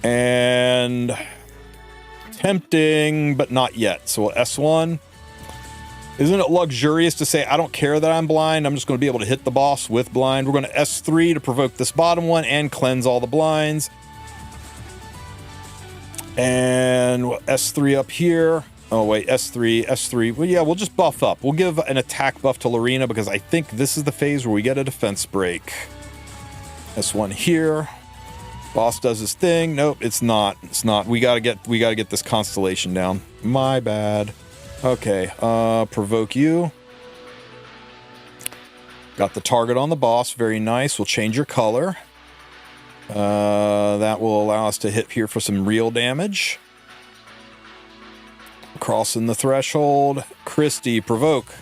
And tempting, but not yet. So we'll S1. Isn't it luxurious to say, I don't care that I'm blind, I'm just going to be able to hit the boss with blind. We're going to S3 to provoke this bottom one and cleanse all the blinds. And we'll S3 up here. Oh, wait, S3, S3. Well, yeah, we'll just buff up. We'll give an attack buff to Lorena because I think this is the phase where we get a defense break. S1 here. Boss does his thing. Nope, it's not. It's not. We gotta get this Constellation down. My bad. Okay, provoke you. Got the target on the boss. Very nice. We'll change your color. That will allow us to hit here for some real damage. Crossing the threshold. Christy, provoke.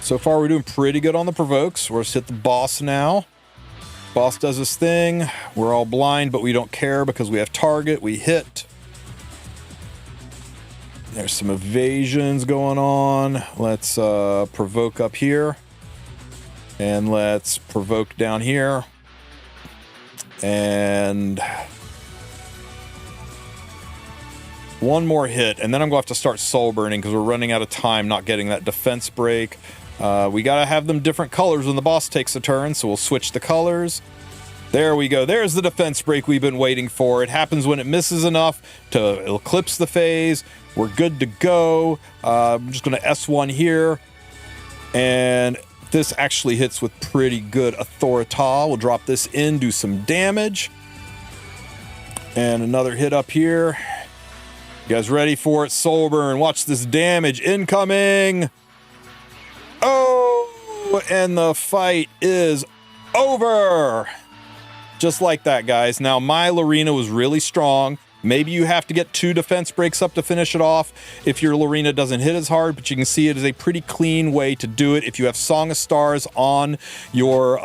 So far, we're doing pretty good on the provokes. We'll just hit the boss now. Boss does his thing. We're all blind, but we don't care because we have target. We hit. There's some evasions going on. Let's provoke up here. And let's provoke down here. And one more hit, and then I'm going to have to start soul burning because we're running out of time not getting that defense break. We got to have them different colors when the boss takes a turn, so we'll switch the colors. There we go. There's the defense break we've been waiting for. It happens when it misses enough to eclipse the phase. We're good to go. I'm just going to S1 here. And this actually hits with pretty good authority. We'll drop this in, do some damage. And another hit up here. You guys ready for it? Soul burn. Watch this damage incoming. Oh, and the fight is over. Just like that, guys. Now, my Lorena was really strong. Maybe you have to get 2 defense breaks up to finish it off if your Lorena doesn't hit as hard, but you can see it is a pretty clean way to do it. If you have Song of Stars on your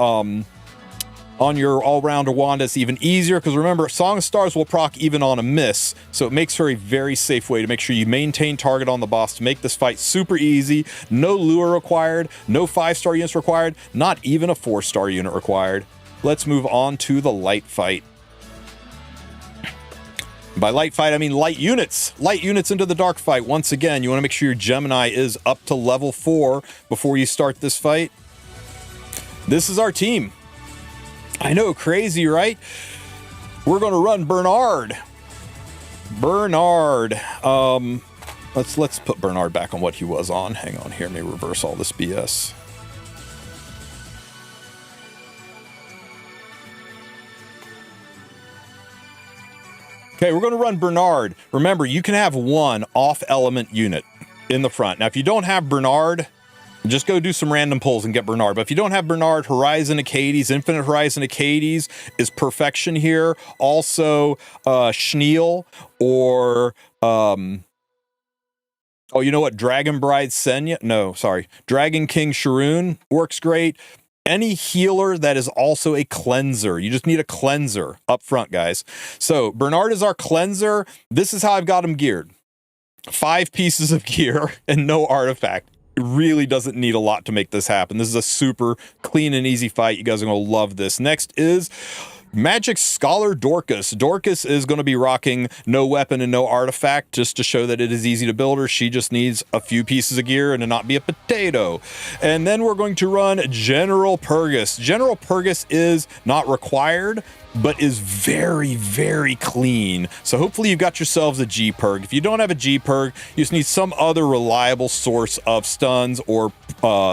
all-rounder Wanda, it's even easier because remember, Song of Stars will proc even on a miss, so it makes her a very safe way to make sure you maintain target on the boss to make this fight super easy. No lure required, no 5-star units required, not even a 4-star unit required. Let's move on to the light fight. By light fight, I mean light units. Light units into the dark fight. Once again, you want to make sure your Gemini is up to level 4 before you start this fight. This is our team. I know, crazy, right? We're going to run Bernard. Bernard. Let's put Bernard back on what he was on. Hang on here. Let me reverse all this BS. Okay, we're going to run Bernard. Remember, you can have 1 off-element unit. in the front. Now, if you don't have Bernard, just go do some random pulls and get Bernard. But if you don't have Bernard, Horizon Acades, Infinite Horizon Acades is perfection here. Also, Schneal or, oh, you know what? Dragon Bride Senya? No, sorry. Dragon King Sharoon works great. Any healer that is also a cleanser. You just need a cleanser up front, guys. So Bernard is our cleanser. This is how I've got him geared. 5 pieces of gear and no artifact. It really doesn't need a lot to make this happen. This is a super clean and easy fight. You guys are going to love this. Next is Magic Scholar Dorcas. Dorcas is going to be rocking no weapon and no artifact just to show that it is easy to build her. She just needs a few pieces of gear and to not be a potato. And then we're going to run General Purgus. General Purgus is not required, but is very, very clean. So hopefully you've got yourselves a G-Perg. If you don't have a G-Perg, you just need some other reliable source of stuns or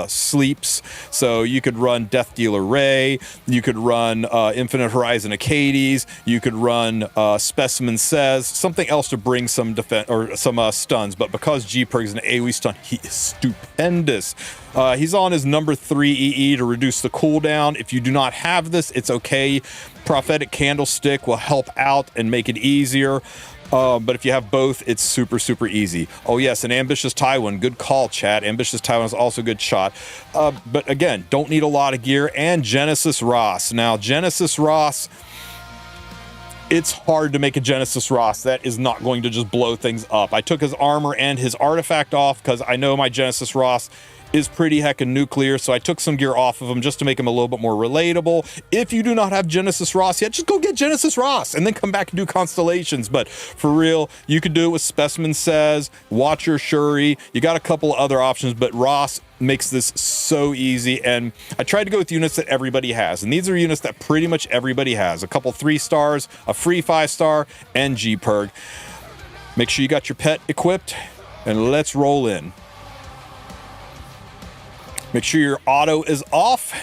sleeps. So you could run Death Dealer Ray, you could run Infinite Horizon Acades, you could run Specimen Says, something else to bring some defense or some stuns. But because G-Perg is an AoE stun, he is stupendous. He's on his number 3 EE to reduce the cooldown. If you do not have this, it's okay. Prophetic Candlestick will help out and make it easier. But if you have both, it's super, super easy. Oh, yes, and Ambitious Tywin. Good call, chat. Ambitious Tywin is also a good shot. But again, don't need a lot of gear. And Genesis Ross. Now, Genesis Ross, it's hard to make a Genesis Ross. That is not going to just blow things up. I took his armor and his artifact off because I know my Genesis Ross is pretty heckin' nuclear, so I took some gear off of him just to make him a little bit more relatable. If you do not have Genesis Ross yet, just go get Genesis Ross and then come back and do Constellations. But for real, you could do it with Specimen Says, Watcher Shuri. You got a couple other options, but Ross makes this so easy. And I tried to go with units that everybody has, and these are units that pretty much everybody has. A couple 3 stars, a free 5-star, and G-Perg. Make sure you got your pet equipped, and let's roll in. Make sure your auto is off.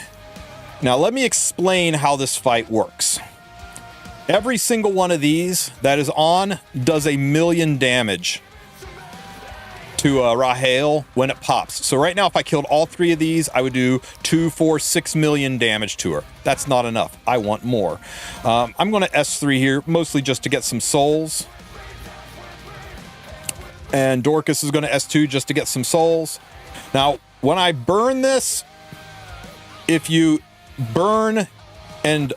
Now let me explain how this fight works. Every single one of these that is on does 1,000,000 damage to Rahael when it pops. So right now, if I killed all 3 of these, I would do 2, 4, 6 million damage to her. That's not enough. I want more. I'm going to S3 here, mostly just to get some souls. And Dorcas is going to S2 just to get some souls. Now, when I burn this, if you burn and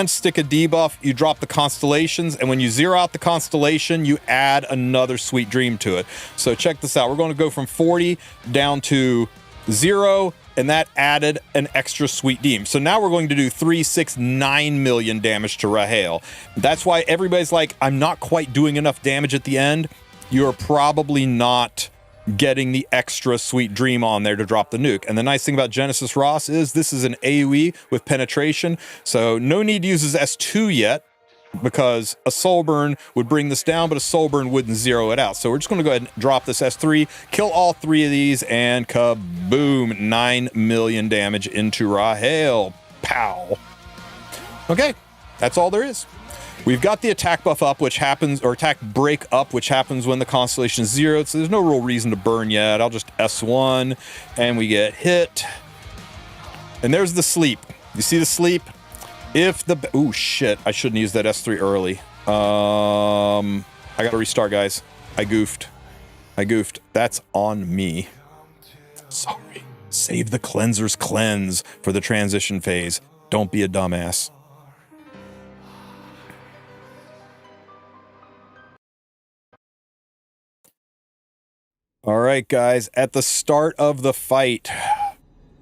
stick a debuff, you drop the constellations, and when you zero out the constellation, you add another sweet dream to it. So check this out. We're going to go from 40 down to 0, and that added an extra sweet dream. So now we're going to do 3, 6, 9 million damage to Rahael. That's why everybody's like, I'm not quite doing enough damage at the end. You're probably not getting the extra sweet dream on there to drop the nuke. And the nice thing about Genesis Ross is this is an AoE with penetration, so no need to use his S2 yet, because a soul burn would bring this down, but a soul burn wouldn't zero it out. So we're just going to go ahead and drop this S3, kill all 3 of these, and kaboom, 9 million damage into Rahael. Pow. Okay, that's all there is. We've got the attack buff up, which happens, or attack break up, which happens when the constellation is zeroed. So there's no real reason to burn yet. I'll just S1 and we get hit. And there's the sleep. You see the sleep? If the, oh shit, I shouldn't use that S3 early. I got to restart, guys. I goofed. That's on me. Sorry. Save the cleanser's cleanse for the transition phase. Don't be a dumbass. All right, guys, at the start of the fight,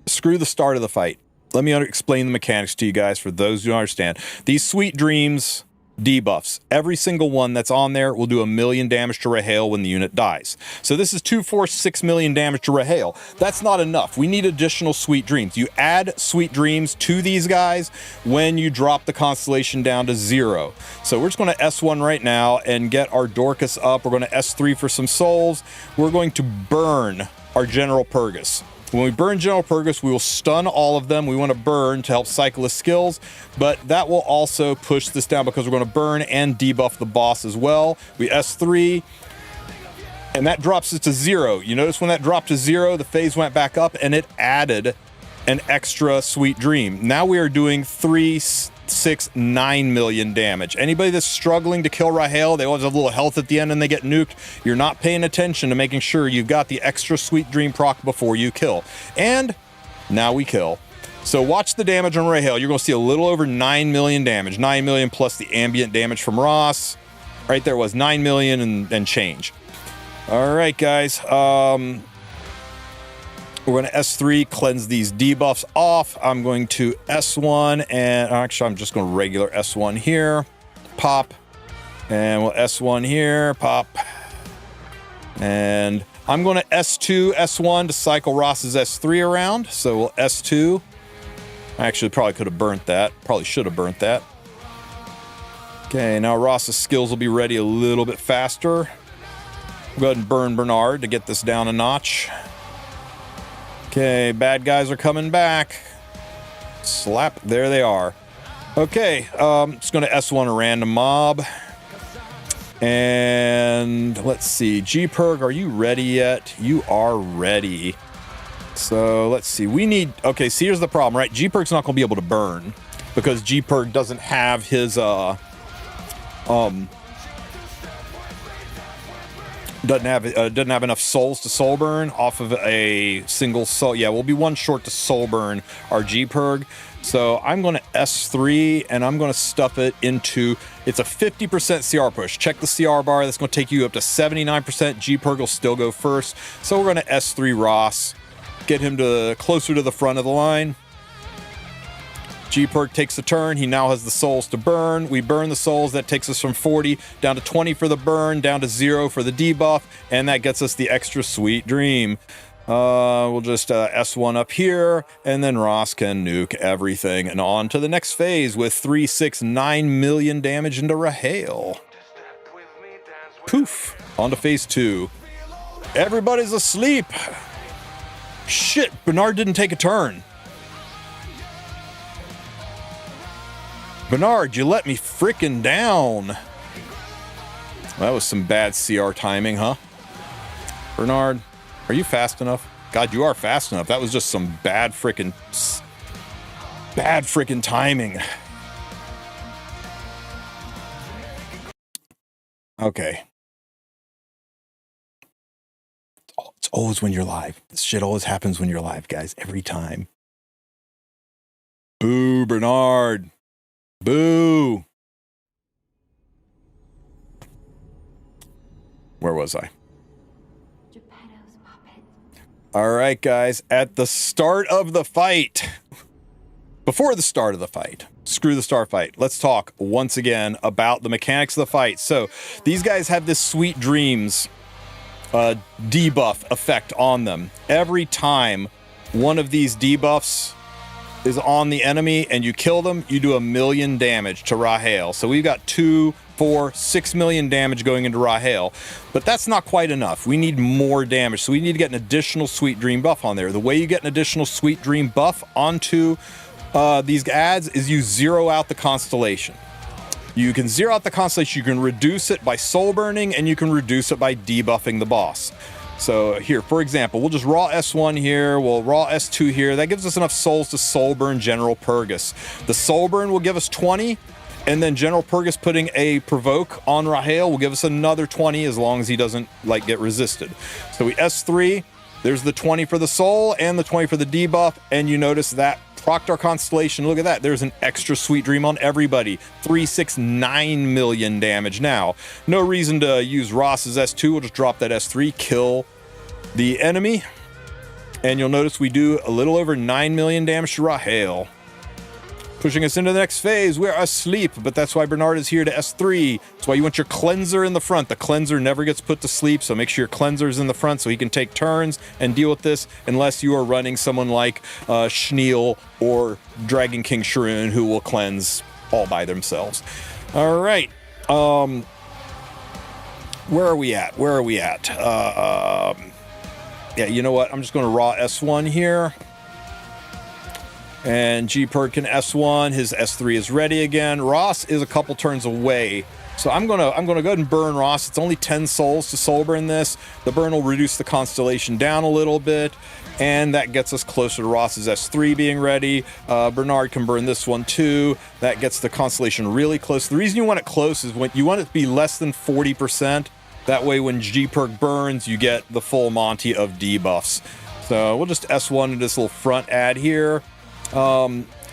screw the start of the fight. Let me explain the mechanics to you guys for those who don't understand. These sweet dreams debuffs, every single one that's on there will do 1,000,000 damage to Rahael when the unit dies. So this is 2, 4, 6 million damage to Rahael. That's not enough. We need additional sweet dreams. You add sweet dreams to these guys when you drop the constellation down to 0. So we're just going to S1 right now and get our Dorcas up. We're going to S3 for some souls. We're going to burn our General Purgus. When we burn General Purgus, we will stun all of them. We want to burn to help cycle his skills, but that will also push this down because we're going to burn and debuff the boss as well. We S3, and that drops it to 0. You notice when that dropped to 0, the phase went back up and it added an extra Sweet Dream. Now we are doing 3, 6, 9 million damage. Anybody that's struggling to kill Rahel, they always have a little health at the end and they get nuked. You're not paying attention to making sure you've got the extra Sweet Dream proc before you kill. And now we kill. So watch the damage on Rahel. You're going to see a little over 9 million damage. 9 million plus the ambient damage from Ross. Right there was 9 million and change. All right, guys. We're going to S3, cleanse these debuffs off. I'm going to S1, and actually, I'm just going to regular S1 here. Pop. And we'll S1 here. Pop. And I'm going to S2, S1 to cycle Ross's S3 around. So we'll S2. I actually probably could have burnt that. Probably should have burnt that. Okay, now Ross's skills will be ready a little bit faster. We'll go ahead and burn Bernard to get this down a notch. Okay, bad guys are coming back. Slap, there they are. Okay, just going to S1 a random mob. And let's see, G-Perg, are you ready yet? You are ready. So let's see, we need, okay, see here's the problem, right? G-Perg's not going to be able to burn because G-Perg doesn't have his, doesn't have enough souls to soul burn off of a single soul. Yeah, we'll be one short to soul burn our G-Perg. So I'm going to S3 and I'm going to stuff it into, it's a 50% CR push. Check the CR bar. That's going to take you up to 79%. G-Perg will still go first. So we're going to S3 Ross. Get him to closer to the front of the line. G-Perg takes a turn. He now has the souls to burn. We burn the souls. That takes us from 40 down to 20 for the burn, down to 0 for the debuff, and that gets us the extra Sweet Dream. We'll just S1 up here, and then Ross can nuke everything. And on to the next phase with 3, 6, 9 million damage into Rahel. Poof. On to phase 2. Everybody's asleep. Shit, Bernard didn't take a turn. Bernard, you let me frickin' down. That was some bad CR timing, huh? Bernard, are you fast enough? God, you are fast enough. That was just some bad frickin' timing. Okay. It's always when you're live. This shit always happens when you're live, guys. Every time. Boo, Bernard. Boo. Where was I? All right, guys. At the start of the fight, before the start of the fight, screw the start fight. Let's talk once again about the mechanics of the fight. So these guys have this Sweet Dreams debuff effect on them. Every time one of these debuffs is on the enemy and you kill them, you do 1 million damage to Rahel. So we've got 2, 4, 6 million damage going into Rahel, but that's not quite enough. We need more damage, so we need to get an additional Sweet Dream buff on there. The way you get an additional Sweet Dream buff onto these ads is you zero out the Constellation. You can zero out the Constellation, you can reduce it by soul burning, and you can reduce it by debuffing the boss. So here, for example, we'll just raw S1 here, we'll raw S2 here. That gives us enough souls to soul burn General Purgus. The soul burn will give us 20, and then General Purgus putting a provoke on Rahel will give us another 20 as long as he doesn't get resisted. So we S3, there's the 20 for the soul and the 20 for the debuff, and you notice that procced our Constellation. Look at that. There's an extra Sweet Dream on everybody. 3, 6, 9 million damage now. No reason to use Ross's S2. We'll just drop that S3, kill the enemy. And you'll notice we do a little over 9 million damage to Rahel. Pushing us into the next phase. We're asleep, but that's why Bernard is here to S3. That's why you want your cleanser in the front. The cleanser never gets put to sleep, so make sure your cleanser is in the front so he can take turns and deal with this, unless you are running someone like Schneal or Dragon King Shroon, who will cleanse all by themselves. All right. Where are we at? Yeah, you know what? I'm just going to raw S1 here. And G-Perk can S1. His S3 is ready again. Ross is a couple turns away. So I'm gonna go ahead and burn Ross. It's only 10 souls to soul burn this. The burn will reduce the Constellation down a little bit, and that gets us closer to Ross's S3 being ready. Bernard can burn this one too. That gets the Constellation really close. The reason you want it close is when you want it to be less than 40%. That way when G-Perk burns, you get the full Monty of debuffs. So we'll just S1 into this little front ad here.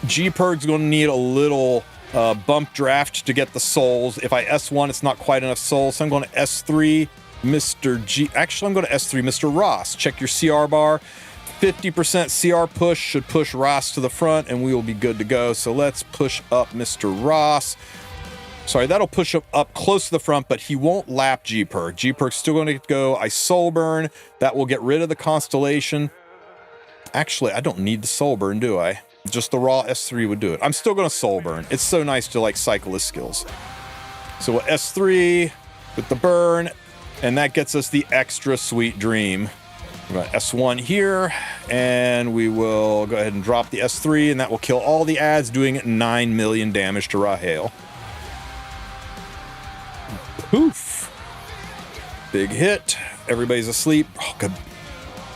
G-Perk's going to need a little bump draft to get the souls. If I S1, it's not quite enough souls, so I'm going to S3 Mr. G. Actually, I'm going to S3 Mr. Ross. Check your CR bar. 50% CR push should push Ross to the front, and we will be good to go. So let's push up Mr. Ross. Sorry, that'll push him up close to the front, but he won't lap G-Perk. G-Perk's still going to go. I soul burn. That will get rid of the Constellation. Actually, I don't need the soul burn, do I? Just the raw S3 would do it. I'm still going to soul burn. It's so nice to like cycle his skills. So we'll S3 with the burn, and that gets us the extra sweet dream. We're going to S1 here, and we will go ahead and drop the S3, and that will kill all the ads, doing 9 million damage to Rahel. Poof. Big hit. Everybody's asleep. Oh, good.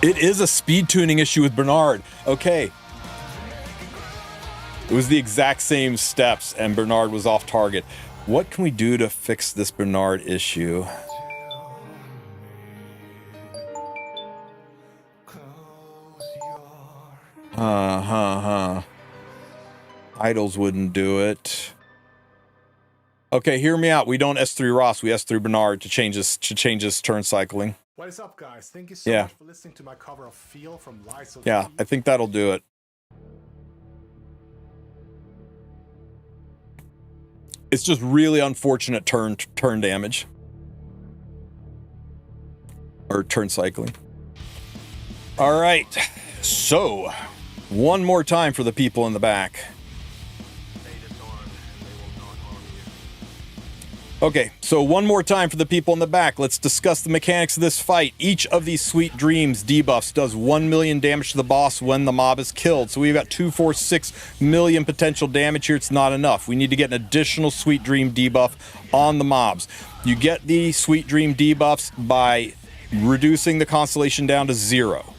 It is a speed tuning issue with Bernard. Okay. It was the exact same steps, and Bernard was off target. What can we do to fix this Bernard issue? Idols wouldn't do it. Okay, hear me out. We don't S3 Ross, we S3 Bernard to change his turn cycling. What is up, guys? Thank you so much for listening to my cover of Feel from Lies of Yeah, I think that'll do it. It's just really unfortunate turn damage. Or turn cycling. All right. So, one more time for the people in the back. Okay, so one more time for the people in the back. Let's discuss the mechanics of this fight. Each of these Sweet Dreams debuffs does 1 million damage to the boss when the mob is killed. So we've got 2, 4, 6 million potential damage here. It's not enough. We need to get an additional Sweet Dream debuff on the mobs. You get the Sweet Dream debuffs by reducing the Constellation down to 0.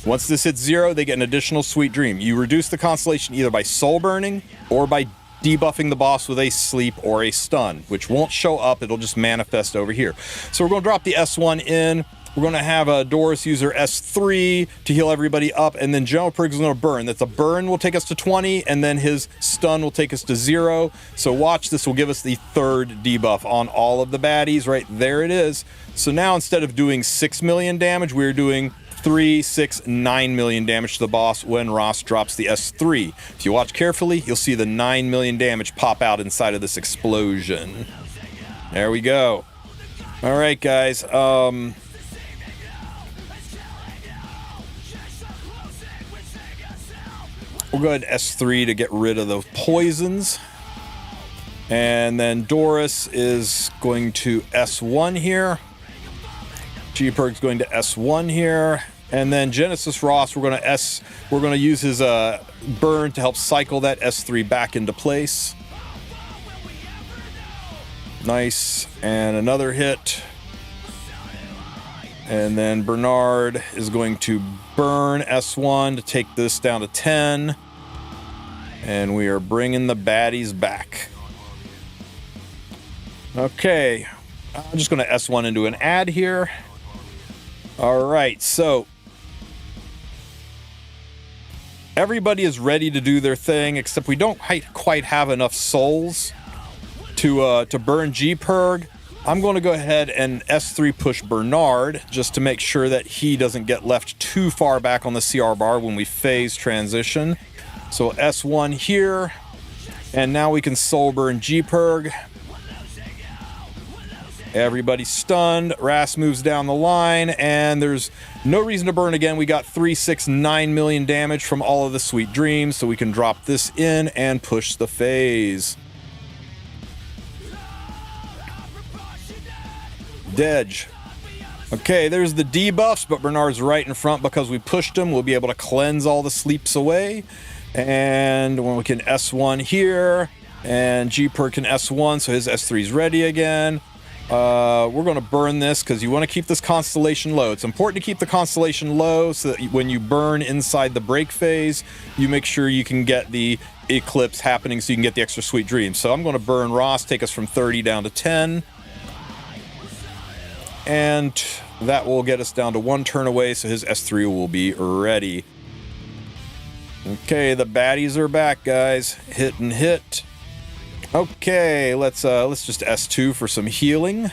Once this hits 0, they get an additional Sweet Dream. You reduce the Constellation either by soul burning or by debuffing the boss with a sleep or a stun, which won't show up. It'll just manifest over here. So we're going to drop the S1 in. We're going to have a Doris user S3 to heal everybody up, and then General Prig's going to burn. That's a burn will take us to 20, and then his stun will take us to 0. So watch, this will give us the third debuff on all of the baddies. Right there it is. So now instead of doing 6 million damage, we're doing 3, 6, 9 million damage to the boss when Ross drops the S3. If you watch carefully, you'll see the 9 million damage pop out inside of this explosion. There we go. All right, guys. We'll go ahead and S3 to get rid of the poisons. And then Doris is going to S1 here. G-Perk's going to S1 here, and then Genesis Ross, we're going to use his burn to help cycle that S3 back into place. Nice, and another hit. And then Bernard is going to burn S1 to take this down to 10. And we are bringing the baddies back. Okay, I'm just going to S1 into an ad here. All right, so everybody is ready to do their thing, except we don't quite have enough souls to burn G-Perg. I'm going to go ahead and S3 push Bernard just to make sure that he doesn't get left too far back on the CR bar when we phase transition. So S1 here, and now we can soul burn G-Perg. Everybody's stunned. Ras moves down the line, and there's no reason to burn again. We got 3, 6, 9 million damage from all of the Sweet Dreams, so we can drop this in and push the phase. Dedge. Okay, there's the debuffs, but Bernard's right in front because we pushed him. We'll be able to cleanse all the sleeps away. And when we can S1 here, and G-Per can S1, so his S3 is ready again. We're going to burn this because you want to keep this Constellation low. It's important to keep the Constellation low so that when you burn inside the break phase, you make sure you can get the Eclipse happening so you can get the extra sweet dreams. So I'm going to burn Ross, take us from 30 down to 10. And that will get us down to 1 turn away, so his S3 will be ready. Okay, the baddies are back, guys. Hit and hit. Okay, let's just S2 for some healing.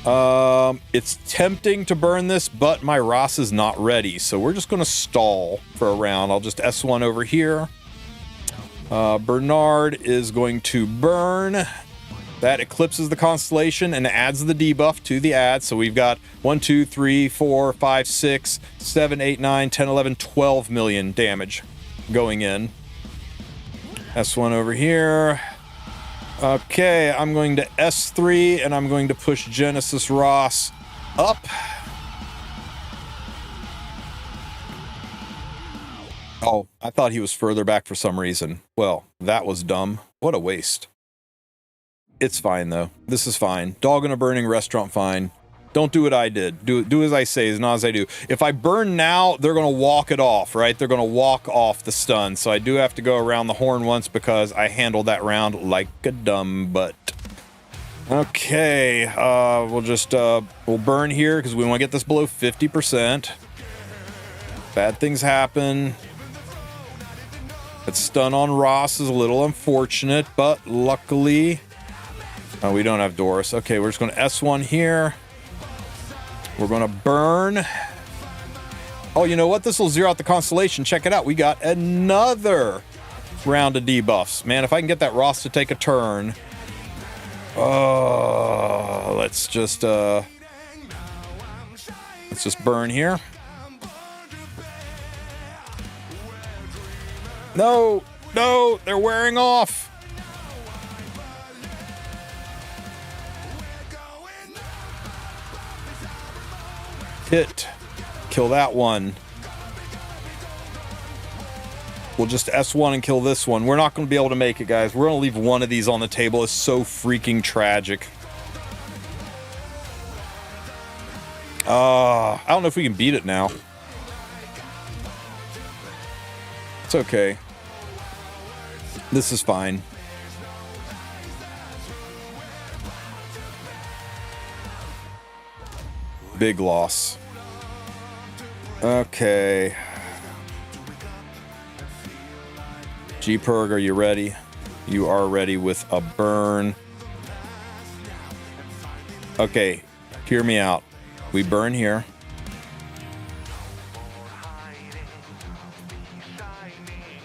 It's tempting to burn this, but my Ross is not ready, so we're just going to stall for a round. I'll just S1 over here. Bernard is going to burn. That eclipses the Constellation and adds the debuff to the ad. So we've got 1, 2, 3, 4, 5, 6, 7, 8, 9, 10, 11, 12 million damage going in. S1 over here. Okay, I'm going to S3 and I'm going to push Genesis Ross up. Oh, I thought he was further back for some reason. Well, that was dumb. What a waste. It's fine, though. This is fine. Dog in a burning restaurant, fine. Don't do what I did. Do as I say, as not as I do. If I burn now, they're going to walk it off, right? They're going to walk off the stun. So I do have to go around the horn once because I handled that round like a dumb butt. Okay, we'll burn here because we want to get this below 50%. Bad things happen. That stun on Ross is a little unfortunate, but luckily... Oh, we don't have Doris. Okay, we're just going to S1 here. We're going to burn. Oh, you know what? This will zero out the Constellation. Check it out. We got another round of debuffs. Man, if I can get that Ross to take a turn. Let's just burn here. No, they're wearing off. Hit. Kill that one. We'll just S1 and kill this one. We're not going to be able to make it, guys. We're going to leave one of these on the table. It's so freaking tragic. I don't know if we can beat it now. It's okay. This is fine. Big loss. Okay. G-Perg, are you ready? You are ready with a burn. Okay, hear me out. We burn here.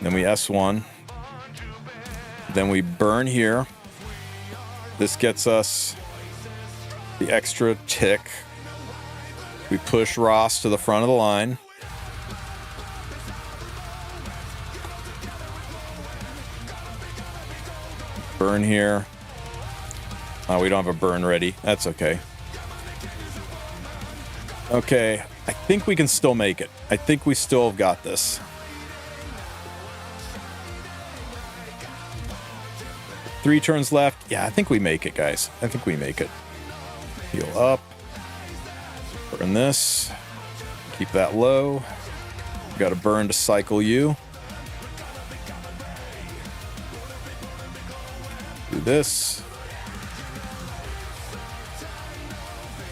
Then we S1. Then we burn here. This gets us the extra tick. We push Ross to the front of the line. Burn here. Oh, we don't have a burn ready. That's okay. Okay, I think we can still make it. I think we still have got this. 3 turns left. Yeah, I think we make it, guys. I think we make it. Heal up. Burn this. Keep that low. Got a burn to cycle you. Do this.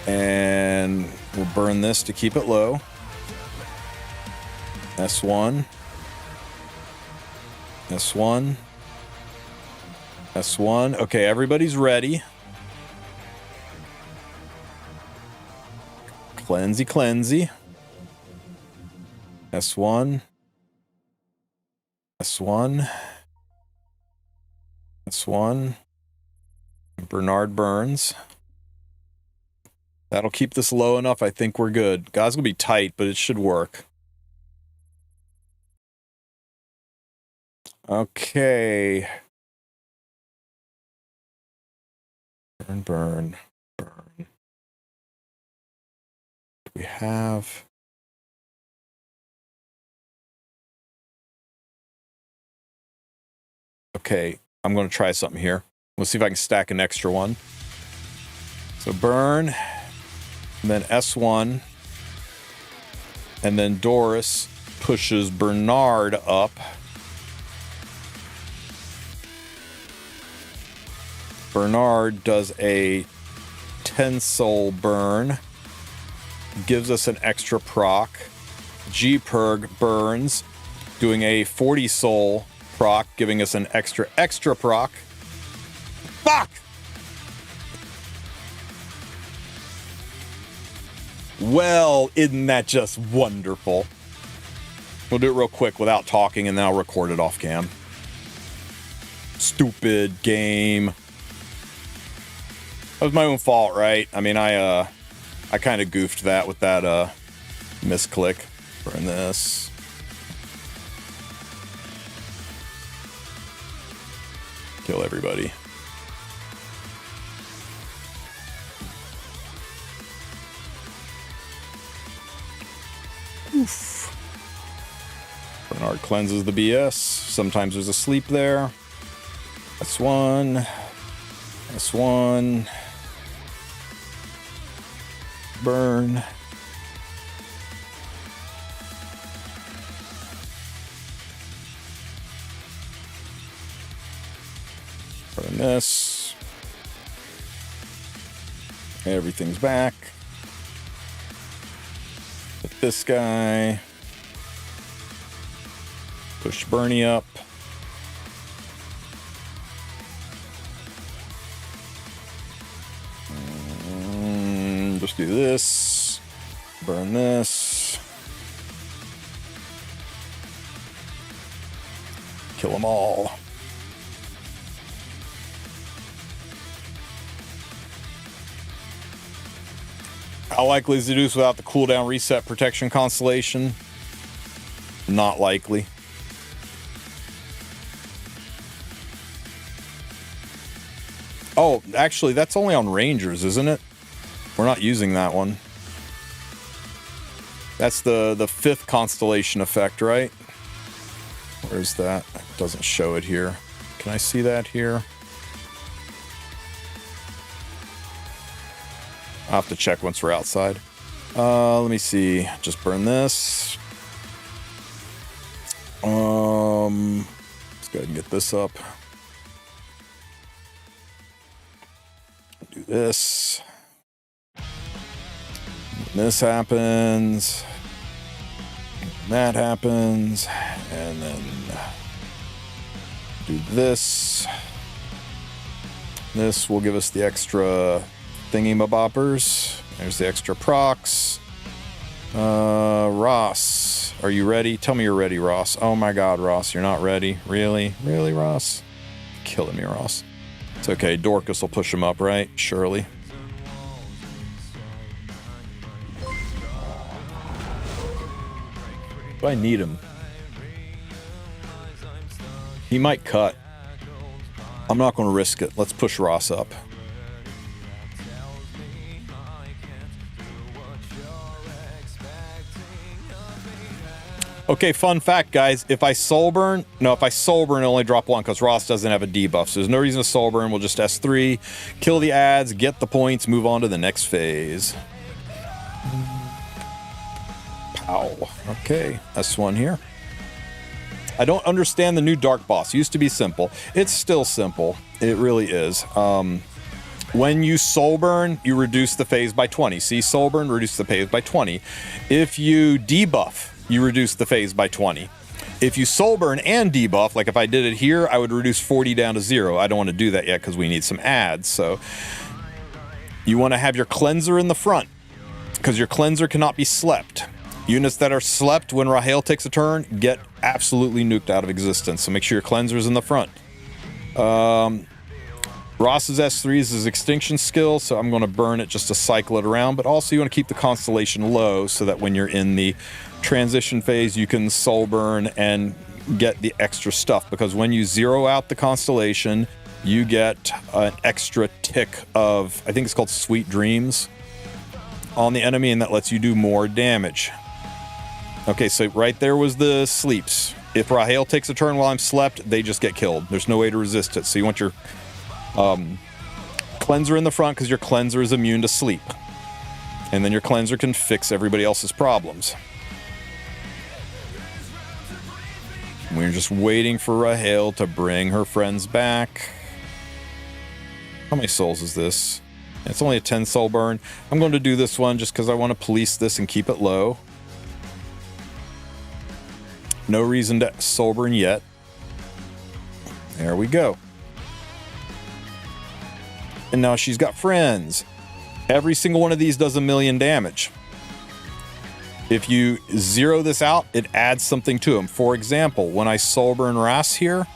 And we'll burn this to keep it low. S1. S1. S1. Okay, everybody's ready. Cleansey. S1. S1. S1. Bernard burns. That'll keep this low enough. I think we're good. God's gonna be tight, but it should work. Okay. Burn. We have Okay, I'm going to try something here. Let's see if I can stack an extra one. So burn, and then S1, and then Doris pushes Bernard up. Bernard does a 10 soul burn, gives us an extra proc. G-Perg burns, doing a 40 soul proc, giving us an extra proc. Fuck! Well, isn't that just wonderful? We'll do it real quick without talking, and then I'll record it off cam. Stupid game. That was my own fault, right? I mean, I kind of goofed that with that misclick. Burn this. Kill everybody. Oof. Bernard cleanses the BS. Sometimes there's a sleep there. S1. S1. Burn. Burn this. Everything's back. Hit this guy. Push Bernie up. Just do this. Burn this. Kill them all. How likely is it to do this without the cooldown reset protection Constellation? Not likely. Oh, actually, that's only on Rangers, isn't it? We're not using that one. That's the 5th Constellation effect, right? Where's that? It doesn't show it here. Can I see that here? I'll have to check once we're outside. Let me see. Just burn this. Let's go ahead and get this up. Do this. When this happens. That happens. And then do this. This will give us the extra thingy-maboppers. There's the extra procs. Ross, are you ready? Tell me you're ready, Ross. Oh my god, Ross, you're not ready. Really? Really, Ross? Killing me, Ross. It's okay, Dorcas will push him up, right? Surely. Do I need him? He might cut. I'm not going to risk it. Let's push Ross up. Okay, fun fact, guys. If I soul burn, I only drop 1 because Ross doesn't have a debuff. So there's no reason to soul burn. We'll just S3, kill the ads, get the points, move on to the next phase. Pow. Okay, S1 here. I don't understand the new Dark Boss. It used to be simple. It's still simple. It really is. When you soul burn, you reduce the phase by 20. See, soul burn, reduce the phase by 20. If you debuff, you reduce the phase by 20. If you soul burn and debuff, like if I did it here, I would reduce 40 down to 0. I don't want to do that yet because we need some ads. So you want to have your cleanser in the front because your cleanser cannot be slept. Units that are slept when Rahel takes a turn get absolutely nuked out of existence. So make sure your cleanser is in the front. Ross's S3 is his extinction skill, so I'm going to burn it just to cycle it around. But also you want to keep the Constellation low so that when you're in the transition phase, you can soul burn and get the extra stuff. Because when you zero out the Constellation, you get an extra tick of, I think it's called Sweet Dreams, on the enemy, and that lets you do more damage. Okay, so right there was the sleeps. if Rahel takes a turn while I'm slept, they just get killed. There's no way to resist it. So you want your cleanser in the front because your cleanser is immune to sleep. And then your cleanser can fix everybody else's problems. We're just waiting for Rahel to bring her friends back. How many souls is this? It's only a 10 soul burn. I'm going to do this one just because I want to police this and keep it low. No reason to soul burn yet. There we go. And now she's got friends. Every single one of these does 1,000,000 damage. If you zero this out, it adds something to them. For example, when I soul burn Ras here,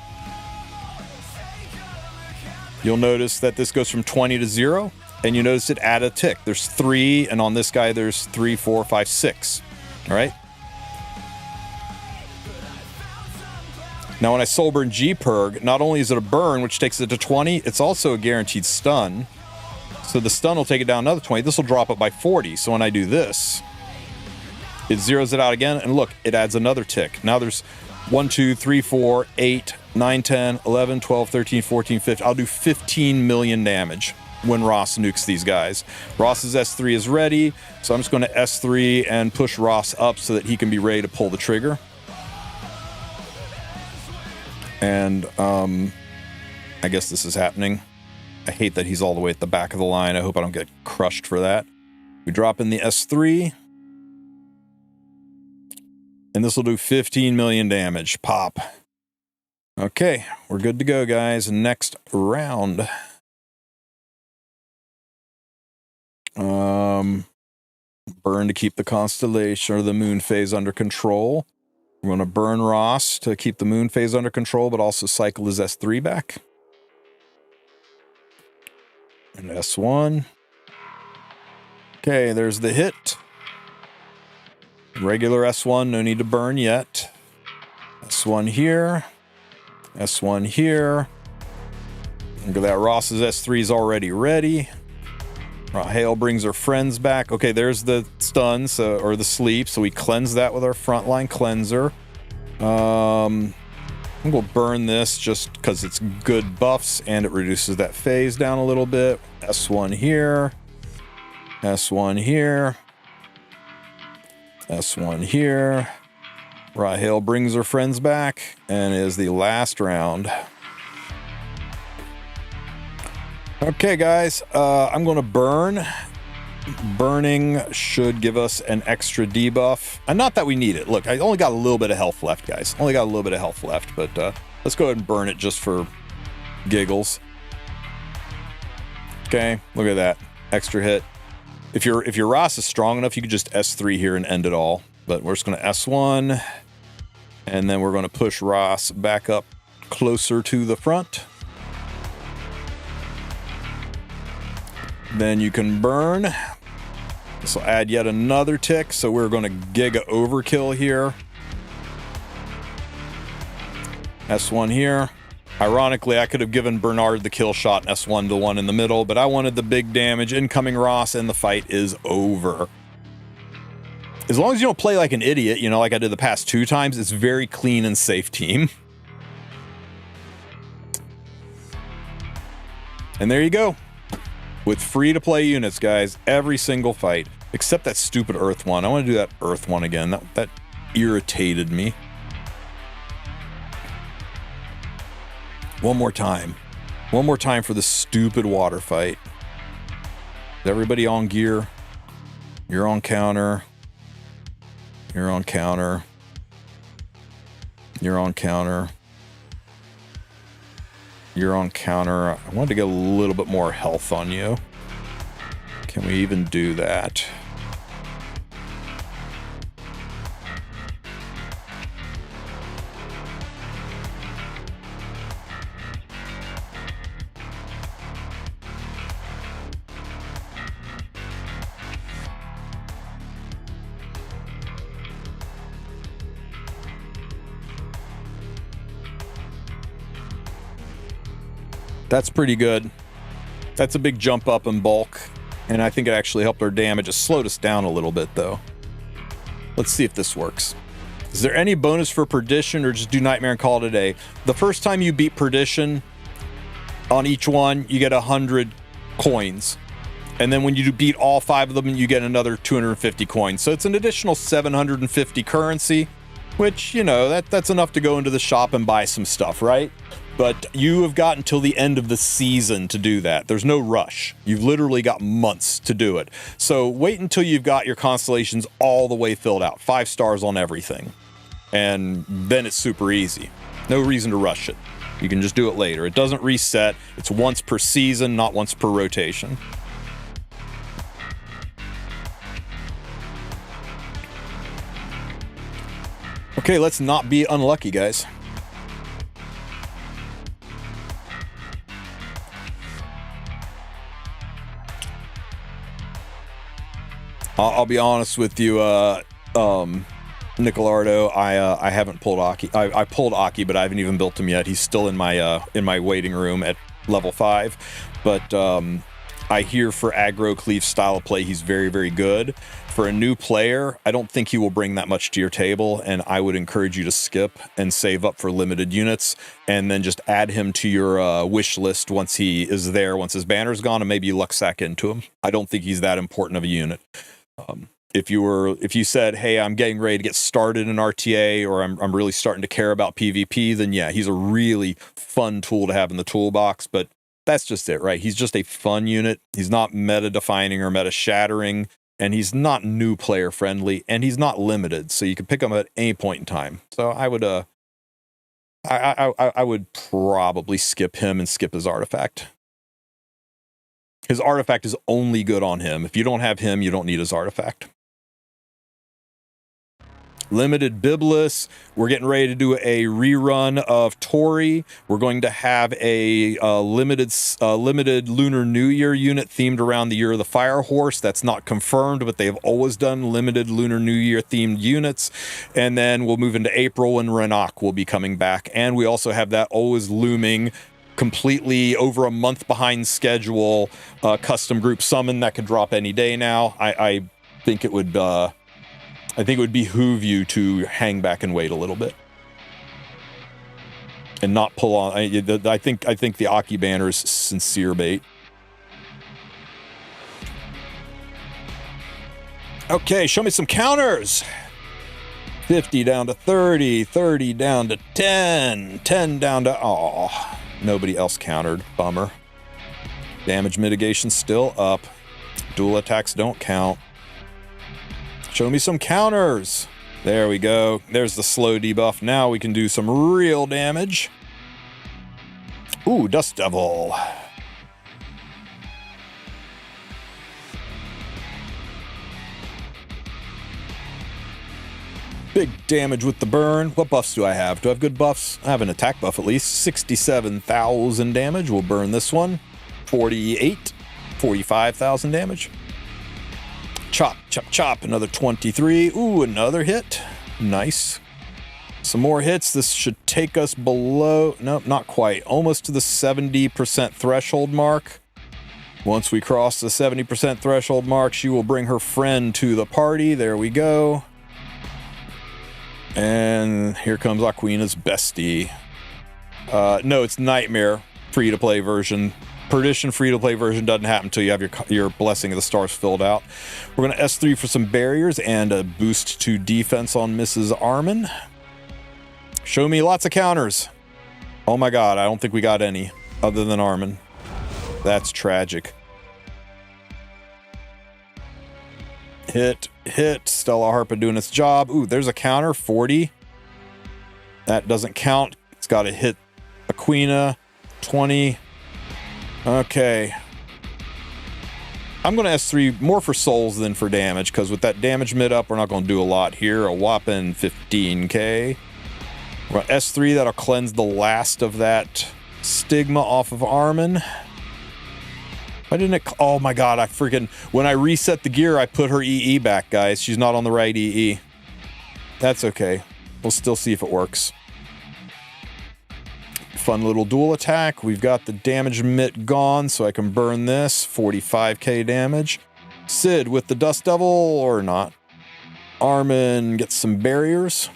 you'll notice that this goes from 20 to 0, and you notice it add a tick. There's 3, and on this guy there's 3, 4, 5, 6. All right? Now when I soul burn G-Purg, not only is it a burn, which takes it to 20, it's also a guaranteed stun. So the stun will take it down another 20. This will drop it by 40. So when I do this, it zeroes it out again, and look, it adds another tick. Now there's 1, 2, 3, 4, 8, 9, 10, 11, 12, 13, 14, 15. I'll do 15 million damage when Ross nukes these guys. Ross's S3 is ready, so I'm just going to S3 and push Ross up so that he can be ready to pull the trigger. And I guess this is happening. I hate that he's all the way at the back of the line. I hope I don't get crushed for that. We drop in the S3. And this will do 15 million damage. Pop. Okay, we're good to go, guys. Next round. Burn to keep the constellation or the moon phase under control. We're going to burn Ross to keep the moon phase under control, but also cycle his S3 back. And S1. Okay, there's the hit. Regular S1, no need to burn yet. S1 here. S1 here. Look at that, Ross's S3 is already ready. Rahel brings her friends back. Okay, there's the stun, or the sleep, so we cleanse that with our frontline cleanser. I'm going to burn this just because it's good buffs and it reduces that phase down a little bit. S1 here. S1 here. S1 here. Rahel brings her friends back and is the last round. Okay, guys, I'm going to burn. Burning should give us an extra debuff. And not that we need it. Look, I only got a little bit of health left, guys. Only got a little bit of health left, but let's go ahead and burn it just for giggles. Okay, look at that. Extra hit. If your Ross is strong enough, you could just S3 here and end it all. But we're just going to S1. And then we're going to push Ross back up closer to the front. Then you can burn. This will add yet another tick, so we're going to Giga Overkill here. S1 here. Ironically, I could have given Bernard the kill shot and S1 to 1 in the middle, but I wanted the big damage. Incoming Ross, and the fight is over. As long as you don't play like an idiot, you know, like I did the past 2 times, it's very clean and safe team. And there you go. With free-to-play units, guys, every single fight, except that stupid Earth one. I want to do that Earth one again. That irritated me. One more time. One more time for the stupid water fight. Is everybody on gear? You're on counter. You're on counter. You're on counter. You're on counter. I wanted to get a little bit more health on you. Can we even do that? That's pretty good. That's a big jump up in bulk, and I think it actually helped our damage. It slowed us down a little bit, though. Let's see if this works. Is there any bonus for Perdition, or just do Nightmare and call it a day? The first time you beat Perdition, on each one, you get 100 coins. And then when you beat all 5 of them, you get another 250 coins. So it's an additional 750 currency, which, you know, that's enough to go into the shop and buy some stuff, right? But you have got until the end of the season to do that. There's no rush. You've literally got months to do it. So wait until you've got your constellations all the way filled out. 5 stars on everything. And then it's super easy. No reason to rush it. You can just do it later. It doesn't reset. It's once per season, not once per rotation. Okay, let's not be unlucky, guys. I'll be honest with you, Nicolardo, I haven't pulled Aki. I pulled Aki, but I haven't even built him yet. He's still in my waiting room at level 5. But I hear for aggro cleave style of play, he's very, very good. For a new player, I don't think he will bring that much to your table, and I would encourage you to skip and save up for limited units, and then just add him to your wish list once he is there, once his banner's gone, and maybe you luck sack into him. I don't think he's that important of a unit. If you said, hey, I'm getting ready to get started in RTA, or I'm really starting to care about PvP, then yeah, he's a really fun tool to have in the toolbox, but that's just it, right? He's just a fun unit. He's not meta defining or meta shattering, and he's not new player friendly, and he's not limited, so you can pick him at any point in time. So I would probably skip him and skip his artifact. His artifact is only good on him. If you don't have him, you don't need his artifact. Limited Biblis. We're getting ready to do a rerun of Tori. We're going to have a limited Lunar New Year unit themed around the Year of the Fire Horse. That's not confirmed, but they've always done limited Lunar New Year themed units. And then we'll move into April when Renak will be coming back. And we also have that always looming, completely over a month behind schedule, custom group summon that could drop any day now. I think it would behoove you to hang back and wait a little bit and not pull on. I think the Aki banner is sincere bait. Okay, show me some counters. 50 down to 30, 30 down to 10, 10 down to, oh, nobody else countered. Bummer. Damage mitigation still up. Dual attacks don't count. Show me some counters. There we go. There's the slow debuff. Now we can do some real damage. Ooh, Dust Devil. Big damage with the burn. What buffs do I have? Do I have good buffs? I have an attack buff at least. 67,000 damage. We'll burn this one. 45,000 damage. Chop, chop, chop. Another 23. Ooh, another hit. Nice. Some more hits. This should take us below... Nope, not quite. Almost to the 70% threshold mark. Once we cross the 70% threshold mark, she will bring her friend to the party. There we go. And here comes Aquina's bestie. No, it's Nightmare free-to-play version. Perdition free-to-play version doesn't happen until you have your Blessing of the Stars filled out. We're going to S3 for some barriers and a boost to defense on Mrs. Armin. Show me lots of counters. Oh my god, I don't think we got any other than Armin. That's tragic. Hit, hit. Stella Harpa doing its job. Ooh, there's a counter, 40. That doesn't count. It's got to hit Aquina, 20. Okay. I'm going to S3 more for souls than for damage, because with that damage mid up, we're not going to do a lot here. A whopping 15k. We're going to S3. That'll cleanse the last of that stigma off of Armin. Why didn't it... Oh my god, I freaking... When I reset the gear, I put her EE back, guys. She's not on the right EE. That's okay. We'll still see if it works. Fun little dual attack. We've got the damage mitt gone, so I can burn this. 45k damage. Sid with the Dust Devil, or not. Armin gets some barriers.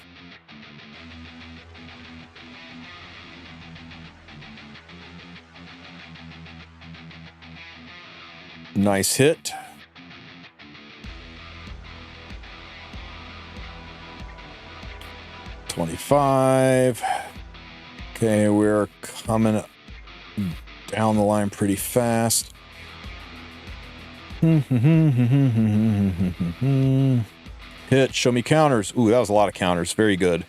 Nice hit. $25. Okay, we're coming down the line pretty fast. Hit, show me counters. Ooh, that was a lot of counters. Very good.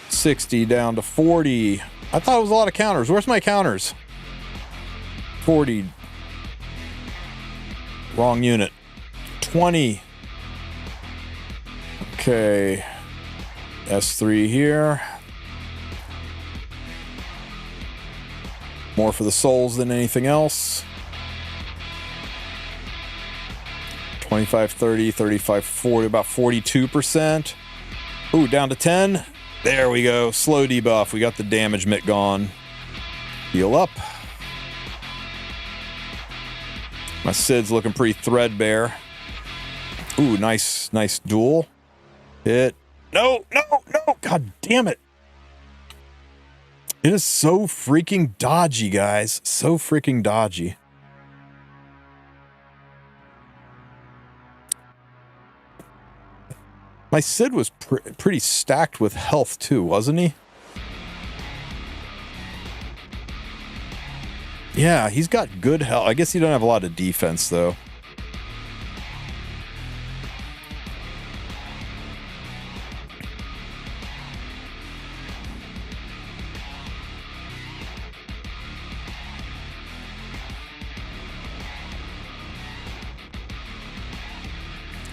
60 down to 40. I thought it was a lot of counters. Where's my counters? 40. Wrong unit. 20. Okay. S3 here. More for the souls than anything else. 25, 30, 35, 40, about 42%. Ooh, down to 10. There we go. Slow debuff. We got the damage mitt gone. Heal up. My Sid's looking pretty threadbare. Ooh, nice duel. Hit. No. God damn it. It is so freaking dodgy, guys. So freaking dodgy. My Sid was pretty stacked with health too, wasn't he? Yeah, he's got good health. I guess he don't have a lot of defense though.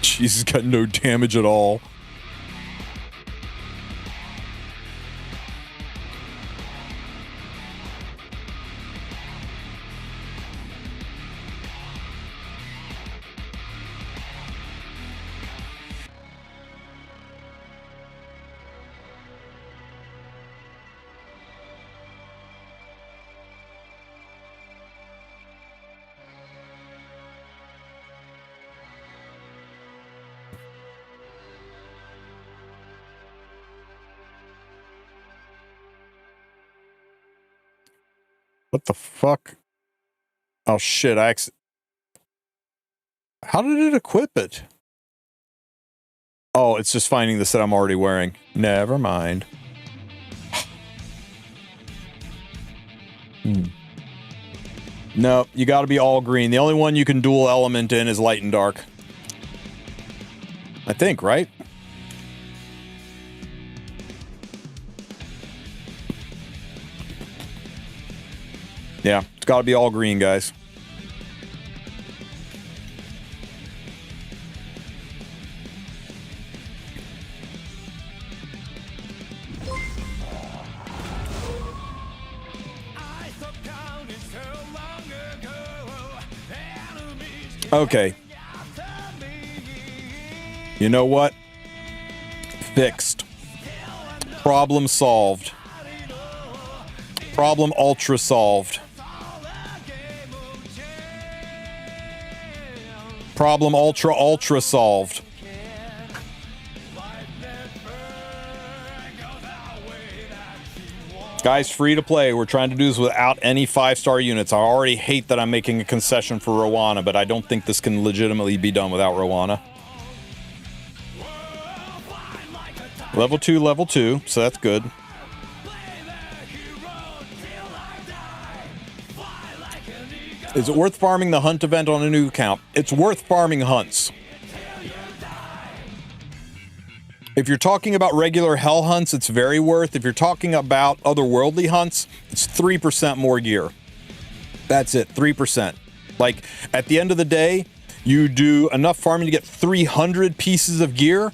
Jeez, he's got no damage at all. What the fuck? Oh shit, how did it equip it? Oh, it's just finding the set I'm already wearing. Never mind. No, you gotta be all green. The only one you can dual element in is light and dark. I think, right? Yeah, it's got to be all green, guys. Okay. You know what? Fixed. Problem solved. Problem ultra solved. Problem ultra solved. Guys, free to play. We're trying to do this without any 5-star units. I already hate that I'm making a concession for Rowana, but I don't think this can legitimately be done without Rowana. Level 2, so that's good. Is it worth farming the hunt event on a new account? It's worth farming hunts. If you're talking about regular hell hunts, it's very worth. If you're talking about otherworldly hunts, it's 3% more gear. That's it, 3%. Like, at the end of the day, you do enough farming to get 300 pieces of gear,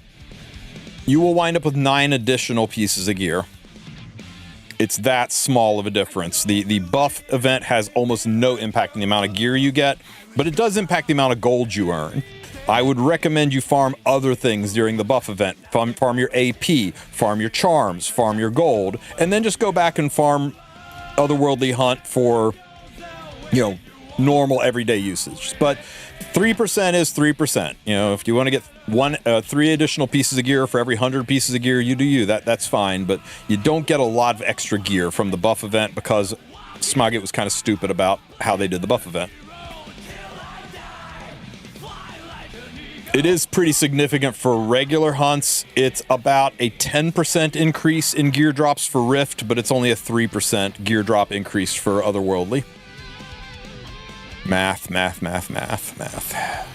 you will wind up with 9 additional pieces of gear. It's that small of a difference. The buff event has almost no impact on the amount of gear you get, but it does impact the amount of gold you earn. I would recommend you farm other things during the buff event. Farm your AP, farm your charms, farm your gold, and then just go back and farm otherworldly hunt for, you know, normal everyday usage. But 3% is 3%. You know, if you want to get 3 additional pieces of gear for every 100 pieces of gear, you do you. That's fine. But you don't get a lot of extra gear from the buff event because Smogget was kind of stupid about how they did the buff event. It is pretty significant for regular hunts. It's about a 10% increase in gear drops for Rift, but it's only a 3% gear drop increase for Otherworldly. Math, math, math, math, math.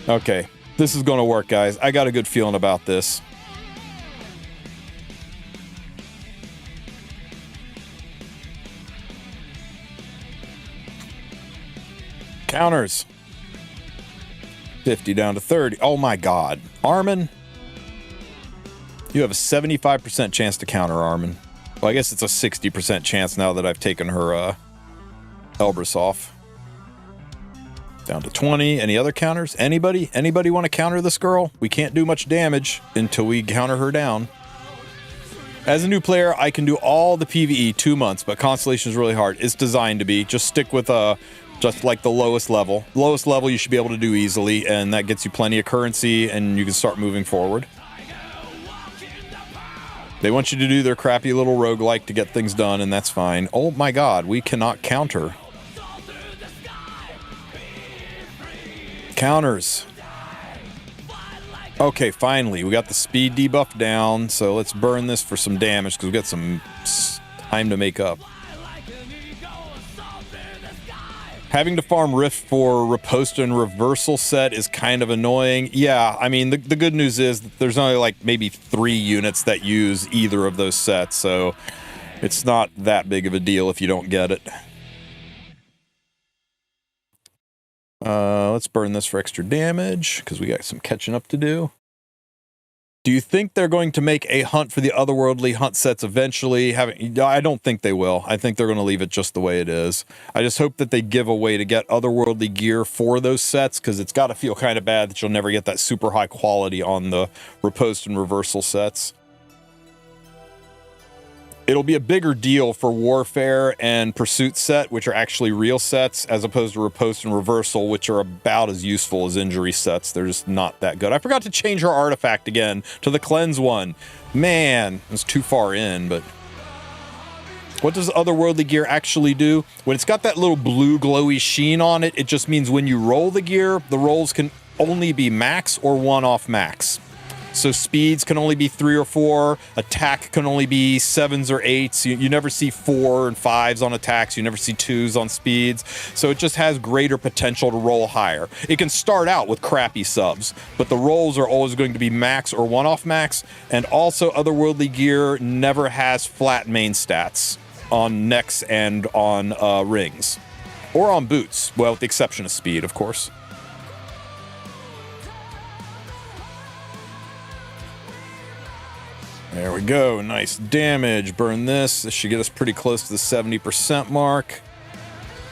Okay, this is going to work, guys. I got a good feeling about this. Counters. 50 down to 30. Oh my God. Armin, you have a 75% chance to counter Armin. Well, I guess it's a 60% chance now that I've taken her Elbrus off. Down to 20. Any other counters? Anybody? Anybody want to counter this girl? We can't do much damage until we counter her down. As a new player, I can do all the PvE 2 months, but Constellation is really hard. It's designed to be. Just stick with just like the lowest level. Lowest level you should be able to do easily, and that gets you plenty of currency, and you can start moving forward. They want you to do their crappy little roguelike to get things done, and that's fine. Oh my God, we cannot counter. Counters. Okay, finally, we got the speed debuff down, so let's burn this for some damage, because we've got some time to make up. Having to farm Rift for Riposte and Reversal set is kind of annoying. Yeah, I mean, the good news is that there's only like maybe 3 units that use either of those sets, so it's not that big of a deal if you don't get it. Let's burn this for extra damage, because we got some catching up to do. Do you think they're going to make a hunt for the Otherworldly hunt sets eventually? I don't think they will. I think they're going to leave it just the way it is. I just hope that they give a way to get Otherworldly gear for those sets, because it's got to feel kind of bad that you'll never get that super high quality on the Riposte and Reversal sets. It'll be a bigger deal for Warfare and Pursuit set, which are actually real sets, as opposed to Riposte and Reversal, which are about as useful as Injury sets. They're just not that good. I forgot to change her artifact again to the Cleanse one. Man, it's too far in, but... What does Otherworldly gear actually do? When it's got that little blue glowy sheen on it, it just means when you roll the gear, the rolls can only be max or 1-off max. So speeds can only be 3 or 4. Attack can only be 7s or 8s. You never see 4 and 5s on attacks. You never see 2s on speeds. So it just has greater potential to roll higher. It can start out with crappy subs, but the rolls are always going to be max or 1-off max. And also, Otherworldly gear never has flat main stats on necks and on rings. Or on boots. Well, with the exception of speed, of course. There we go. Nice damage. Burn this. This should get us pretty close to the 70% mark.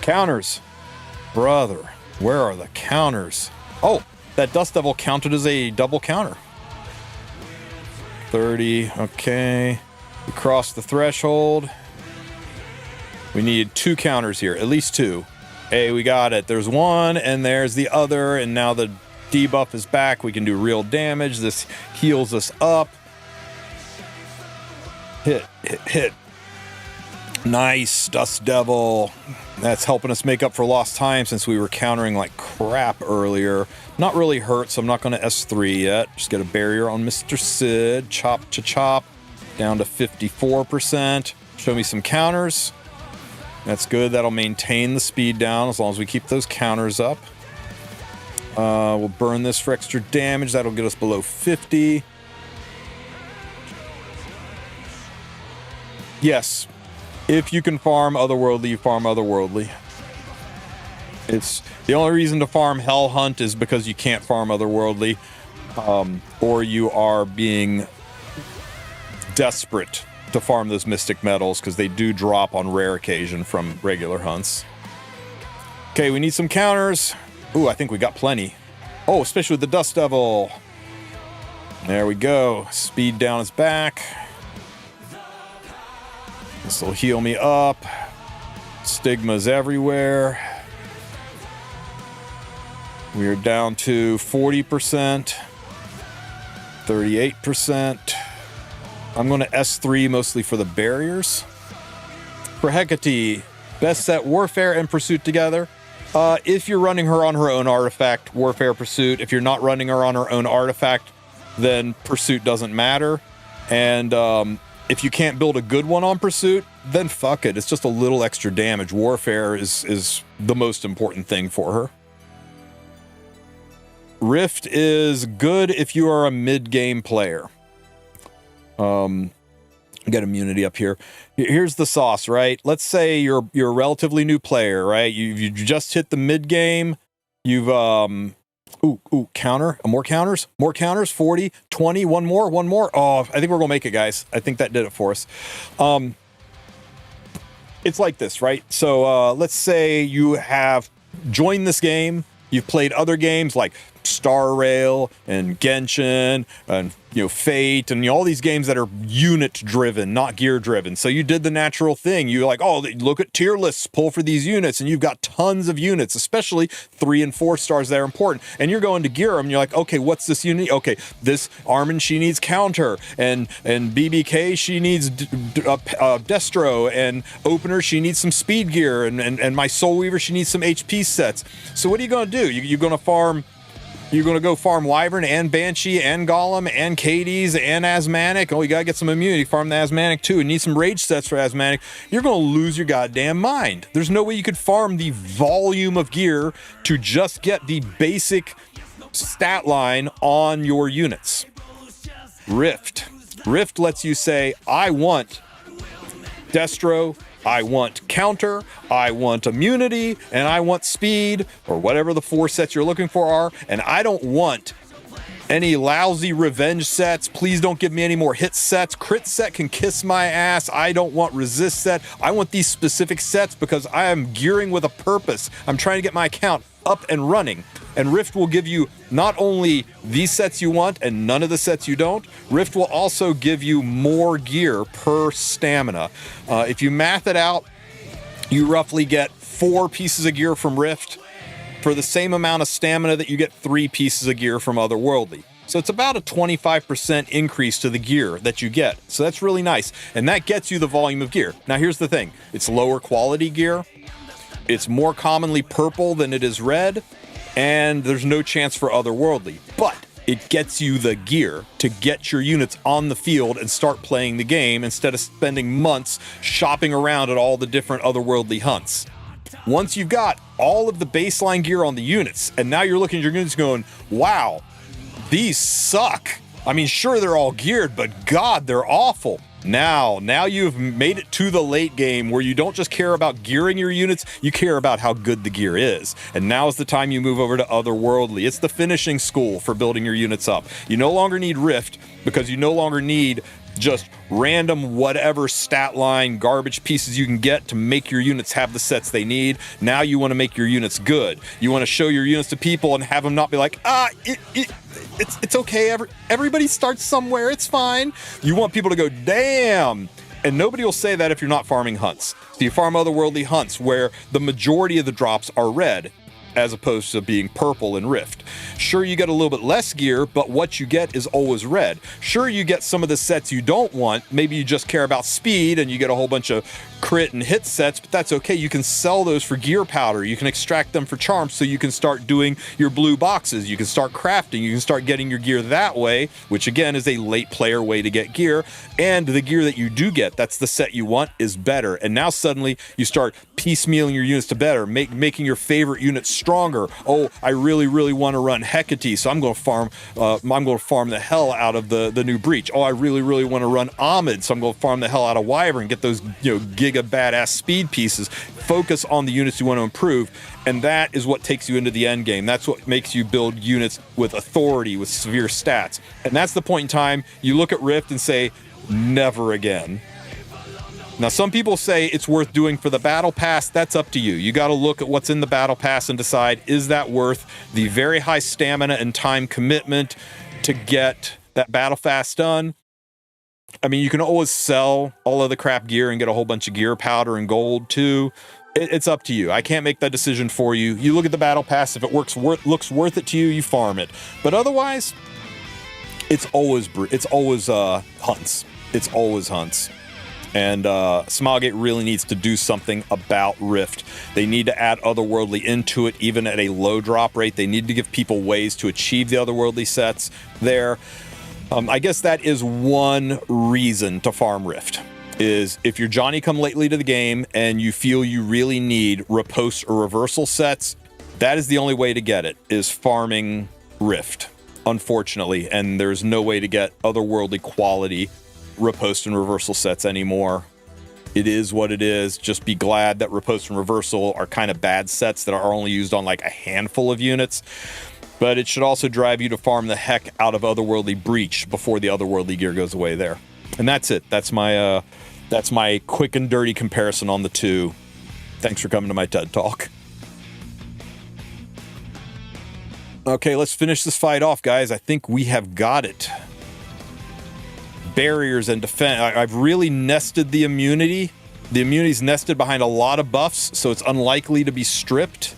Counters. Brother, where are the counters? Oh, that Dust Devil counted as a double counter. 30. Okay. We crossed the threshold. We need 2 counters here. At least 2. Hey, we got it. There's one, and there's the other, and now the debuff is back. We can do real damage. This heals us up. Hit, hit, hit. Nice, Dust Devil. That's helping us make up for lost time since we were countering like crap earlier. Not really hurt, so I'm not going to S3 yet. Just get a barrier on Mr. Sid. Chop to chop. Down to 54%. Show me some counters. That's good. That'll maintain the speed down as long as we keep those counters up. We'll burn this for extra damage. That'll get us below 50. Yes, if you can farm Otherworldly, you farm Otherworldly. It's the only reason to farm Hell Hunt is because you can't farm Otherworldly, or you are being desperate to farm those Mystic Metals, because they do drop on rare occasion from regular hunts. Okay, we need some counters. Ooh, I think we got plenty. Oh, especially with the Dust Devil. There we go. Speed down is back. This will heal me up. Stigmas everywhere. We are down to 40%. 38%. I'm going to S3 mostly for the barriers. For Hecate, best set Warfare and Pursuit together. If you're running her on her own artifact, Warfare Pursuit. If you're not running her on her own artifact, then Pursuit doesn't matter. And if you can't build a good one on Pursuit, then fuck it. It's just a little extra damage. Warfare is the most important thing for her. Rift is good if you are a mid-game player. Get immunity up here. Here's the sauce, right? Let's say you're a relatively new player, right? You just hit the mid-game. You've counter, more counters, 40, 20, one more. Oh, I think we're gonna make it, guys. I think that did it for us. It's like this, right? So let's say you have joined this game. You've played other games like Star Rail and Genshin and Fate and all these games that are unit driven, not gear driven. So you did the natural thing. You're like, oh, look at tier lists, pull for these units, and you've got tons of units, especially 3 and 4 stars that are important. And you're going to gear them. And you're like, okay, what's this unit? Okay, this Armin, she needs counter, and BBK, she needs Destro, and Opener, she needs some speed gear, and my Soul Weaver, she needs some HP sets. So what are you going to do? You're going to farm. You're going to go farm Wyvern and Banshee and Golem and Cades and Asmanic. Oh, you got to get some immunity. Farm the Asmanic too. And need some rage sets for Asmanic. You're going to lose your goddamn mind. There's no way you could farm the volume of gear to just get the basic stat line on your units. Rift. Rift lets you say, I want Destro, I want counter, I want immunity, and I want speed, or whatever the 4 sets you're looking for are, and I don't want any lousy revenge sets. Please don't give me any more hit sets. Crit set can kiss my ass. I don't want resist set. I want these specific sets because I am gearing with a purpose. I'm trying to get my account up and running. And Rift will give you not only these sets you want and none of the sets you don't, Rift will also give you more gear per stamina. If you math it out, you roughly get 4 pieces of gear from Rift for the same amount of stamina that you get 3 pieces of gear from Otherworldly. So it's about a 25% increase to the gear that you get. So that's really nice. And that gets you the volume of gear. Now here's the thing. It's lower quality gear. It's more commonly purple than it is red. And there's no chance for Otherworldly. But it gets you the gear to get your units on the field and start playing the game instead of spending months shopping around at all the different Otherworldly hunts. Once you've got all of the baseline gear on the units, and now you're looking at your units going, wow, these suck. I mean, sure, they're all geared, but God, they're awful. Now you've made it to the late game where you don't just care about gearing your units, you care about how good the gear is. And now is the time you move over to Otherworldly. It's the finishing school for building your units up. You no longer need Rift because you no longer need just random whatever stat line garbage pieces you can get to make your units have the sets they need. Now you want to make your units good. You want to show your units to people and have them not be like, it's okay, everybody starts somewhere, it's fine. You want people to go, damn. And nobody will say that if you're not farming hunts. So you farm Otherworldly hunts where the majority of the drops are red as opposed to being purple in Rift. Sure, you get a little bit less gear, but what you get is always red. Sure, you get some of the sets you don't want. Maybe you just care about speed and you get a whole bunch of crit and hit sets, but that's okay. You can sell those for gear powder. You can extract them for charms so you can start doing your blue boxes. You can start crafting. You can start getting your gear that way, which again is a late player way to get gear. And the gear that you do get, that's the set you want, is better. And now suddenly you start piecemealing your units to better, making your favorite units stronger. Oh, I really want to run Hecate, so I'm going to farm the hell out of the new Breach. Oh, I really want to run Ahmed, so I'm going to farm the hell out of Wyvern and get those giga badass speed pieces. Focus on the units you want to improve, and that is what takes you into the end game. That's what makes you build units with authority, with severe stats. And that's the point in time you look at Rift and say, never again. Now, some people say it's worth doing for the Battle Pass. That's up to you. You got to look at what's in the Battle Pass and decide, is that worth the very high stamina and time commitment to get that Battle Pass done? I mean, you can always sell all of the crap gear and get a whole bunch of gear powder and gold too. It's up to you. I can't make that decision for you. You look at the Battle Pass. If it looks worth it to you, you farm it. But otherwise, it's always hunts. It's always hunts. And Smilegate really needs to do something about Rift. They need to add Otherworldly into it, even at a low drop rate. They need to give people ways to achieve the Otherworldly sets there. I guess that is one reason to farm Rift, is if you're Johnny-come-lately to the game and you feel you really need riposte or reversal sets, that is the only way to get it, is farming Rift, unfortunately. And there's no way to get Otherworldly quality riposte and reversal sets anymore. It is what it is. Just be glad that riposte and reversal are kind of bad sets that are only used on like a handful of units. But it should also drive you to farm the heck out of Otherworldly Breach before the Otherworldly gear goes away there. And that's it. That's my quick and dirty comparison on the two. Thanks for coming to my TED Talk. Okay, let's finish this fight off, guys. I think we have got it. Barriers and defense. I've really nested the immunity. The immunity's nested behind a lot of buffs, so it's unlikely to be stripped.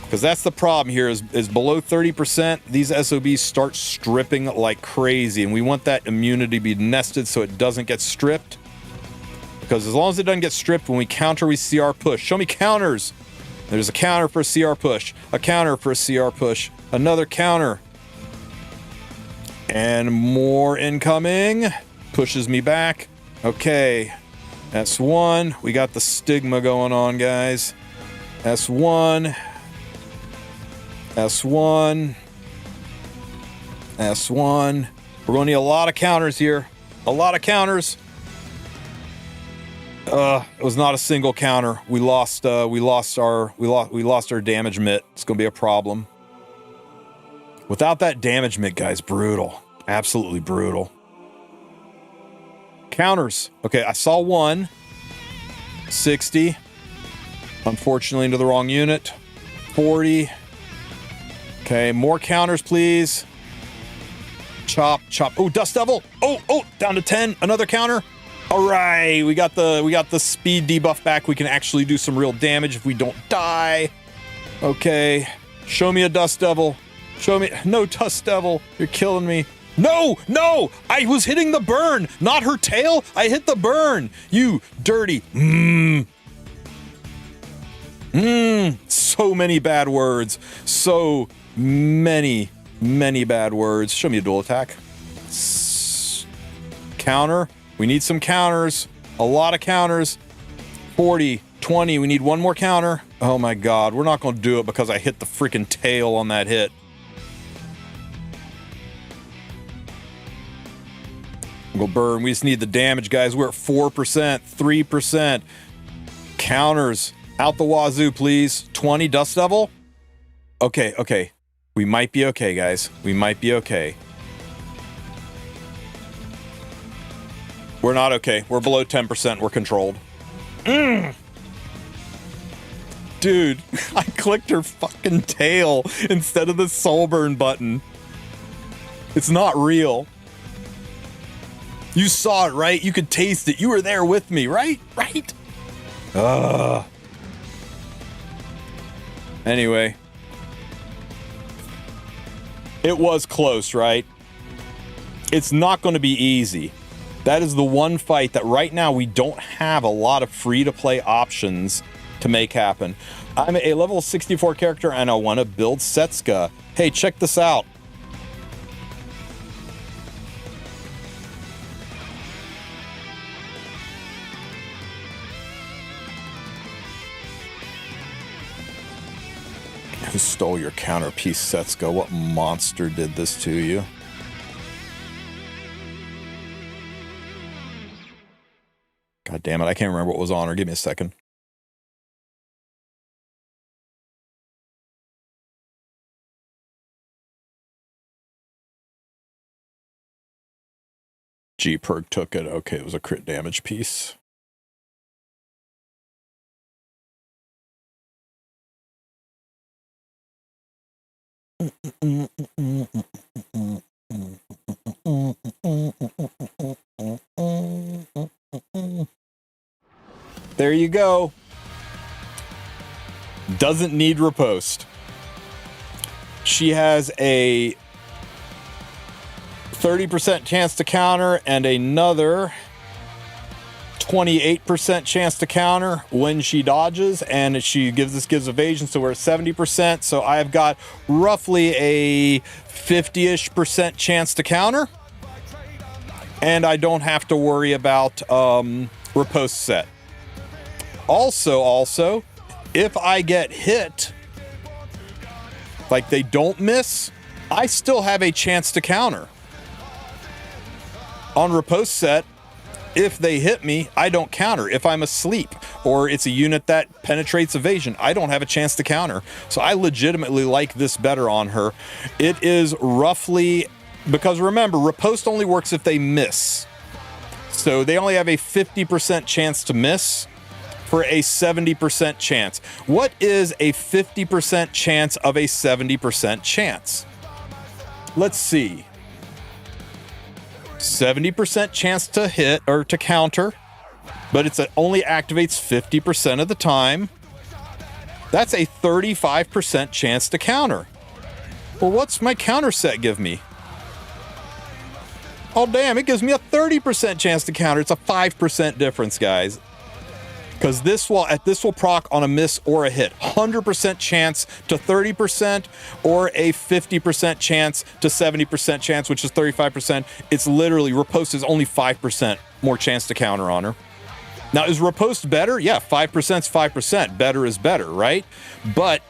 Because that's the problem here, is below 30%, these SOBs start stripping like crazy. And we want that immunity to be nested so it doesn't get stripped. Because as long as it doesn't get stripped, when we counter, we CR push. Show me counters. There's a counter for a CR push. A counter for a CR push. Another counter. And more incoming. Pushes me back. Okay. S1. We got the stigma going on, guys. S1. S1. S1. We're going to need a lot of counters here. A lot of counters. It was not a single counter. We lost our damage mitt. It's going to be a problem. Without that damage mitt, guys, brutal. Absolutely brutal. Counters. Okay, I saw one. 60. Unfortunately, into the wrong unit. 40. Okay, more counters, please. Chop, chop. Oh, Dust Devil. Oh, down to 10. Another counter. All right, we got the speed debuff back. We can actually do some real damage if we don't die. Okay, show me a Dust Devil. Show me. No, Dust Devil. You're killing me. No! I was hitting the burn, not her tail. I hit the burn. You dirty. So many bad words. So many bad words. Show me a dual attack. Counter. We need some counters. A lot of counters. 40, 20. We need one more counter. Oh my god. We're not going to do it because I hit the freaking tail on that hit. Go burn. We just need the damage, guys. We're at 4%, 3%. Counters. Out the wazoo, please. 20 Dust Devil. Okay. We might be okay, guys. We might be okay. We're not okay. We're below 10%. We're controlled. Dude, I clicked her fucking tail instead of the soul burn button. It's not real. You saw it, right? You could taste it. You were there with me, right? Right? Anyway. It was close, right? It's not going to be easy. That is the one fight that right now we don't have a lot of free-to-play options to make happen. I'm a level 64 character and I want to build Setsuka. Hey, check this out. Who stole your counterpiece, Setsuka? What monster did this to you? God damn it, I can't remember what was on her. Give me a second. G-Perk took it. Okay, it was a crit damage piece. There you go. Doesn't need riposte. She has a 30% chance to counter and another 28% chance to counter when she dodges, and she gives evasion, so we're at 70%. So I've got roughly a 50-ish% chance to counter, and I don't have to worry about riposte set. Also, if I get hit, like they don't miss, I still have a chance to counter. On riposte set, if they hit me, I don't counter. If I'm asleep or it's a unit that penetrates evasion, I don't have a chance to counter. So I legitimately like this better on her. It is roughly, because remember, riposte only works if they miss. So they only have a 50% chance to miss for a 70% chance. What is a 50% chance of a 70% chance? Let's see. 70% chance to hit or to counter, but it only activates 50% of the time. That's a 35% chance to counter. Well, what's my counter set give me? Oh, damn, it gives me a 30% chance to counter. It's a 5% difference, guys. Because this will proc on a miss or a hit. 100% chance to 30% or a 50% chance to 70% chance, which is 35%. It's literally, riposte is only 5% more chance to counter on her. Now, is riposte better? Yeah, 5% is 5%. Better is better, right? But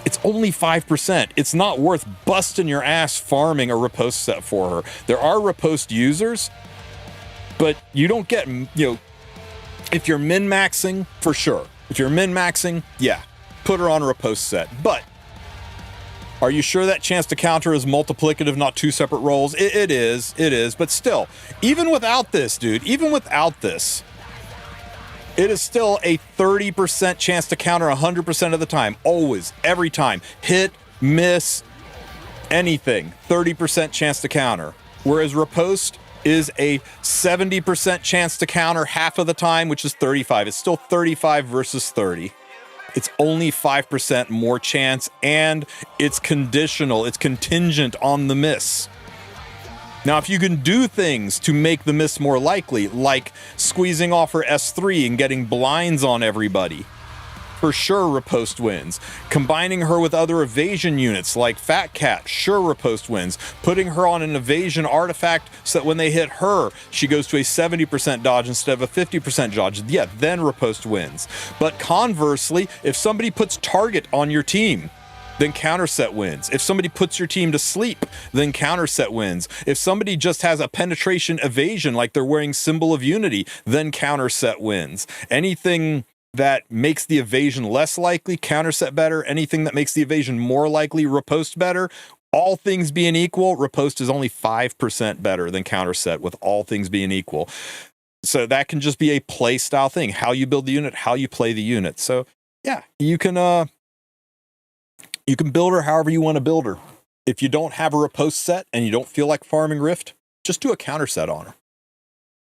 it's only 5%. It's not worth busting your ass farming a riposte set for her. There are riposte users, but you don't get, if you're min-maxing, for sure. If you're min-maxing, yeah, put her on a riposte set. But are you sure that chance to counter is multiplicative, not two separate rolls? It is. But still, even without this, dude, it is still a 30% chance to counter 100% of the time. Always, every time. Hit, miss, anything. 30% chance to counter. Whereas riposte is a 70% chance to counter half of the time, which is 35. It's still 35 versus 30. It's only 5% more chance, and it's conditional. It's contingent on the miss. Now, if you can do things to make the miss more likely, like squeezing off her S3 and getting blinds on everybody, for sure riposte wins. Combining her with other evasion units like Fat Cat, sure riposte wins. Putting her on an evasion artifact so that when they hit her, she goes to a 70% dodge instead of a 50% dodge. Yeah, then riposte wins. But conversely, if somebody puts target on your team, then counter set wins. If somebody puts your team to sleep, then counter set wins. If somebody just has a penetration evasion like they're wearing Symbol of Unity, then counter set wins. Anything that makes the evasion less likely, counter set better. Anything that makes the evasion more likely, riposte better. All things being equal, riposte is only 5% better than counter set, with all things being equal. So that can just be a play style thing. How you build the unit, how you play the unit. So yeah, you can build her however you want to build her. If you don't have a riposte set and you don't feel like farming Rift, just do a counter set on her.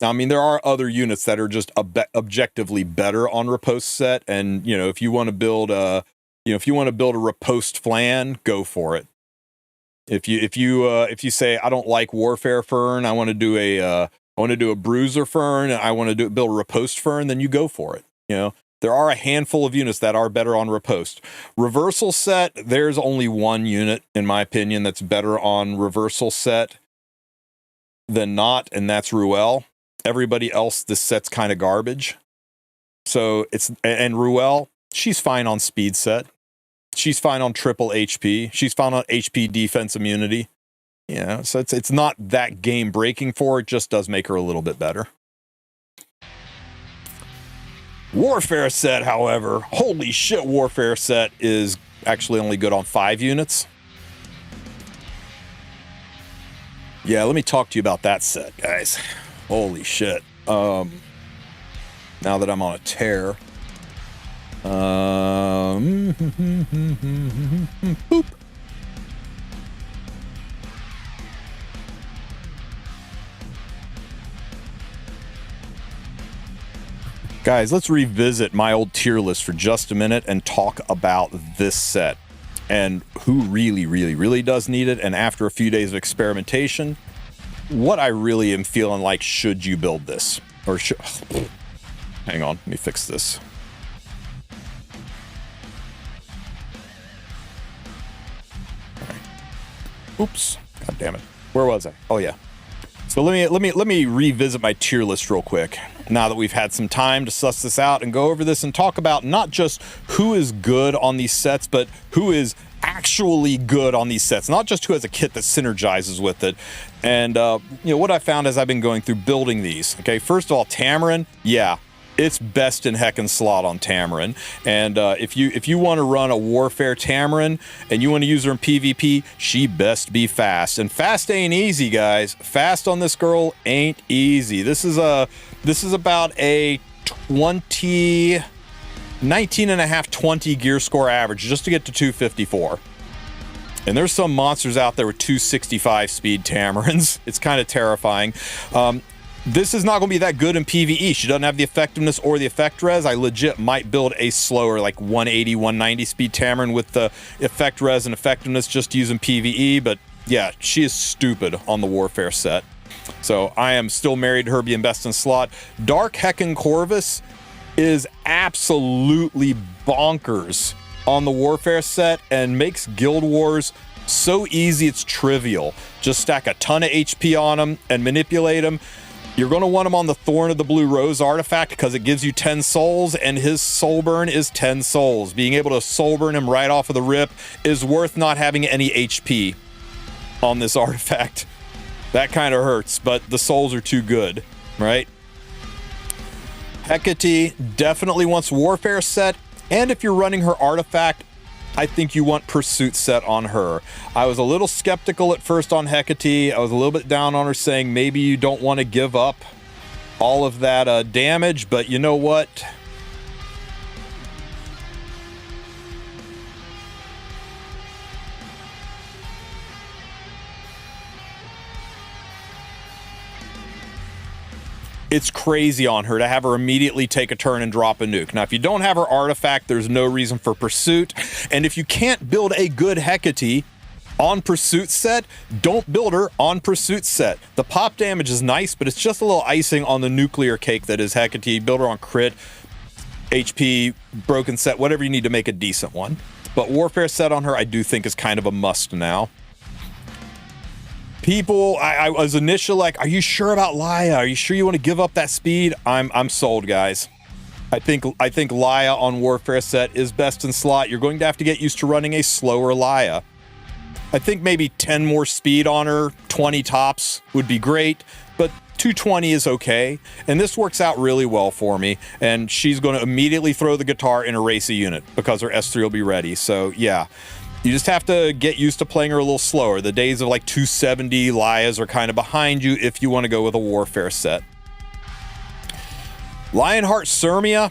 Now, I mean, there are other units that are just objectively better on riposte set, and if you want to build a riposte flan, go for it. If you say I don't like Warfare Fern, I want to do a Bruiser Fern, and I want to build a riposte Fern, then you go for it. There are a handful of units that are better on riposte. Reversal set, there's only one unit, in my opinion, that's better on reversal set than not, and that's Ruel. Everybody else, this set's kind of garbage. So and Ruel, she's fine on speed set. She's fine on triple HP. She's fine on HP defense immunity. So it's not that game breaking for her. It just does make her a little bit better. Warfare set, however, holy shit, Warfare set is actually only good on 5 units. Yeah, let me talk to you about that set, guys. Holy shit. Now that I'm on a tear. Boop. Guys, let's revisit my old tier list for just a minute and talk about this set and who really, really, really does need it. And after a few days of experimentation, what I really am feeling like, should you build this? Or Hang on, let me fix this. Oops. God damn it. Where was I? Oh yeah. So let me revisit my tier list real quick. Now that we've had some time to suss this out and go over this and talk about not just who is good on these sets, but who is actually good on these sets, not just who has a kit that synergizes with it. And you know what I found as I've been going through building these. Okay, first of all, Tamarin, yeah. It's best in heckin' slot on Tamarin. And if you want to run a Warfare Tamarin and you want to use her in PvP, she best be fast. And fast ain't easy, guys. Fast on this girl ain't easy. This is about a 19.5, 20 gear score average just to get to 254. And there's some monsters out there with 265 speed Tamarins. It's kind of terrifying. This is not going to be that good in PvE. She doesn't have the effectiveness or the effect res. I legit might build a slower, like 180, 190 speed Tamarin with the effect res and effectiveness just using PvE. But yeah, she is stupid on the Warfare set. So I am still married to her being best in slot. Dark Heckin' Corvus is absolutely bonkers on the Warfare set and makes Guild Wars so easy it's trivial. Just stack a ton of HP on them and manipulate them. You're going to want him on the Thorn of the Blue Rose artifact because it gives you 10 souls, and his soul burn is 10 souls. Being able to soul burn him right off of the rip is worth not having any HP on this artifact. That kind of hurts, but the souls are too good, right? Hecate definitely wants Warfare set, and if you're running her artifact, I think you want Pursuit set on her. I was a little skeptical at first on Hecate. I was a little bit down on her, saying maybe you don't want to give up all of that damage, but you know what? It's crazy on her to have her immediately take a turn and drop a nuke. Now, if you don't have her artifact, there's no reason for Pursuit. And if you can't build a good Hecate on Pursuit set, don't build her on Pursuit set. The pop damage is nice, but it's just a little icing on the nuclear cake that is Hecate. Build her on crit, HP, broken set, whatever you need to make a decent one. But Warfare set on her, I do think is kind of a must now. People, I was initially like, are you sure about Laia? Are you sure you want to give up that speed? I'm sold, guys. I think Laia on Warfare set is best in slot. You're going to have to get used to running a slower Laia. I think maybe 10 more speed on her, 20 tops would be great, but 220 is okay. And this works out really well for me. And she's going to immediately throw the guitar and erase a unit because her S3 will be ready. So yeah. You just have to get used to playing her a little slower. The days of like 270 Laias are kind of behind you if you want to go with a Warfare set. Lionheart Sirmia,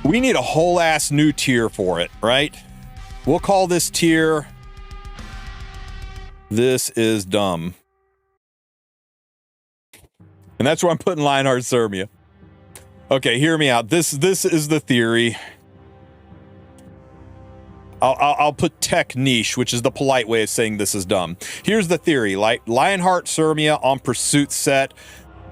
we need a whole ass new tier for it, right? We'll call this tier, This is Dumb. And that's where I'm putting Lionheart Sirmia. Okay, hear me out. This is the theory. I'll put tech niche, which is the polite way of saying this is dumb. Here's the theory. Like Lionheart Sirmia on Pursuit set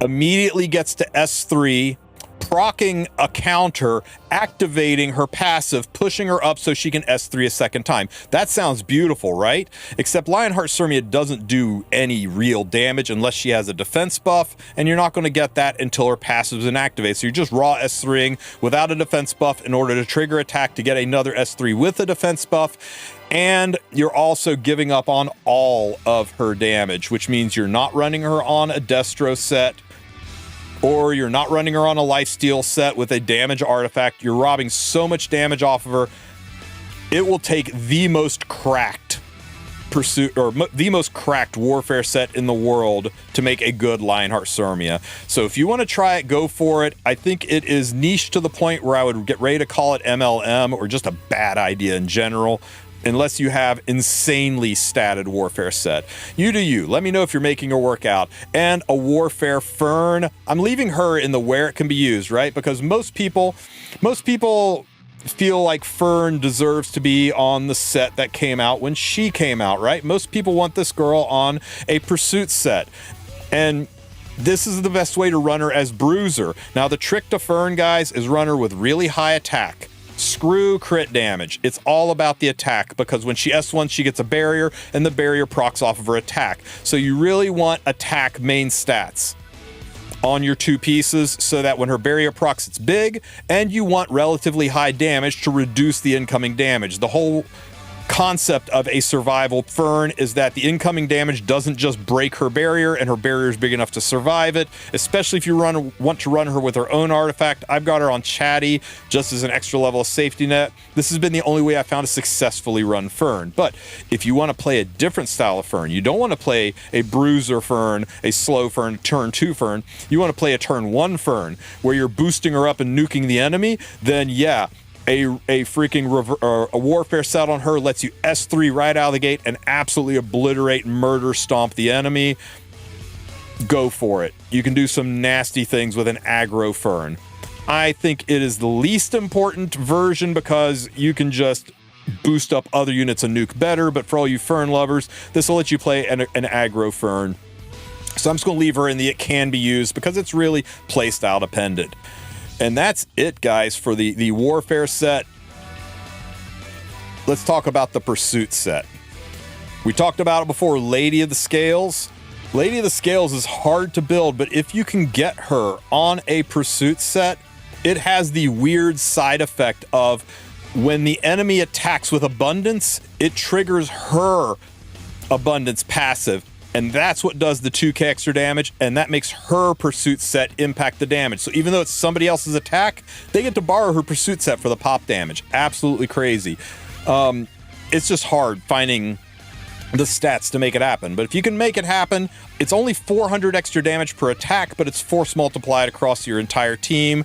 immediately gets to S3, proccing a counter, activating her passive, pushing her up so she can S3 a second time. That sounds beautiful, right? Except Lionheart Sirmia doesn't do any real damage unless she has a defense buff, and you're not going to get that until her passive's inactivated. So you're just raw S3ing without a defense buff in order to trigger attack to get another S3 with a defense buff. And you're also giving up on all of her damage, which means you're not running her on a Destro set, or you're not running her on a lifesteal set with a damage artifact. You're robbing so much damage off of her. It will take the most cracked Pursuit, or the most cracked Warfare set in the world to make a good Lionheart Sirmia. So if you want to try it, go for it. I think it is niche to the point where I would get ready to call it MLM, or just a bad idea in general, unless you have insanely statted Warfare set. You do you. Let me know if you're making her work out. And a Warfare Fern, I'm leaving her in the where it can be used, right? Because most people feel like Fern deserves to be on the set that came out when she came out, right? Most people want this girl on a Pursuit set. And this is the best way to run her as Bruiser. Now, the trick to Fern, guys, is run her with really high attack. Screw crit damage. It's all about the attack, because when she S1, she gets a barrier, and the barrier procs off of her attack. So you really want attack main stats on your two pieces so that when her barrier procs, it's big, and you want relatively high damage to reduce the incoming damage. The whole concept of a survival Fern is that the incoming damage doesn't just break her barrier, and her barrier is big enough to survive it, especially if you want to run her with her own artifact. I've got her on Chatty just as an extra level of safety net. This has been the only way I found to successfully run Fern. But if you want to play a different style of Fern, you don't want to play a Bruiser Fern, a slow Fern, turn 2 Fern, you want to play a turn 1 Fern where you're boosting her up and nuking the enemy, then yeah, a freaking a warfare set on her lets you S3 right out of the gate and absolutely obliterate, murder, stomp the enemy. Go for it. You can do some nasty things with an aggro Fern. I think it is the least important version because you can just boost up other units and nuke better, but for all you Fern lovers, this will let you play an aggro Fern. So I'm just going to leave her in the it can be used because it's really playstyle dependent. And that's it, guys, for the warfare set. Let's talk about the pursuit set. We talked about it before, Lady of the Scales. Lady of the Scales is hard to build, but if you can get her on a pursuit set, it has the weird side effect of when the enemy attacks with abundance, it triggers her abundance passive. And that's what does the 2k extra damage, and that makes her pursuit set impact the damage. So even though it's somebody else's attack, they get to borrow her pursuit set for the pop damage. Absolutely crazy. It's just hard finding the stats to make it happen. But if you can make it happen, it's only 400 extra damage per attack, but it's force multiplied across your entire team.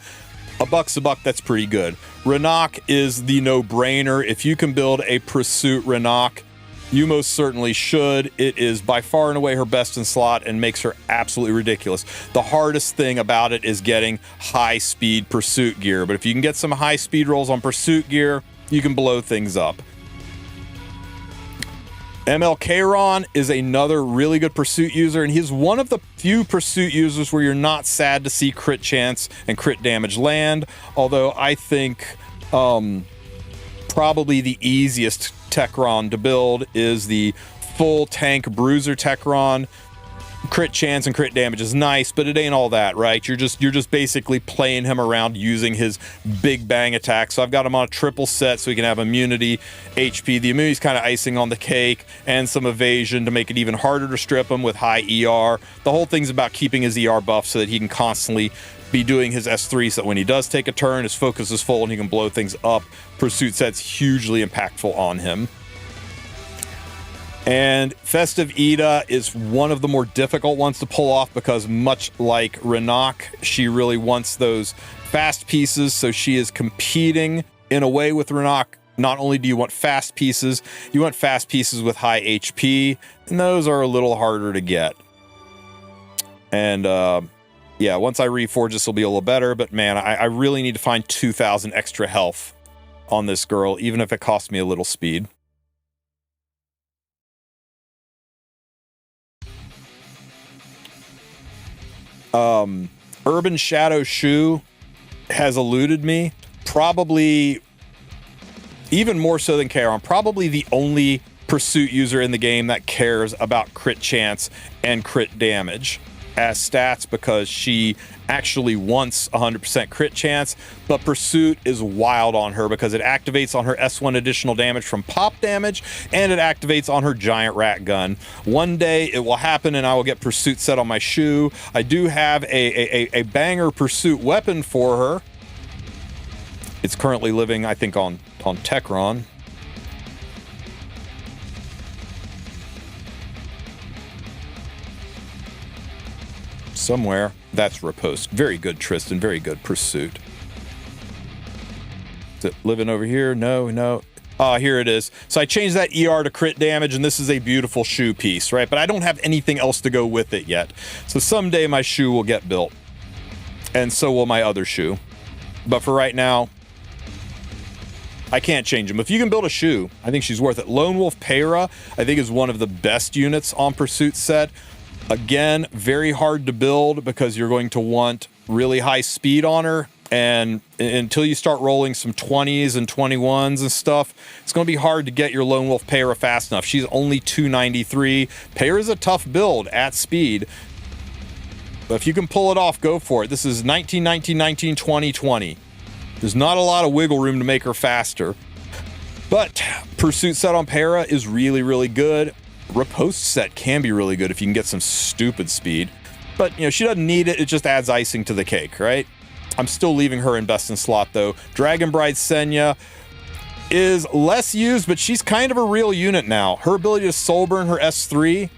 A buck's a buck, that's pretty good. Renok is the no-brainer. If you can build a pursuit Renok, you most certainly should. It is by far and away her best in slot and makes her absolutely ridiculous. The hardest thing about it is getting high-speed pursuit gear, but if you can get some high-speed rolls on pursuit gear, you can blow things up. ML Kairon is another really good pursuit user, and he's one of the few pursuit users where you're not sad to see crit chance and crit damage land, although I think probably the easiest Techron to build is the full tank Bruiser Techron. Crit chance and crit damage is nice, but it ain't all that, right? You're just basically playing him around using his big bang attack. So I've got him on a triple set so he can have immunity, HP. The immunity's kind of icing on the cake, and some evasion to make it even harder to strip him with high ER. The whole thing's about keeping his ER buff so that he can constantly be doing his S3 so that when he does take a turn, his focus is full and he can blow things up. Pursuit set's hugely impactful on him. And Festive Ida is one of the more difficult ones to pull off because much like Renok, she really wants those fast pieces, so she is competing in a way with Renok. Not only do you want fast pieces, you want fast pieces with high HP, and those are a little harder to get. And yeah, once I reforge, this will be a little better, but man, I really need to find 2,000 extra health on this girl, even if it costs me a little speed. Urban Shadow Shu has eluded me, probably even more so than Kairon. Probably the only pursuit user in the game that cares about crit chance and crit damage as stats, because she actually wants 100% crit chance, but pursuit is wild on her because it activates on her S1 additional damage from pop damage, and it activates on her giant rat gun. One day it will happen and I will get pursuit set on my Shu. I do have a banger pursuit weapon for her. It's currently living, I think, on Techron. Somewhere. That's Riposte. Very good, Tristen. Very good pursuit. Is it living over here? No. Here it is. So I changed that ER to crit damage, and this is a beautiful Shu piece, right? But I don't have anything else to go with it yet. So someday my Shu will get built. And so will my other Shu. But for right now, I can't change them. If you can build a Shu, I think she's worth it. Lone Wolf Peyra, I think, is one of the best units on Pursuit set. Again, very hard to build because you're going to want really high speed on her. And until you start rolling some 20s and 21s and stuff, it's going to be hard to get your Lone Wolf Payra fast enough. She's only 293. Payra is a tough build at speed. But if you can pull it off, go for it. This is 19, 19, 19, 20, 20. There's not a lot of wiggle room to make her faster. But Pursuit Set on Payra is really, really good. Riposte Set can be really good if you can get some stupid speed. But, you know, she doesn't need it. It just adds icing to the cake, right? I'm still leaving her in best in slot, though. Dragon Bride Senya is less used, but she's kind of a real unit now. Her ability to soul burn her S3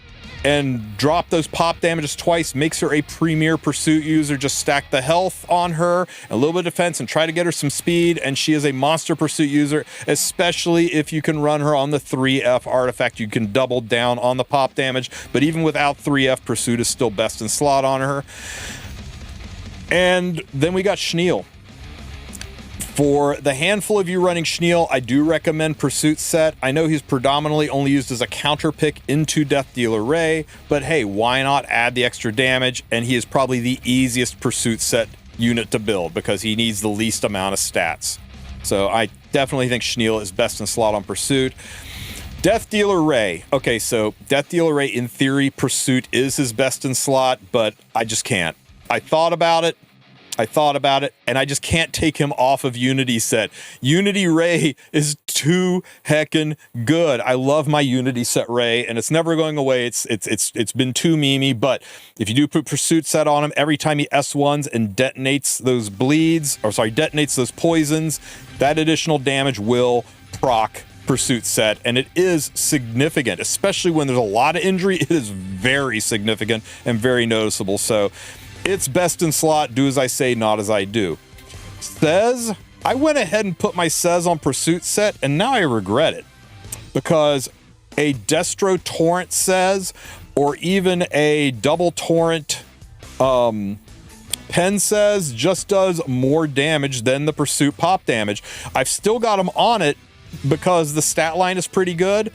and drop those pop damages twice makes her a premier pursuit user. Just stack the health on her, a little bit of defense, and try to get her some speed, and she is a monster pursuit user, especially if you can run her on the 3F artifact. You can double down on the pop damage, but even without 3F, pursuit is still best in slot on her. And then we got Schneel. For the handful of you running Schneel, I do recommend Pursuit Set. I know he's predominantly only used as a counter pick into Death Dealer Ray, but hey, why not add the extra damage? And he is probably the easiest Pursuit Set unit to build because he needs the least amount of stats. So I definitely think Schneel is best in slot on Pursuit. Death Dealer Ray. Okay, so Death Dealer Ray, in theory, Pursuit is his best in slot, but I just can't. I thought about it, and I just can't take him off of Unity Set. Unity Ray is too heckin' good. I love my Unity Set Ray, and it's never going away. It's been too memey, but if you do put Pursuit Set on him, every time he S1s and detonates those detonates those poisons, that additional damage will proc Pursuit Set, and it is significant, especially when there's a lot of injury. It is very significant and very noticeable. So it's best in slot. Do as I say, not as I do. Says, I went ahead and put my Says on Pursuit Set, and now I regret it. Because a Destro Torrent Says, or even a double Torrent Pen Says, just does more damage than the Pursuit pop damage. I've still got him on it because the stat line is pretty good,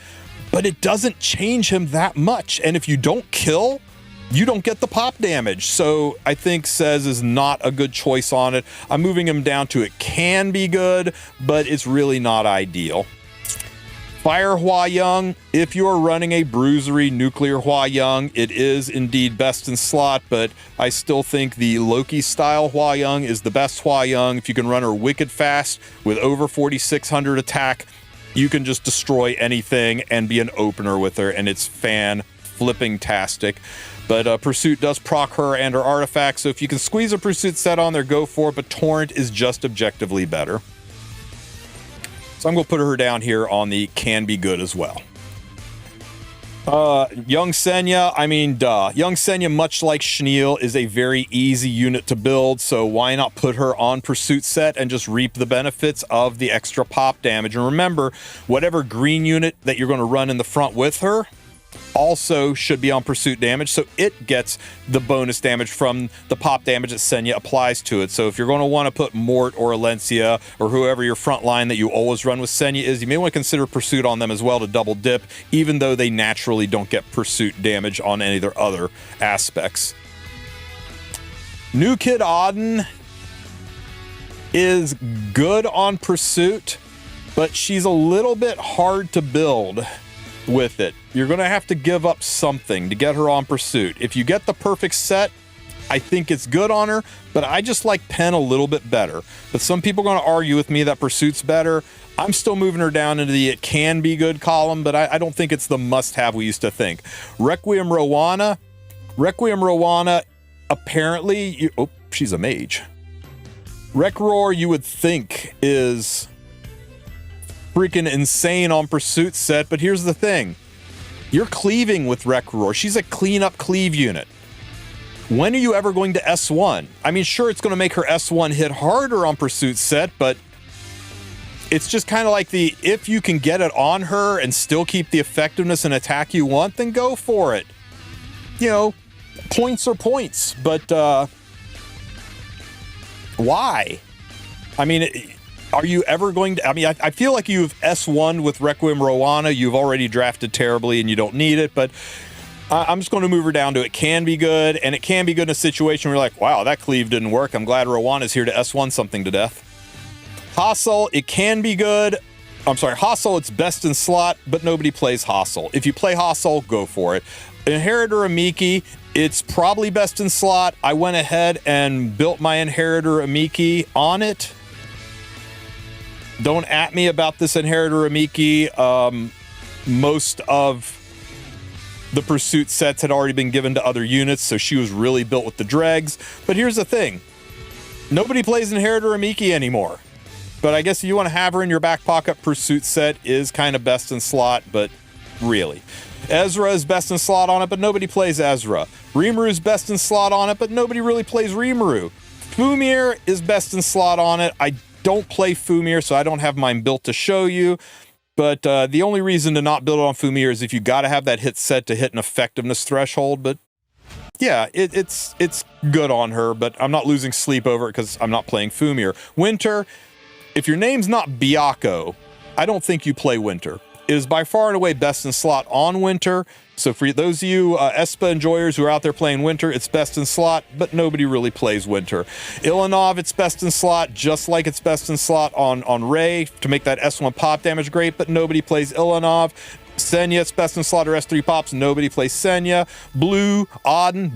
but it doesn't change him that much. And if you don't kill, you don't get the pop damage. So I think Says is not a good choice on it. I'm moving him down to it can be good, but it's really not ideal. Fire Hua Young, if you're running a bruisery nuclear Hua Young, it is indeed best in slot, but I still think the Loki style Hua Young is the best Hua Young. If you can run her wicked fast with over 4,600 attack, you can just destroy anything and be an opener with her, and it's fan-flipping-tastic. But Pursuit does proc her and her artifacts, so if you can squeeze a Pursuit Set on there, go for it, but Torrent is just objectively better. So I'm going to put her down here on the can be good as well. Young Senya, Young Senya, much like Schneel, is a very easy unit to build, so why not put her on Pursuit Set and just reap the benefits of the extra pop damage? And remember, whatever green unit that you're going to run in the front with her also should be on Pursuit damage, so it gets the bonus damage from the pop damage that Senya applies to it. So if you're going to want to put Mort or Alencia or whoever your front line that you always run with Senya is, you may want to consider Pursuit on them as well to double dip, even though they naturally don't get Pursuit damage on any of their other aspects. New Kid Auden is good on Pursuit, but she's a little bit hard to build with it. You're going to have to give up something to get her on Pursuit. If you get the perfect set, I think it's good on her, but I just like Pen a little bit better. But some people are going to argue with me that Pursuit's better. I'm still moving her down into the it can be good column, but I don't think it's the must-have we used to think. Requiem Rowana, apparently, she's a mage. Rekror, you would think, is freaking insane on Pursuit Set, but here's the thing. You're cleaving with Rekror. She's a clean-up cleave unit. When are you ever going to S1? I mean, sure, it's going to make her S1 hit harder on Pursuit Set, but it's just kind of like if you can get it on her and still keep the effectiveness and attack you want, then go for it. You know, points are points, but why? I mean, are you ever going to... I feel like you've S1'd with Requiem Rowana. You've already drafted terribly and you don't need it, but I'm just going to move her down to it can be good, and it can be good in a situation where you're like, wow, that cleave didn't work. I'm glad Rowan is here to S1 something to death. Hostile, it can be good. I'm sorry, Hostile, it's best in slot, but nobody plays Hostile. If you play Hostile, go for it. Inheritor Amiki, it's probably best in slot. I went ahead and built my Inheritor Amiki on it. Don't at me about this Inheritor Amiki. Most of the Pursuit sets had already been given to other units, so she was really built with the dregs. But here's the thing. Nobody plays Inheritor Amiki anymore. But I guess if you want to have her in your back pocket, Pursuit set is kind of best in slot, but really. Ezra is best in slot on it, but nobody plays Ezra. Rimuru is best in slot on it, but nobody really plays Rimuru. Fumir is best in slot on it. I don't play Fumir, so I don't have mine built to show you. But the only reason to not build it on Fumir is if you got to have that hit set to hit an effectiveness threshold. But yeah, it's good on her, but I'm not losing sleep over it because I'm not playing Fumir. Winter, if your name's not Byakko, I don't think you play Winter. It is by far and away best in slot on Winter. So for those of you Espa enjoyers who are out there playing Winter, it's best in slot, but nobody really plays Winter. Ilanov, it's best in slot, just like it's best in slot on Ray to make that S1 pop damage great, but nobody plays Ilanov. Senya, it's best in slot or S3 pops, nobody plays Senya. Blue Auden,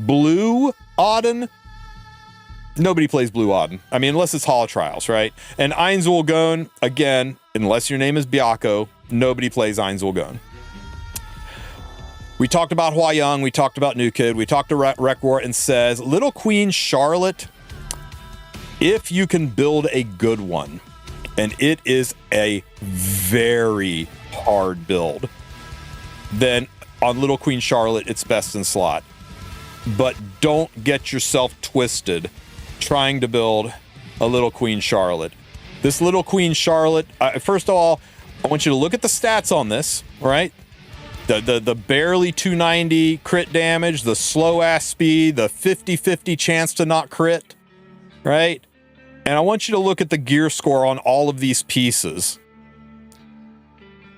nobody plays Blue Auden. I mean, unless it's Holo Trials, right? And Ainzul Gon, again, unless your name is Byakko, nobody plays Ainzul Gon. We talked about Hua Young, we talked about New Kid, we talked to Rekwar, and says, Little Queen Charlotte, if you can build a good one, and it is a very hard build, then on Little Queen Charlotte, it's best in slot. But don't get yourself twisted trying to build a Little Queen Charlotte. This Little Queen Charlotte, first of all, I want you to look at the stats on this, right? The barely 290 crit damage, the slow ass speed, the 50-50 chance to not crit, right? And I want you to look at the gear score on all of these pieces.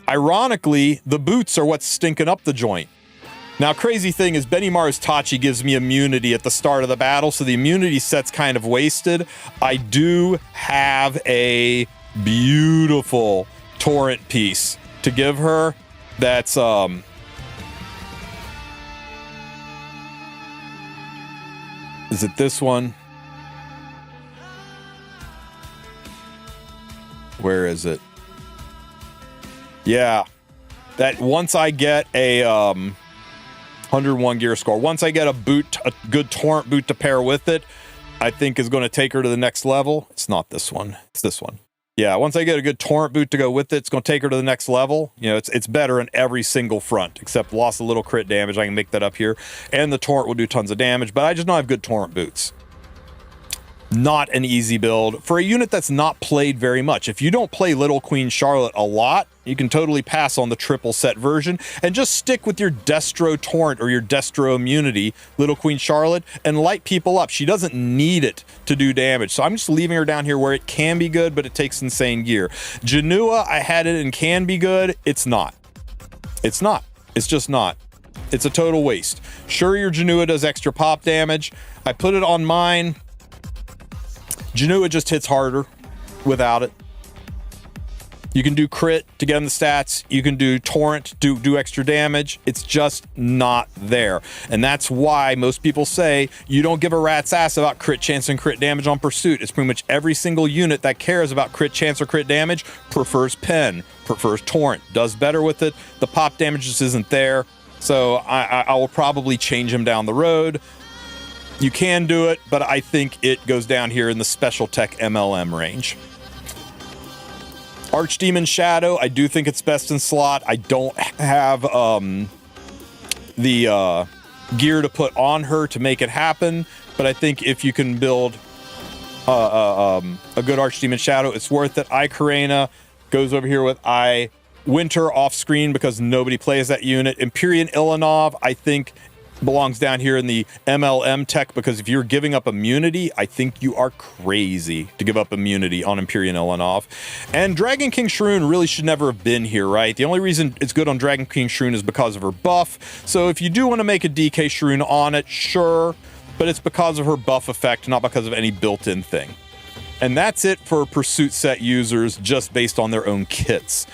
Ironically, the boots are what's stinking up the joint. Now, crazy thing is Benimaru's Tachi gives me immunity at the start of the battle, so the immunity set's kind of wasted. I do have a beautiful torrent piece to give her. That's is it this one? Where is it? Yeah. That once I get a 101 gear score, once I get a good torrent boot to pair with it, I think is going to take her to the next level. It's not this one. It's this one. Yeah, once I get a good torrent boot to go with it, it's going to take her to the next level. You know, it's better in every single front, except lost a little crit damage. I can make that up here. And the torrent will do tons of damage, but I just don't have good torrent boots. Not an easy build for a unit that's not played very much. If you don't play Little Queen Charlotte a lot, you can totally pass on the triple set version and just stick with your Destro Torrent or your Destro Immunity, Little Queen Charlotte, and light people up. She doesn't need it to do damage. So I'm just leaving her down here where it can be good, but it takes insane gear. Janua, I had it and can be good. It's not. It's not. It's just not. It's a total waste. Sure, your Janua does extra pop damage. I put it on mine. Janua just hits harder without it. You can do crit to get in the stats. You can do torrent, do extra damage. It's just not there. And that's why most people say you don't give a rat's ass about crit chance and crit damage on Pursuit. It's pretty much every single unit that cares about crit chance or crit damage prefers Pen, prefers torrent, does better with it. The pop damage just isn't there. So I will probably change him down the road. You can do it, but I think it goes down here in the special tech MLM range. Archdemon Shadow, I do think it's best in slot. I don't have the gear to put on her to make it happen, but I think if you can build a good Archdemon Shadow, it's worth it. Karena goes over here with Winter off screen because nobody plays that unit. Empyrean Ilanov, I think belongs down here in the MLM tech, because if you're giving up immunity, I think you are crazy to give up immunity on Empyrean Ilanov. And Dragon King Shroon really should never have been here, right? The only reason it's good on Dragon King Shroon is because of her buff. So if you do want to make a DK Shroon on it, sure, but it's because of her buff effect, not because of any built-in thing. And that's it for Pursuit set users, just based on their own kits.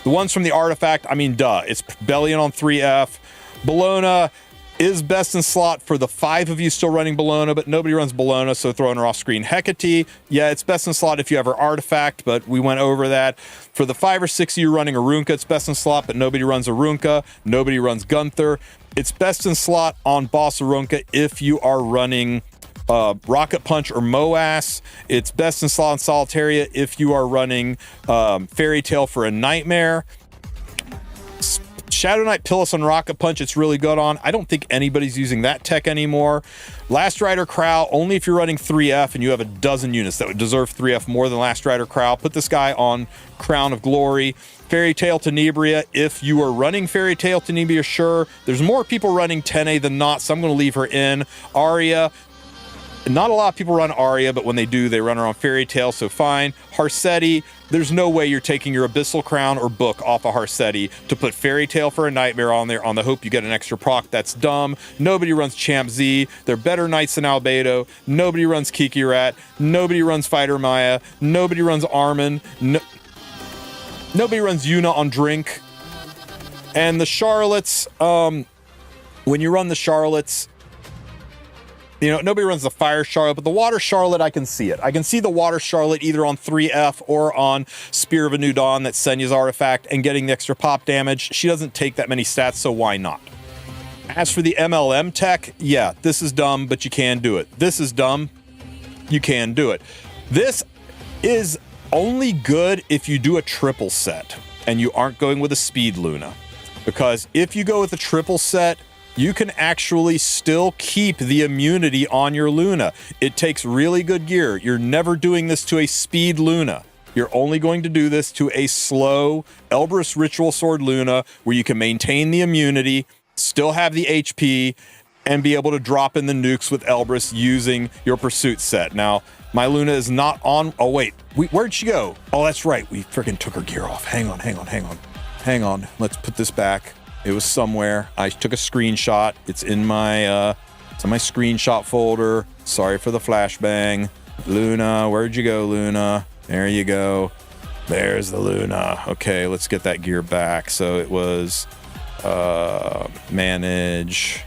The ones from the artifact, I mean, duh, it's Bellion on 3F. Bologna is best in slot for the 5 of you still running Bologna, but nobody runs Bologna, so throwing her off screen. Hecate, yeah, it's best in slot if you have her artifact, but we went over that. For the 5 or 6 of you running Arunca, it's best in slot, but nobody runs Arunca. Nobody runs Gunther. It's best in slot on Boss Arunca if you are running Rocket Punch or Moas. It's best in slot on Solitaria if you are running Fairy Tale for a Nightmare. Shadow Knight Pillis on Rocket Punch, it's really good on. I don't think anybody's using that tech anymore. Last Rider Crow, only if you're running 3F and you have a dozen units that would deserve 3F more than Last Rider Crow. Put this guy on Crown of Glory. Fairy Tale Tenebria, if you are running Fairy Tale Tenebria, sure. There's more people running Tene than not, so I'm going to leave her in. Arya, not a lot of people run Arya, but when they do, they run her on Fairy Tale, so fine. Harsetti, there's no way you're taking your Abyssal Crown or book off of Harsetti to put Fairy Tale for a Nightmare on there on the hope you get an extra proc. That's dumb. Nobody runs Champ Z. They're better knights than Albedo. Nobody runs Kiki Rat. Nobody runs Fighter Maya. Nobody runs Armin. Nobody runs Yuna on Drink. And the Charlottes, when you run the Charlottes, you know, nobody runs the Fire Charlotte, but the Water Charlotte, I can see it. I can see the Water Charlotte either on 3F or on Spear of a New Dawn, that's Senya's artifact, and getting the extra pop damage. She doesn't take that many stats, so why not? As for the MLM tech, yeah, this is dumb, but you can do it. This is dumb, you can do it. This is only good if you do a triple set and you aren't going with a Speed Luna. Because if you go with a triple set, you can actually still keep the immunity on your Luna. It takes really good gear. You're never doing this to a Speed Luna. You're only going to do this to a slow Elbrus Ritual Sword Luna where you can maintain the immunity, still have the HP, and be able to drop in the nukes with Elbrus using your Pursuit set. Now, my Luna is not on... Oh, wait. Where'd she go? Oh, that's right. We freaking took her gear off. Hang on. Let's put this back. It was somewhere. I took a screenshot. It's in my screenshot folder. Sorry for the flashbang. Luna, where'd you go, Luna? There you go. There's the Luna. Okay, let's get that gear back. So it was manage,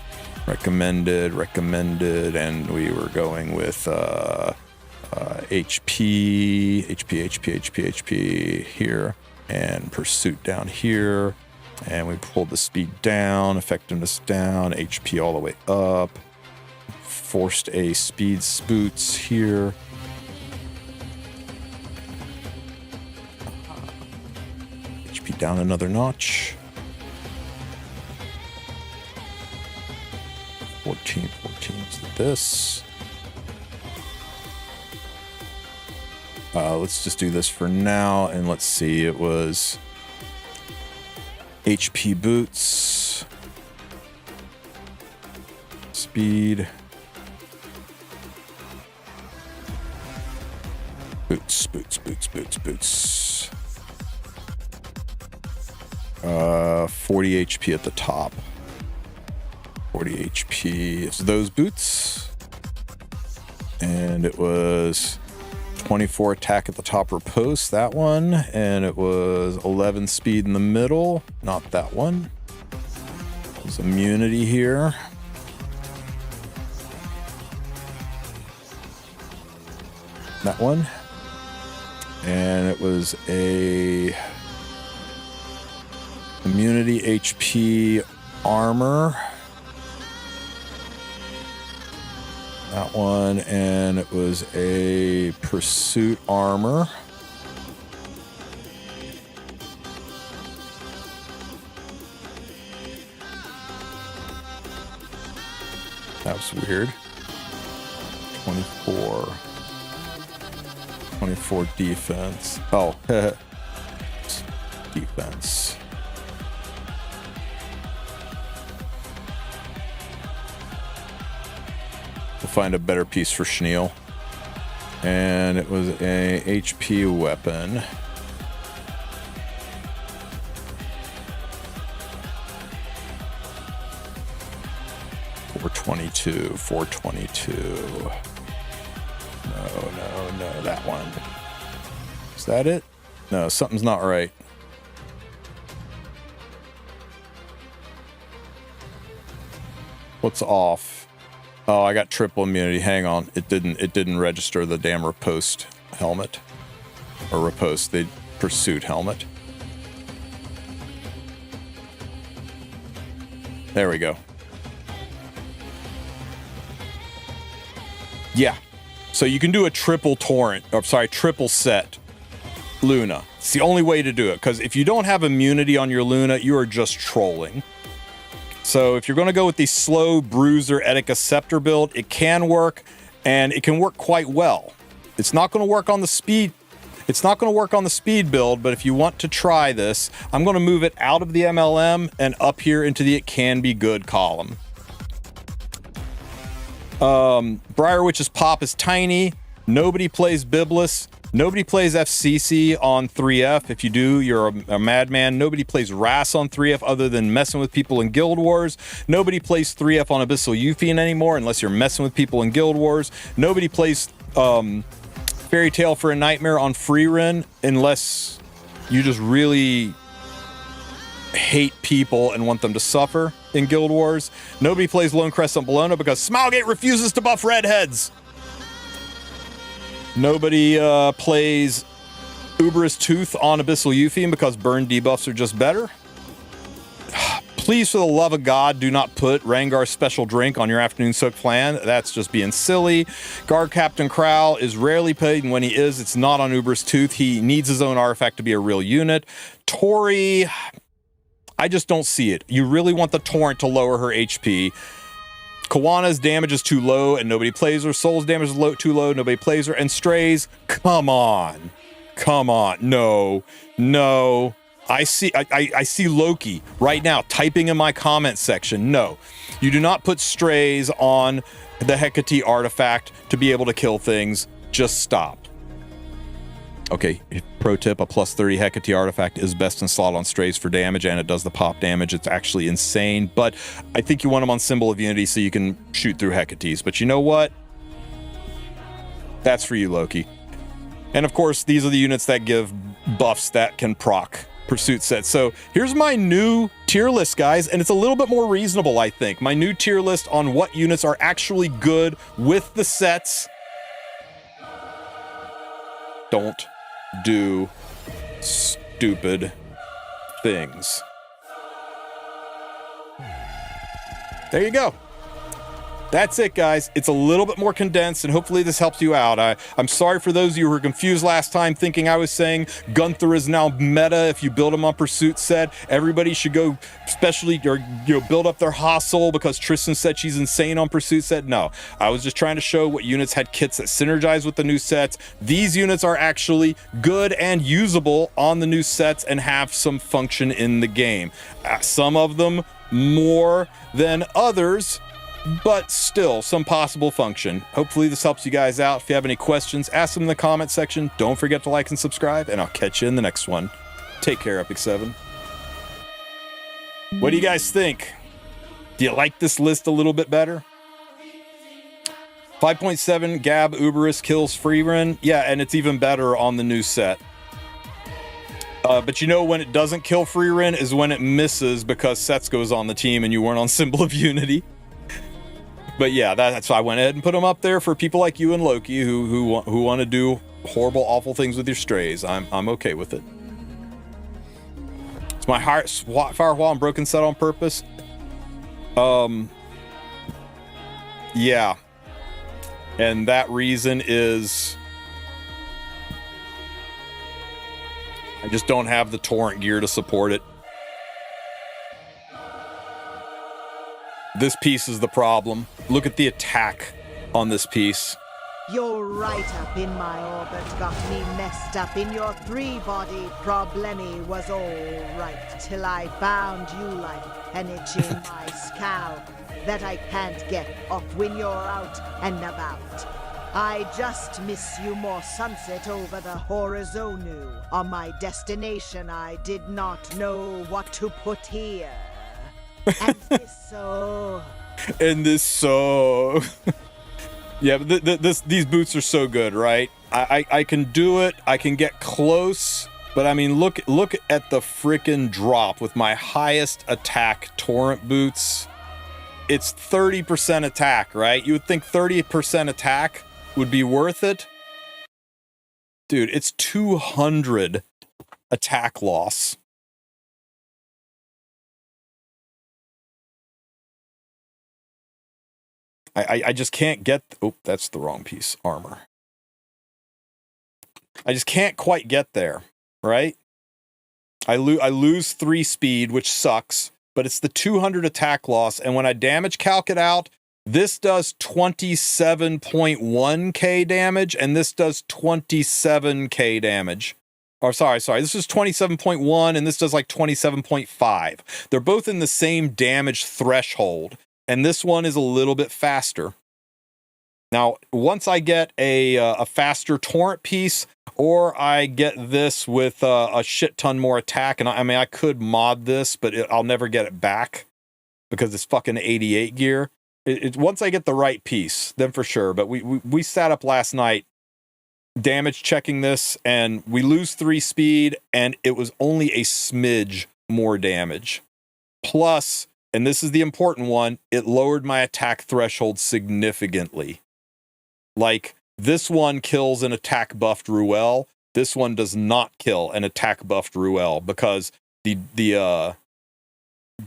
recommended, and we were going with HP here, and Pursuit down here. And we pulled the speed down, effectiveness down, HP all the way up. Forced a speed boots here. HP down another notch. 14 is this. Let's just do this for now, and let's see, it was HP boots, speed, boots. 40 HP at the top. 40 HP is those boots. And it was 24 attack at the top riposte, that one, and it was 11 speed in the middle, not that one. There's immunity here. That one. And it was a immunity HP armor. That one, and it was a Pursuit armor. That was weird. 24 defense. Oh, defense. find a better piece for Schneel. And it was a HP weapon. $422, $422. No, that one. Is that it? No, something's not right. What's off? Oh, I got triple immunity. Hang on. It didn't register the damn riposte helmet. Or riposte, the pursuit helmet. There we go. Yeah. So you can do a triple torrent, or sorry, triple set Luna. It's the only way to do it, because if you don't have immunity on your Luna, you are just trolling. So if you're going to go with the slow bruiser Etika Scepter build, it can work, and it can work quite well. It's not going to work on the speed. It's not going to work on the speed build, but if you want to try this, I'm going to move it out of the MLM and up here into the it can be good column. Briarwitch's pop is tiny. Nobody plays Biblis. Nobody plays FCC on 3F. If you do, you're a madman. Nobody plays Wrass on 3F other than messing with people in Guild Wars. Nobody plays 3F on Abyssal Euphian anymore unless you're messing with people in Guild Wars. Nobody plays Fairy Tale for a Nightmare on Freerin unless you just really hate people and want them to suffer in Guild Wars. Nobody plays Lone Crest on Bologna because Smilegate refuses to buff redheads. Nobody plays Uberous Tooth on Abyssal Euphian because burn debuffs are just better. Please, for the love of God, do not put Rangar's Special Drink on your Afternoon Soak plan. That's just being silly. Guard Captain Crowl is rarely played, and when he is, it's not on Uberous Tooth. He needs his own artifact to be a real unit. Tori, I just don't see it. You really want the Torrent to lower her HP. Kawana's damage is too low and nobody plays her. Soul's damage is too low, nobody plays her. And Strays, come on. Come on. No. No. I see Loki right now typing in my comment section. No. You do not put Strays on the Hecate artifact to be able to kill things. Just stop. Okay, pro tip, a plus 30 Hecate artifact is best in slot on Strays for damage, and it does the pop damage. It's actually insane, but I think you want them on Symbol of Unity so you can shoot through Hecates. But you know what? That's for you, Loki. And of course, these are the units that give buffs that can proc pursuit sets. So here's my new tier list, guys, and it's a little bit more reasonable, I think. My new tier list on what units are actually good with the sets. Don't do stupid things. There you go. That's it, guys. It's a little bit more condensed, and hopefully this helps you out. I'm sorry for those of you who were confused last time, thinking I was saying Gunther is now meta if you build him on Pursuit set. Everybody should go specially, or build up their hostile because Tristen said she's insane on Pursuit set. No, I was just trying to show what units had kits that synergize with the new sets. These units are actually good and usable on the new sets and have some function in the game. Some of them more than others, but still some possible function. Hopefully this helps you guys out. If you have any questions, ask them in the comment section. Don't forget to like and subscribe, and I'll catch you in the next one. Take care, Epic 7. What do you guys think? Do you like this list a little bit better? 5.7 Gab Uberus kills Freerin. Yeah, and it's even better on the new set. But you know when it doesn't kill Freerin is when it misses because Setsuko's on the team and you weren't on Symbol of Unity. But yeah, that's why I went ahead and put them up there for people like you and Loki who want to do horrible, awful things with your Strays. I'm okay with it. It's my Firewall and Broken set on purpose. Yeah. And that reason is I just don't have the torrent gear to support it. This piece is the problem. Look at the attack on this piece. Your write-up in my orbit got me messed up in your three-body problemy was all right till I found you like an itch in my scalp. that I can't get off when you're out and about. I just miss you more sunset over the Horizonu. On my destination, I did not know what to put here. And this so... And this so... Yeah, but these boots are so good, right? I can do it. I can get close. But I mean, look at the frickin' drop with my highest attack torrent boots. It's 30% attack, right? You would think 30% attack would be worth it. Dude, it's 200 attack loss. I just can't get... Oh, that's the wrong piece. Armor. I just can't quite get there, right? I lose 3 speed, which sucks, but it's the 200 attack loss, and when I damage calc it out, this does 27.1k damage, and this does 27k damage. Or sorry, this is 27.1, and this does like 27.5. They're both in the same damage threshold, and this one is a little bit faster. Now, once I get a faster torrent piece, or I get this with a shit ton more attack, and I mean, I could mod this, but I'll never get it back because it's fucking 88 gear. Once I get the right piece, then for sure. But we sat up last night damage checking this, and we lose 3 speed, and it was only a smidge more damage. Plus, and this is the important one, it lowered my attack threshold significantly. Like, this one kills an attack buffed Ruel. This one does not kill an attack buffed Ruel because the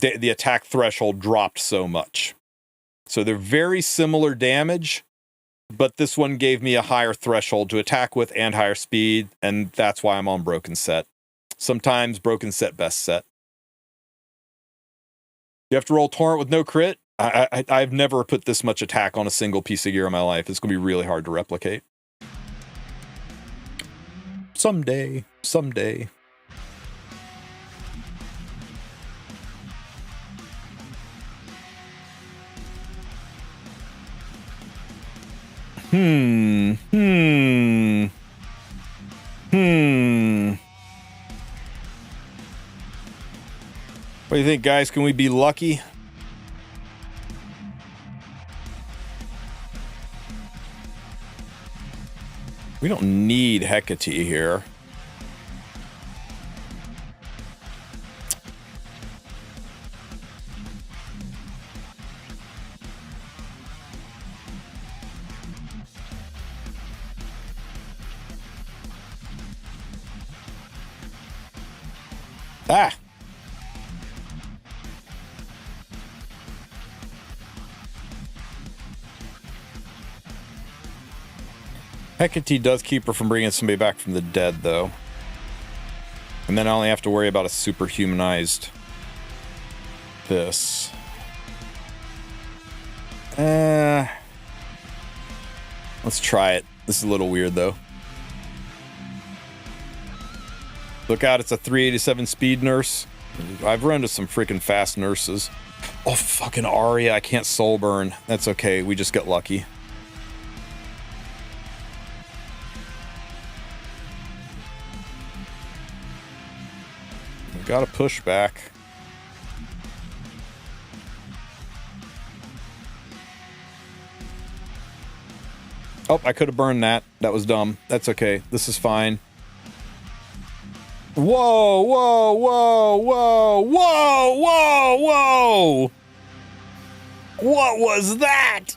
attack threshold dropped so much. So they're very similar damage, but this one gave me a higher threshold to attack with and higher speed, and that's why I'm on broken set. Sometimes broken set, best set. You have to roll torrent with no crit. I've never put this much attack on a single piece of gear in my life. It's going to be really hard to replicate. Someday. What do you think, guys? Can we be lucky? We don't need Hecate here. Ah! Hecate does keep her from bringing somebody back from the dead, though. And then I only have to worry about a superhumanized this. Let's try it. This is a little weird, though. Look out, it's a 387 speed nurse. I've run into some freaking fast nurses. Oh, fucking Arya, I can't soul burn. That's okay, we just got lucky. Gotta push back. Oh, I could have burned that. That was dumb. That's okay. This is fine. Whoa, whoa, whoa, whoa, whoa, whoa, whoa! What was that?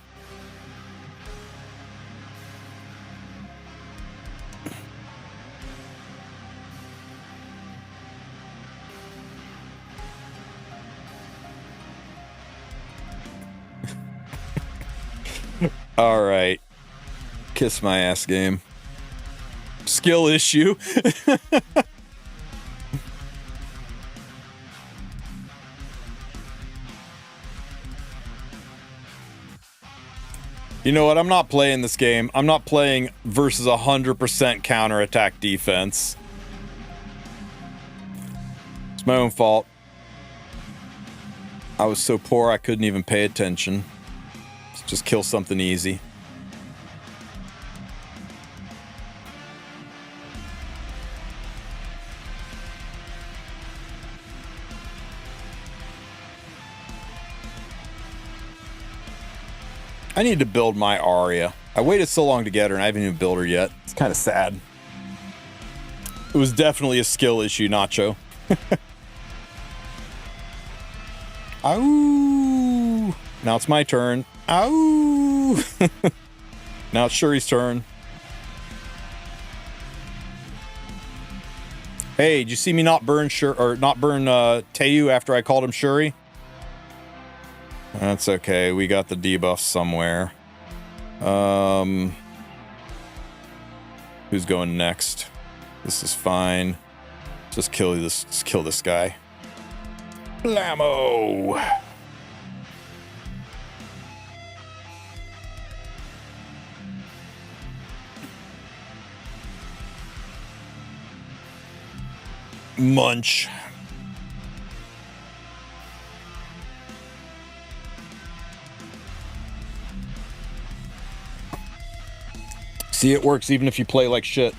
All right. Kiss my ass game. Skill issue. You know what? I'm not playing this game. I'm not playing versus 100% counterattack defense. It's my own fault. I was so poor I couldn't even pay attention. Let's just kill something easy. I need to build my Arya. I waited so long to get her and I haven't even built her yet. It's kind of sad. It was definitely a skill issue, Nacho. Ow! Now it's my turn. Ow! Now it's Shuri's turn. Hey, did you see me not burn Teu after I called him Shuri? That's okay. We got the debuff somewhere. Who's going next? This is fine. Just kill this guy. Blammo! Munch. See, it works even if you play like shit.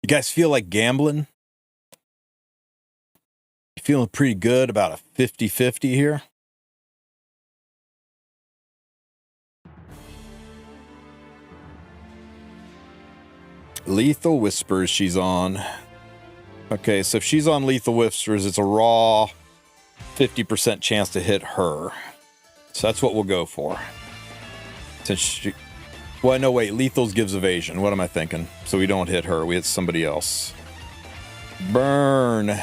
You guys feel like gambling? You feeling pretty good about a 50-50 here? Lethal Whispers she's on. Okay, so if she's on Lethal Whispers, it's a raw 50% chance to hit her. So that's what we'll go for. Since she... Well, no, wait. Lethals gives evasion. What am I thinking? So we don't hit her. We hit somebody else. Burn.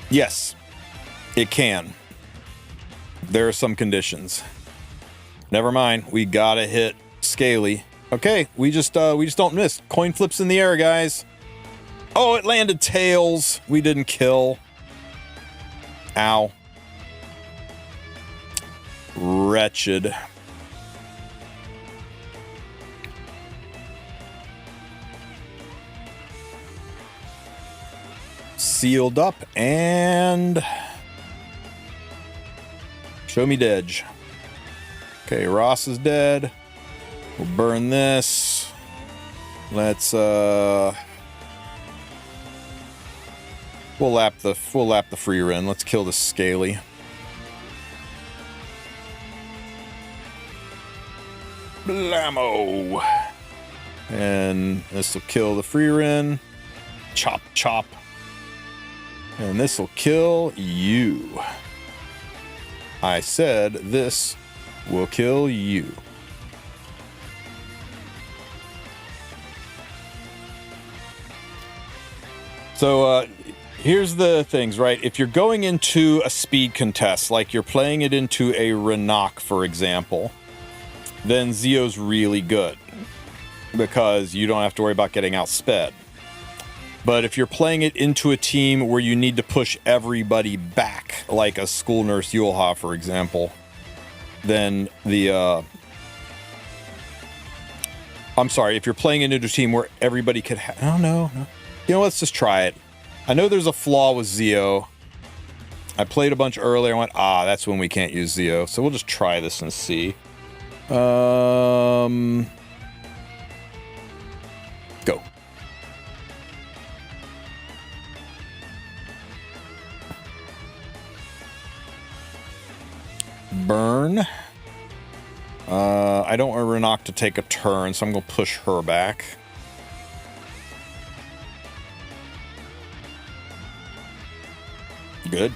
Yes, it can. There are some conditions. Never mind. We gotta hit Scaly. Okay, we just don't miss. Coin flips in the air, guys. Oh, it landed tails. We didn't kill. Ow. Wretched. Sealed up and show me dead. Okay, Ross is dead. We'll burn this. Let's we'll lap the free run. Let's kill the Scaly. Blammo. And this will kill the free run. Chop, chop. And this will kill you. I said this will kill you. So here's the things, right? If you're going into a speed contest, like you're playing it into a Renok, for example, then Zio's really good because you don't have to worry about getting outsped. But if you're playing it into a team where you need to push everybody back, like a school nurse Yulha, for example, then the I'm sorry, if you're playing it into a team where everybody could oh no. You know, let's just try it. I know there's a flaw with Zio. I played a bunch earlier and went, that's when we can't use Zio. So we'll just try this and see. Go. Burn. I don't want Renok to take a turn, so I'm going to push her back. Good.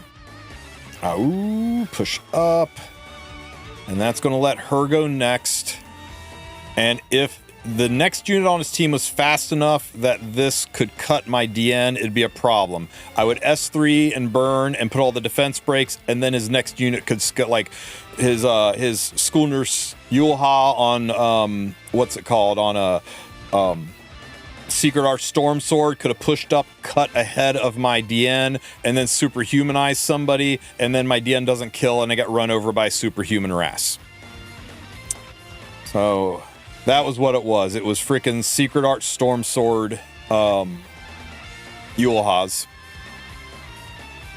Ooh, push up. And that's going to let her go next. And if the next unit on his team was fast enough that this could cut my DN, it'd be a problem. I would S3 and burn and put all the defense breaks, and then his next unit could like his school nurse Yulha on what's it called, on a Secret Art Storm Sword could have pushed up, cut ahead of my DN, and then superhumanized somebody, and then my DN doesn't kill, and I get run over by superhuman Ras. So that was what it was. It was freaking Secret Art Storm Sword Yulhaz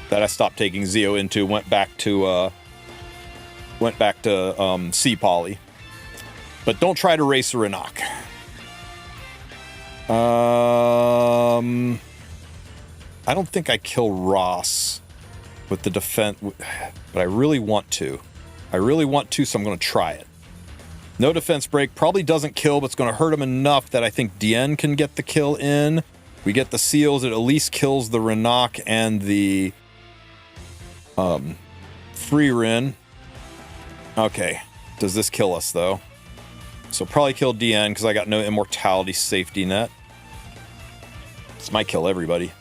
that I stopped taking Zeo into, went back to C Poly. But don't try to race a Renok. I don't think I kill Ross with the defense, but I really want to. So I'm going to try it. No defense break, probably doesn't kill, but it's going to hurt him enough that I think DN can get the kill in. We get the seals, it at least kills the Renok and the free Rin. Okay, does this kill us though? So probably kill DN because I got no immortality safety net. This might kill everybody.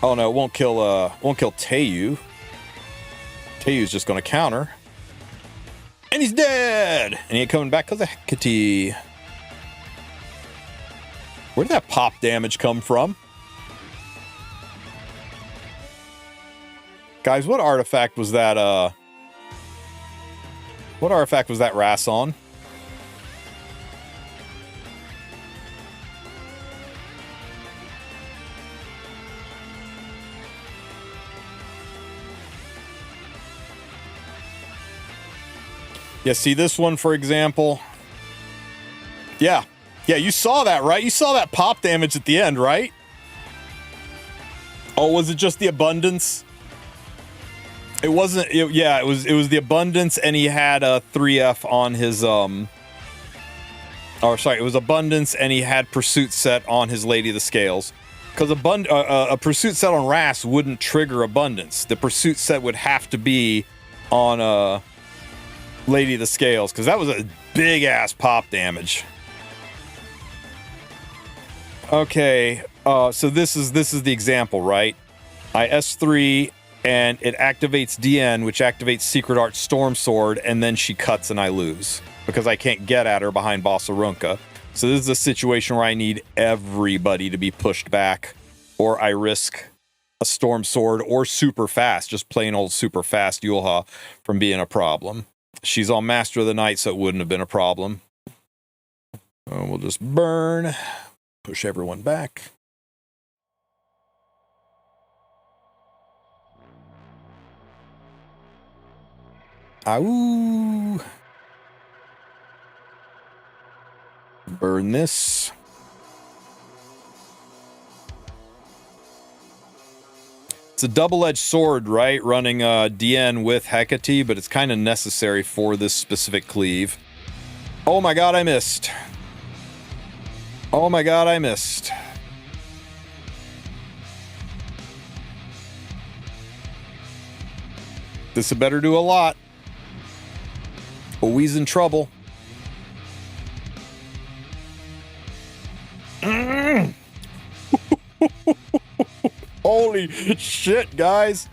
Oh no, it won't kill Teiyu. Teiyu's just gonna counter. And he's dead! And he ain't coming back because of Hecate. Where did that pop damage come from? Guys, what artifact was that Ras on? Yeah, see this one, for example. Yeah, you saw that, right? You saw that pop damage at the end, right? Oh, was it just the abundance? It wasn't. It was the abundance, and he had a 3F on his it was abundance, and he had pursuit set on his Lady of the Scales. Because a pursuit set on Ras wouldn't trigger abundance. The pursuit set would have to be on Lady of the Scales, because that was a big ass pop damage. Okay, so this is the example, right? I S3 and it activates DN, which activates Secret Art Storm Sword, and then she cuts and I lose because I can't get at her behind Bossarunka. So this is a situation where I need everybody to be pushed back, or I risk a Storm Sword or super fast, just plain old super fast Yulha from being a problem. She's on Master of the Night, so it wouldn't have been a problem. We'll just burn, push everyone back. Ow! Burn this. It's a double-edged sword, right? Running DN with Hecate, but it's kind of necessary for this specific cleave. Oh my god, I missed. Oh my god, I missed. This had better do a lot. Always in trouble. Holy shit, guys.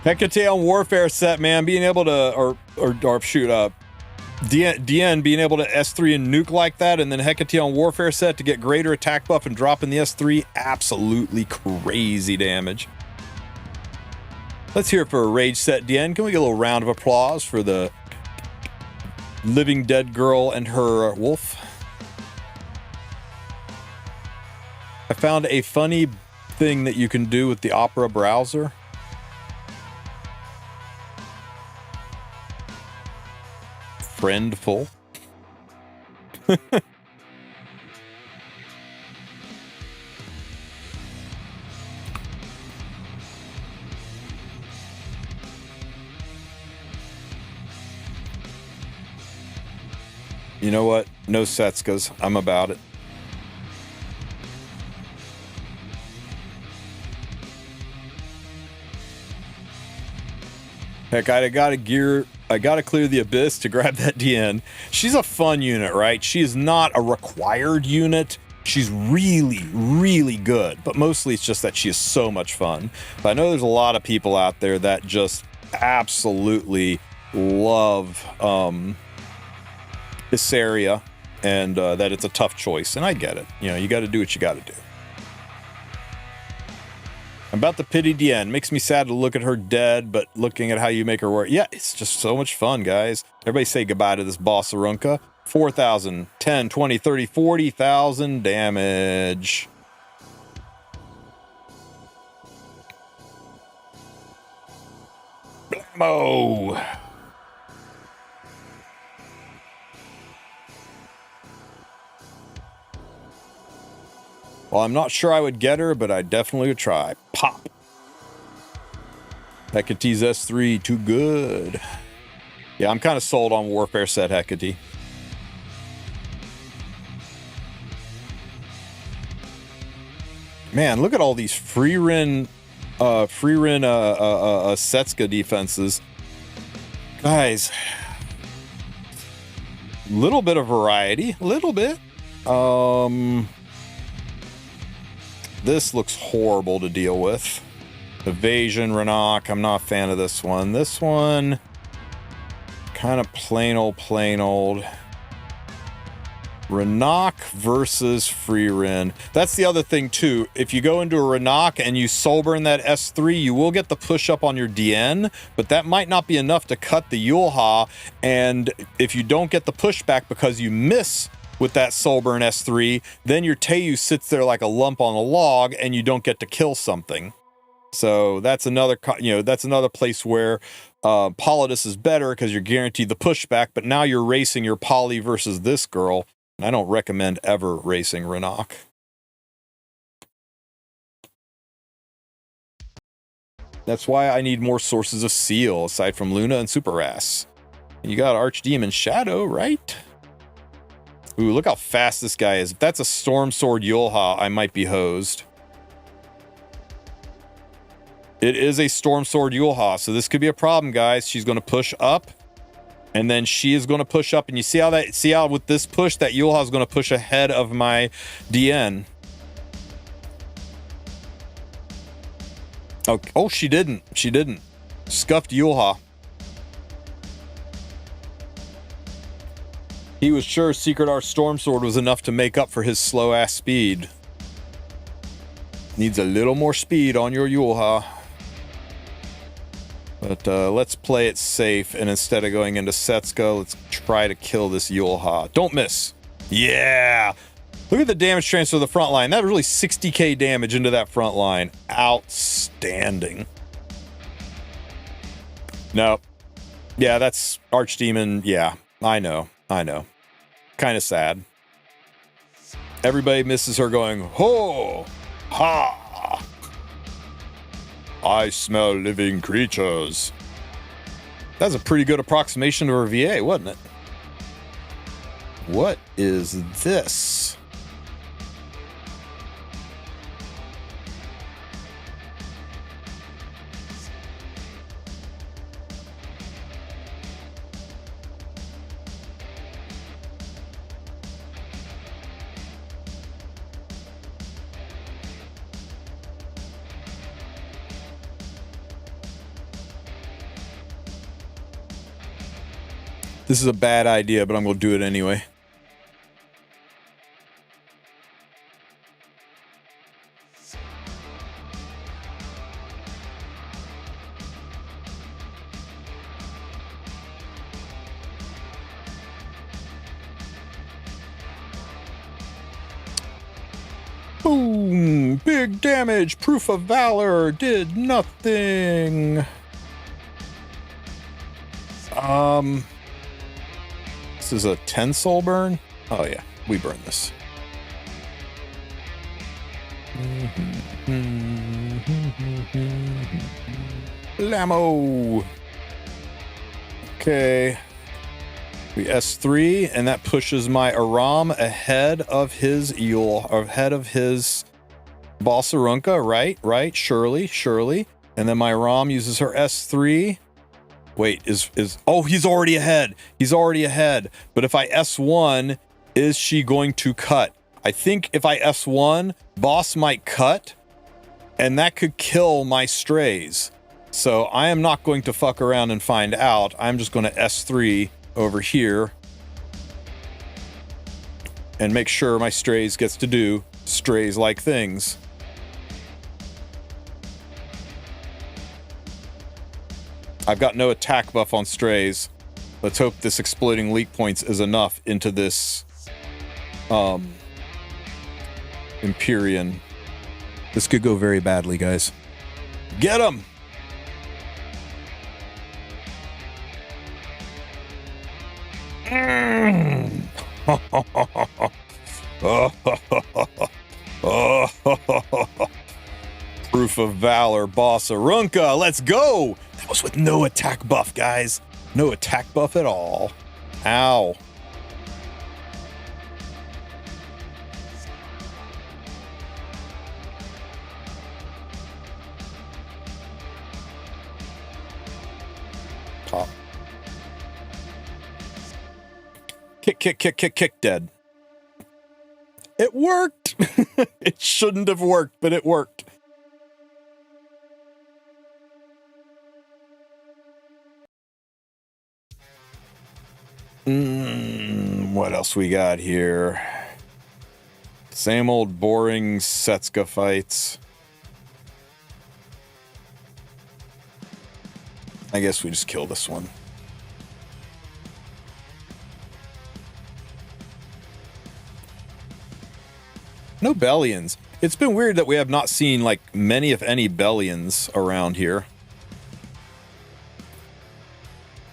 Hecate on Warfare set, man. Being able to, DN being able to S3 and nuke like that, and then Hecate on Warfare set to get greater attack buff and drop in the S3. Absolutely crazy damage. Let's hear it for a Rage set DN. Can we get a little round of applause for the living dead girl and her wolf? I found a funny thing that you can do with the Opera browser. Friendful. You know what? No Setskas. I'm about it. Heck, I gotta clear the Abyss to grab that DN. She's a fun unit, right? She is not a required unit. She's really, really good, but mostly it's just that she is so much fun. But I know there's a lot of people out there that just absolutely love Issaria and that it's a tough choice, and I get it. You know, you got to do what you got to do. I'm about to pity Diane. Makes me sad to look at her dead, but looking at how you make her work. Yeah, it's just so much fun, guys. Everybody say goodbye to this Bossarunka. 4,000, 10, 20, 30, 40,000 damage. Blammo! Well, I'm not sure I would get her, but I definitely would try. Pop. Hecate's S3, too good. Yeah, I'm kind of sold on Warfare set Hecate. Man, look at all these free-rin Setska defenses. Guys. Little bit of variety. Little bit. This looks horrible to deal with. Evasion, Renok. I'm not a fan of this one. This one, kind of plain old. Renok versus Freerin. That's the other thing too. If you go into a Renok and you soul burn that S3, you will get the push up on your DN, but that might not be enough to cut the Yulha. And if you don't get the pushback because you miss with that Soulburn S3, then your Teu sits there like a lump on a log and you don't get to kill something. So that's another, that's another place where Polydus is better because you're guaranteed the pushback, but now you're racing your Poly versus this girl. And I don't recommend ever racing Renok. That's why I need more sources of Seal aside from Luna and Super Ras. You got Archdemon Shadow, right? Ooh, look how fast this guy is. If that's a Storm Sword Yulha, I might be hosed. It is a Storm Sword Yulha, so this could be a problem, guys. She's going to push up, and then she is going to push up, and you see how with this push, that Yulha is going to push ahead of my DN. Oh, she didn't. She didn't. Scuffed Yulha. He was sure Secret Art Storm Sword was enough to make up for his slow-ass speed. Needs a little more speed on your Yulha. But let's play it safe, and instead of going into Setska, let's try to kill this Yulha. Don't miss. Yeah! Look at the damage transfer to the front line. That was really 60k damage into that front line. Outstanding. No. Yeah, that's Archdemon. Yeah, I know. Kind of sad. Everybody misses her going, ho! Ha! I smell living creatures. That's a pretty good approximation to her VA, wasn't it? What is this? This is a bad idea, but I'm going to do it anyway. Boom! Big damage! Proof of Valor! Did nothing! This is a 10 soul burn? Oh yeah, we burn this. Lamo! Okay. We S3, and that pushes my Aram ahead of his Bossarunka, right? Surely. And then my Aram uses her S3. Wait, oh, he's already ahead. But if I S1, is she going to cut? I think if I S1, Boss might cut, and that could kill my strays. So I am not going to fuck around and find out. I'm just going to S3 over here. and make sure my strays gets to do strays-like things. I've got no attack buff on strays. Let's hope this exploding leak points is enough into this Empyrean. This could go very badly, guys. Get him! Proof of valor, Boss Arunca. Let's go! That was with no attack buff, guys. No attack buff at all. Ow. Pop. Kick, dead. It worked! It shouldn't have worked, but it worked. What else we got here? Same old boring Setska fights. I guess we just kill this one. No Bellions. It's been weird that we have not seen, like, many, if any, Bellions around here.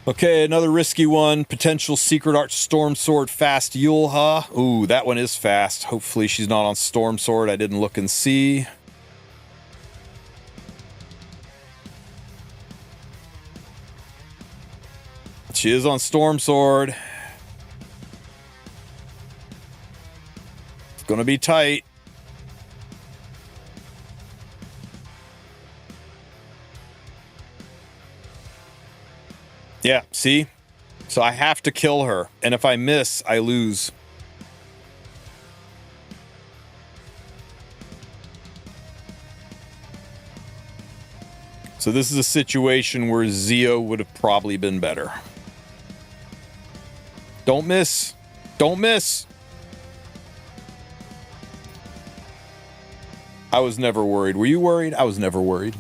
Okay, another risky one. Potential Secret Arch Storm Sword fast Yulha. Ooh, that one is fast. Hopefully she's not on Storm Sword. I didn't look and see. She is on Storm Sword. It's gonna be tight. Yeah, see? So I have to kill her. And if I miss, I lose. So this is a situation where Zeo would have probably been better. Don't miss. Don't miss. I was never worried. Were you worried? I was never worried.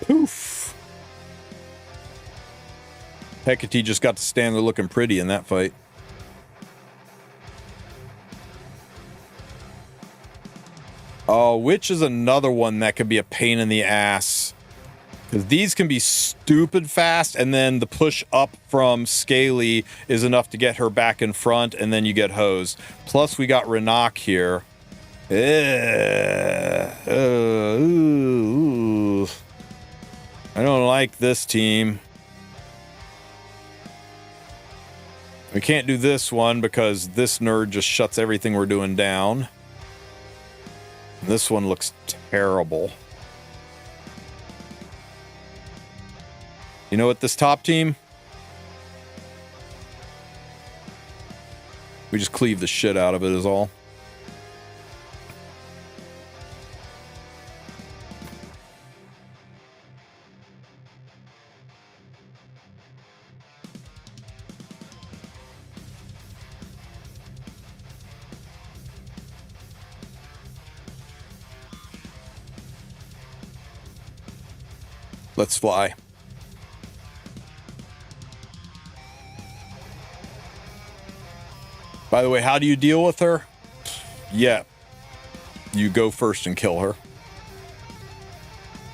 Poof. Hecate just got to stand there looking pretty in that fight. Oh, which is another one that could be a pain in the ass. Because these can be stupid fast, and then the push up from Scaly is enough to get her back in front, and then you get hosed. Plus, we got Renak here. Ooh. I don't like this team. We can't do this one because this nerd just shuts everything we're doing down. This one looks terrible. You know what, this top team? We just cleave the shit out of it is all. Let's fly. By the way, how do you deal with her? Yeah. You go first and kill her.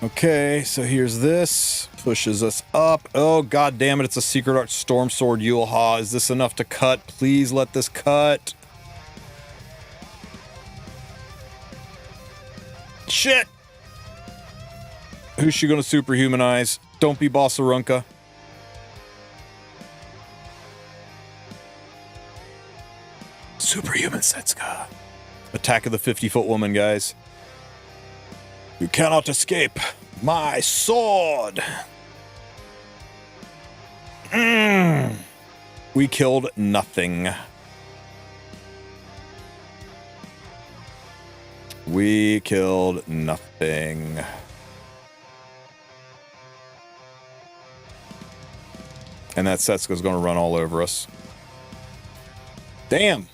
Okay, so here's this. Pushes us up. Oh, god damn it, it's a Secret Arch Storm Sword Yulha. Is this enough to cut? Please let this cut. Shit! Who's she gonna superhumanize? Don't be Boss Arunca. Superhuman Setska. Attack of the 50-foot woman, guys. You cannot escape my sword. We killed nothing. We killed nothing. And that Setsuka's going to run all over us. Damn.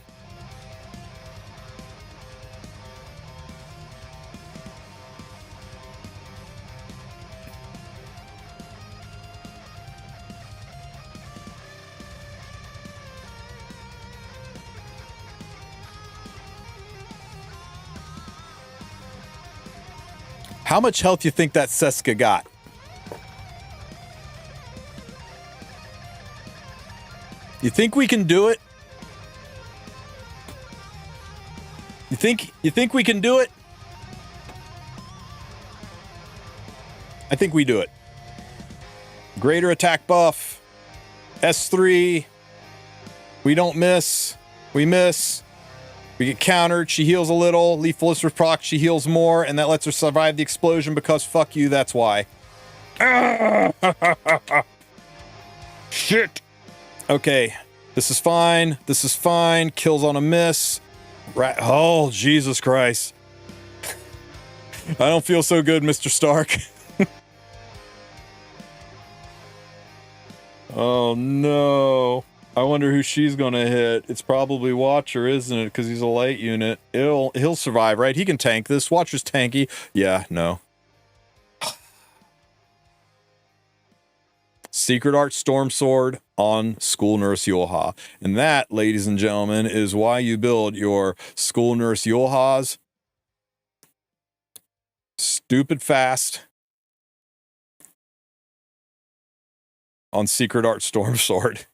How much health you think that Setsuka got? You think we can do it? You think we can do it? I think we do it. Greater attack buff. S3. We don't miss. We miss. We get countered. She heals a little. Lethal Blister proc. She heals more, and that lets her survive the explosion because fuck you. That's why. Shit. Okay. This is fine. This is fine. Kills on a miss. Oh, Jesus Christ. I don't feel so good, Mr. Stark. Oh, no. I wonder who she's gonna hit. It's probably Watcher, isn't it? Because he's a light unit. He'll survive, right? He can tank this. Watcher's tanky. Yeah, no. Secret Art Storm Sword on School Nurse Yulha. And that, ladies and gentlemen, is why you build your School Nurse Yulhas. Stupid fast. On Secret Art Storm Sword.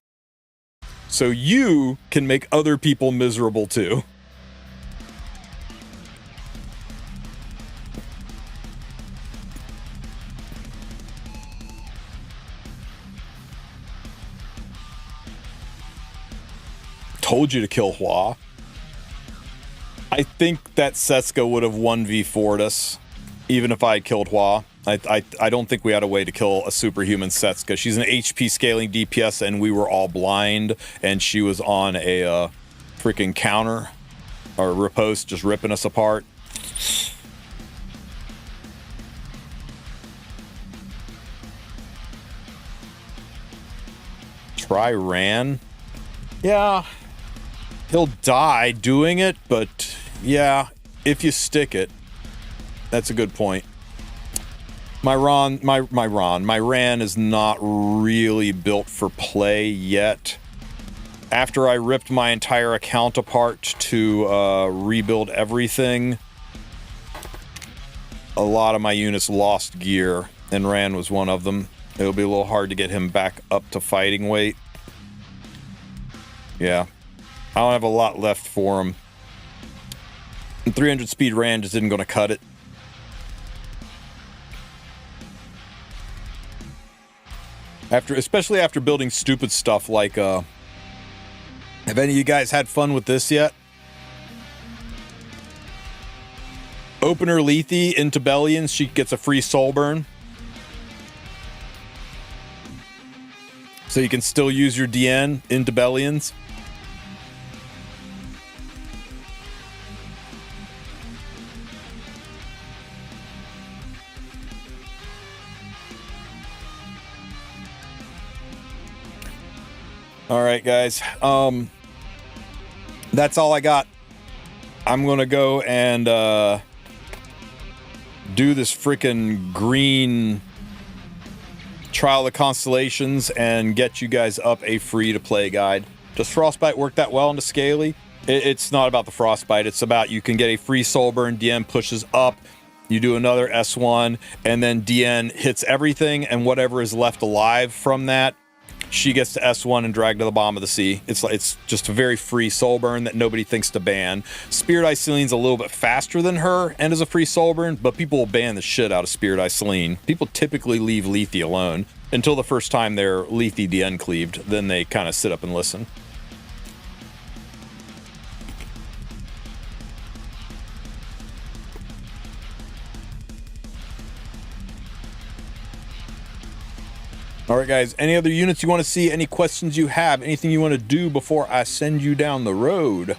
So you can make other people miserable too. Told you to kill Hua. I think that Setsuka would have 1v4'd us, even if I had killed Hua. I don't think we had a way to kill a superhuman Setsuka. She's an HP scaling DPS, and we were all blind, and she was on a freaking counter or riposte, just ripping us apart. Try Ran. Yeah, he'll die doing it, but yeah, if you stick it, that's a good point. My Ran is not really built for play yet. After I ripped my entire account apart to rebuild everything, a lot of my units lost gear, and Ran was one of them. It'll be a little hard to get him back up to fighting weight. Yeah, I don't have a lot left for him. And 300 speed Ran just isn't going to cut it. Especially after building stupid stuff like, have any of you guys had fun with this yet? Opener Lethe into Bellions, she gets a free soul burn. So you can still use your DN into Bellions. All right, guys. That's all I got. I'm gonna go and do this freaking green Trial of the Constellations and get you guys up a free-to-play guide. Does Frostbite work that well into Scaly? It's not about the Frostbite. It's about you can get a free soul burn. DN pushes up. You do another S1, and then DN hits everything, and whatever is left alive from that, she gets to S1 and drag to the bottom of the sea. It's just a very free soul burn that nobody thinks to ban. Spirit Iceline's a little bit faster than her and is a free soul burn, but people will ban the shit out of Spirit Iceline. People typically leave Lethe alone until the first time they're Lethe DN cleaved. Then they kind of sit up and listen. All right, guys, any other units you want to see, any questions you have, anything you want to do before I send you down the road?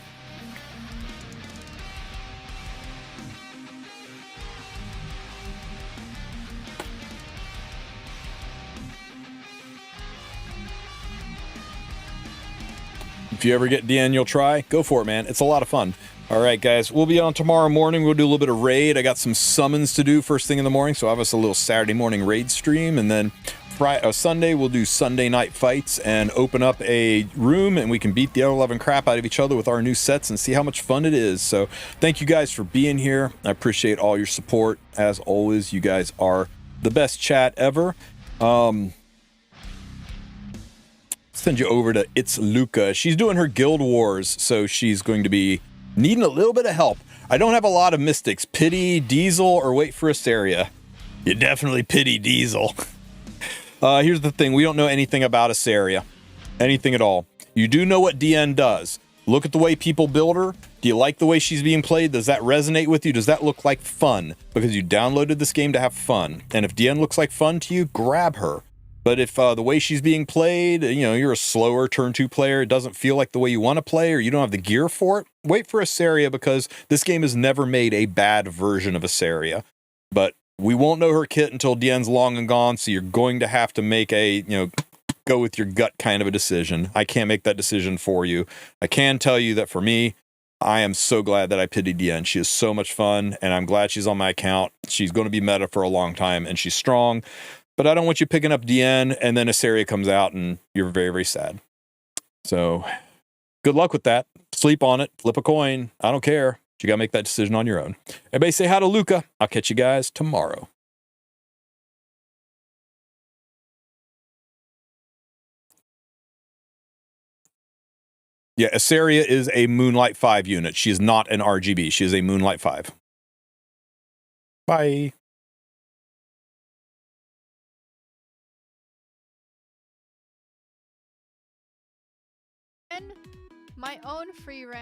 If you ever get DN, you'll try. Go for it, man. It's a lot of fun. All right, guys. We'll be on tomorrow morning. We'll do a little bit of raid. I got some summons to do first thing in the morning, so I'll have us a little Saturday morning raid stream, and then Sunday we'll do Sunday night fights and open up a room, and we can beat the other 11 crap out of each other with our new sets and see how much fun it is. So thank you guys for being here. I appreciate all your support. As always, you guys are the best chat ever. Send you over to It's Luca. She's doing her guild wars, so she's going to be needing a little bit of help. I don't have a lot of mystics. Pity Diesel or wait for Asteria. You definitely pity Diesel. Here's the thing. We don't know anything about Asteria. Anything at all. You do know what DN does. Look at the way people build her. Do you like the way she's being played? Does that resonate with you? Does that look like fun? Because you downloaded this game to have fun. And if DN looks like fun to you, grab her. But if the way she's being played, you know, you're a slower turn 2 player, it doesn't feel like the way you want to play, or you don't have the gear for it, wait for Asteria, because this game has never made a bad version of Asteria. But we won't know her kit until DN's long and gone, so you're going to have to make a, you know, go with your gut kind of a decision. I can't make that decision for you. I can tell you that for me, I am so glad that I pitied DN. She is so much fun, and I'm glad she's on my account. She's going to be meta for a long time, and she's strong. But I don't want you picking up DN and then Asteria comes out and you're very, very sad. So good luck with that. Sleep on it. Flip a coin. I don't care. You got to make that decision on your own. Everybody say hi to Luca. I'll catch you guys tomorrow. Yeah, Asteria is a Moonlight 5 unit. She is not an RGB. She is a Moonlight 5. Bye. My own free rant.